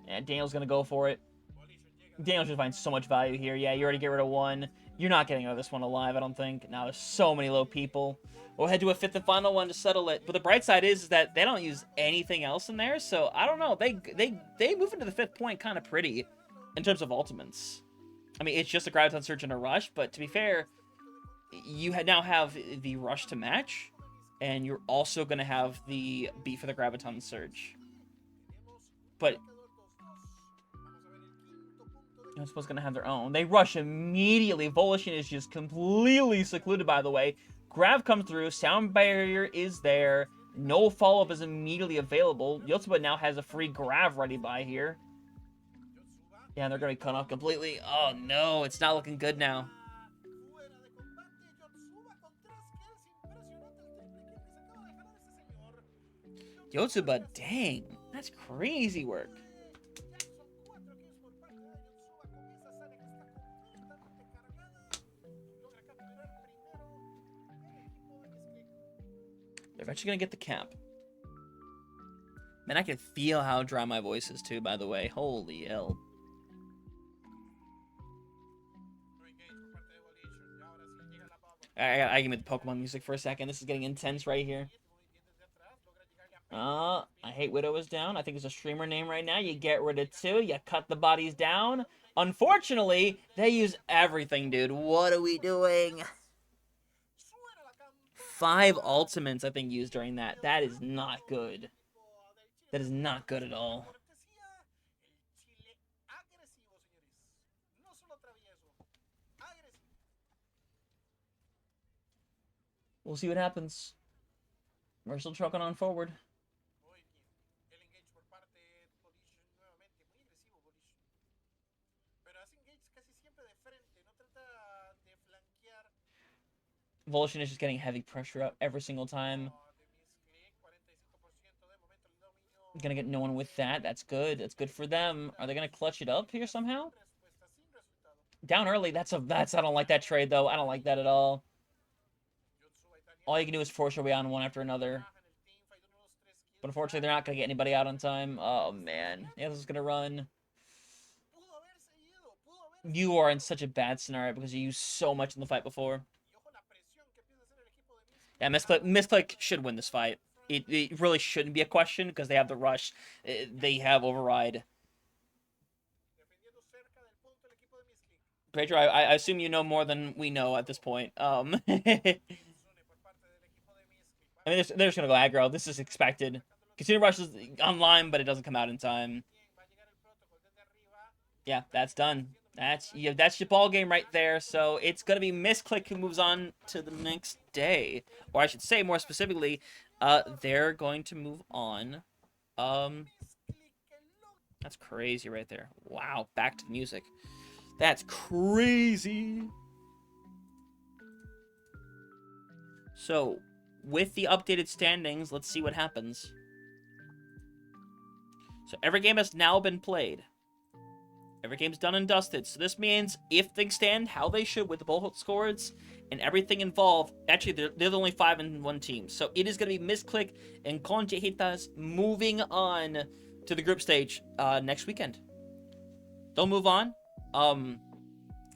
Yeah, Daniel's going to go for it. Daniel should find so much value here. Yeah, you already get rid of one. You're not getting out of this one alive, I don't think. Now, there's so many low people. We'll head to a fifth and final one to settle it. But the bright side is that they don't use anything else in there, so I don't know. They move into the fifth point kind of pretty in terms of ultimates. I mean, it's just a Graviton Surge and a Rush, but to be fair, you now have the Rush to match, and you're also going to have the beat for the Graviton Surge. But I suppose going to have their own. They rush immediately. Volition is just completely secluded, by the way. Grav comes through. Sound barrier is there. No follow-up is immediately available. Yotsuba now has a free Grav ready by here. Yeah, they're going to be cut off completely. Oh, no. It's not looking good now. Yotsuba, dang. That's crazy work. They're eventually going to get the camp. Man, I can feel how dry my voice is, too, by the way. Holy hell. I give me the Pokemon music for a second. This is getting intense right here. I hate Widow is down. I think it's a streamer name right now. You get rid of two. You cut the bodies down. Unfortunately, they use everything, dude. What are we doing? 5 ultimates, I think, used during that. That is not good. That is not good at all. We'll see what happens. We're still trucking on forward. Volition is just getting heavy pressure up every single time. Gonna get no one with that. That's good. That's good for them. Are they gonna clutch it up here somehow? Down early. I don't like that trade though. I don't like that at all. All you can do is force your way on one after another. But unfortunately, they're not gonna get anybody out on time. Oh man, yeah, this is gonna run. You are in such a bad scenario because you used so much in the fight before. Yeah, Misclick should win this fight. It really shouldn't be a question because they have the rush. They have override. Pedro, I assume you know more than we know at this point. I mean, they're just going to go aggro. This is expected. Casino Rush is online, but it doesn't come out in time. Yeah, that's done. That's your ball game right there. So it's going to be Misclick who moves on to the next day. Or I should say more specifically, they're going to move on. That's crazy right there. Wow, back to the music. That's crazy. So, with the updated standings, let's see what happens. So every game has now been played. Every game's done and dusted. So this means if things stand how they should with the both scores and everything involved, actually they're the only 5 in one team. So it is going to be Misclick and Conchejitas moving on to the group stage next weekend. They'll move on.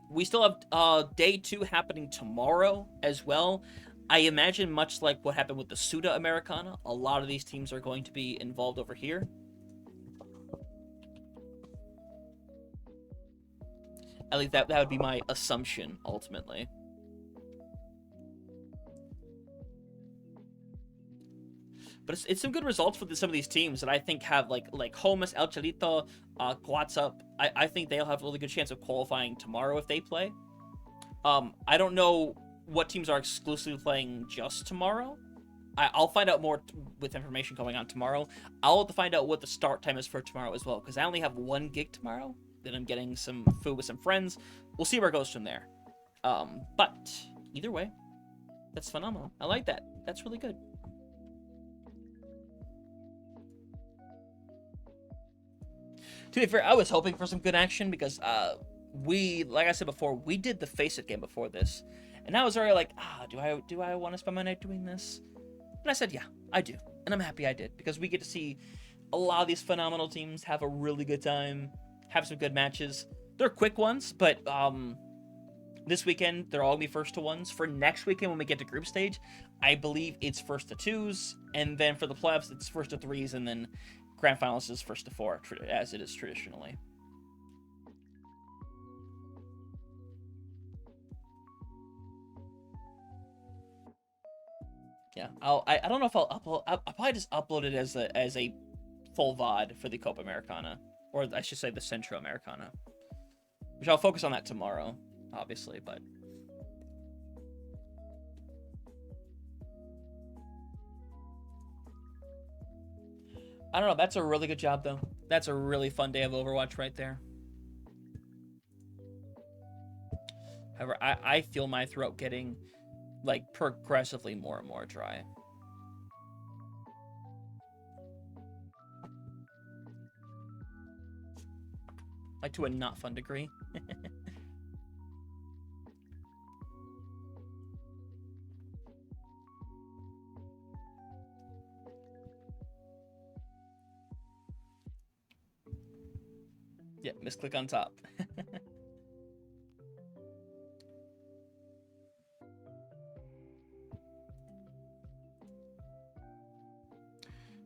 We still have day 2 happening tomorrow as well. I imagine much like what happened with the Centroamericana, a lot of these teams are going to be involved over here. At least that would be my assumption, ultimately. But it's some good results for some of these teams that I think have, like Homas, El Chalito, Guatsup. I think they'll have a really good chance of qualifying tomorrow if they play. I don't know what teams are exclusively playing just tomorrow. I'll find out more with information going on tomorrow. I'll have to find out what the start time is for tomorrow as well, because I only have 1 gig tomorrow. Then I'm getting some food with some friends. We'll see where it goes from there. But either way, that's phenomenal. I like that. That's really good. To be fair, I was hoping for some good action because like I said before, we did the Face It game before this. And I was already like, do I want to spend my night doing this? And I said, yeah, I do. And I'm happy I did, because we get to see a lot of these phenomenal teams have a really good time, have some good matches. They're quick ones, but this weekend they're all gonna be first to ones. For next weekend when we get to group stage, I believe it's first to twos, and then for the playoffs it's first to threes, and then grand finals is first to four, as it is traditionally. Yeah, I don't know if I'll upload. I'll probably just upload it as a full VOD for the Copa Americana, or I should say the Centroamericana, which I'll focus on that tomorrow, obviously. But I don't know. That's a really good job, though. That's a really fun day of Overwatch right there. However, I feel my throat getting like progressively more and more dry. Like to a not fun degree. Yeah, misclick on top.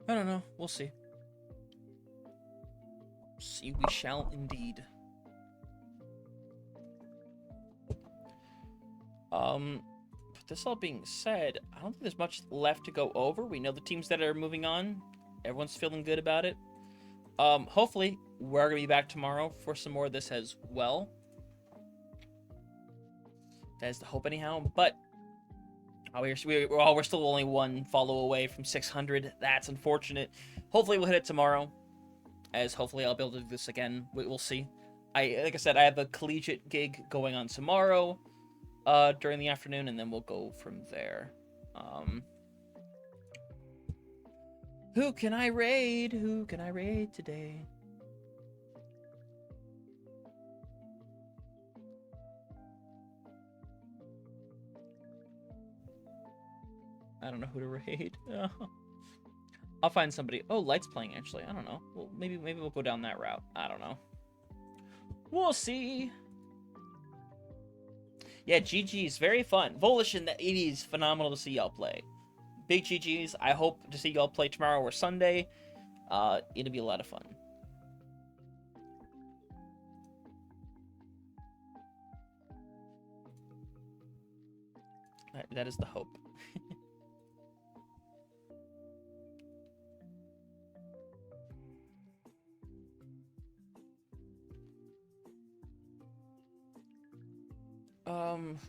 I don't know. We'll see. See, we shall indeed. But this all being said, I don't think there's much left to go over. We know the teams that are moving on. Everyone's feeling good about it. Hopefully, we're gonna be back tomorrow for some more of this as well. That is the hope, anyhow. But we're still only one follow away from 600. That's unfortunate. Hopefully, we'll hit it tomorrow. As hopefully, I'll be able to do this again. We'll see. Like I said, I have a collegiate gig going on tomorrow, during the afternoon, and then we'll go from there. Who can I raid? Who can I raid today? I don't know who to raid. I'll find somebody. Oh, Light's playing, actually. I don't know. Well, maybe we'll go down that route. I don't know. We'll see. Yeah, GG's. Very fun. Volition, it is phenomenal to see y'all play. Big GG's. I hope to see y'all play tomorrow or Sunday. It'll be a lot of fun. That is the hope.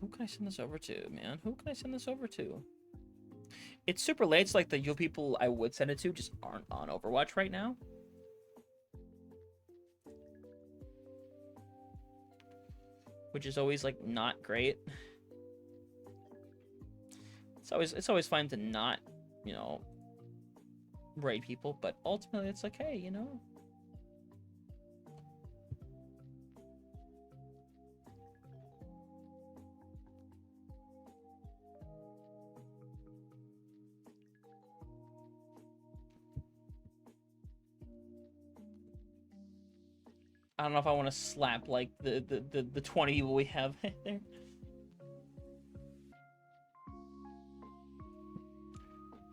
Who can I send this over to, man? Who can I send this over to? It's super late. It's like the usual people I would send it to just aren't on Overwatch right now. Which is always, like, not great. It's always fine to not, you know, raid people, but ultimately it's like, hey, you know. I don't know if I want to slap like the 20 people we have there.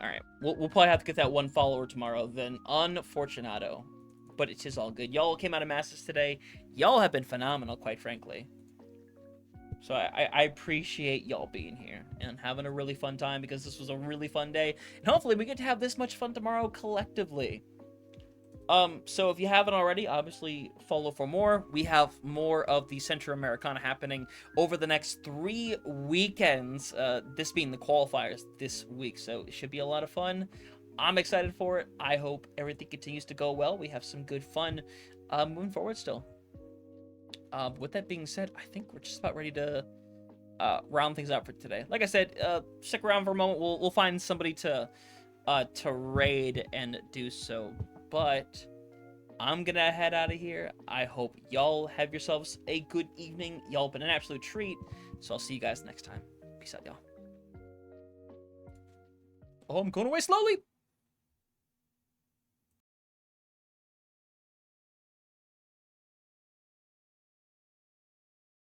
All right, we'll probably have to get that one follower tomorrow then. Unfortunato, but it is all good. Y'all came out of masses today. Y'all have been phenomenal, quite frankly. So I appreciate y'all being here and having a really fun time, because this was a really fun day, and hopefully we get to have this much fun tomorrow collectively. So if you haven't already, obviously follow for more. We have more of the Centroamericana happening over the next 3 weekends, this being the qualifiers this week, so it should be a lot of fun. I'm excited for it. I hope everything continues to go well. We have some good fun moving forward still. With that being said, I think we're just about ready to round things out for today. Like I said, stick around for a moment. We'll find somebody to raid and do so. But I'm gonna head out of here. I hope y'all have yourselves a good evening. Y'all been an absolute treat. So I'll see you guys next time. Peace out, y'all. Oh, I'm going away slowly.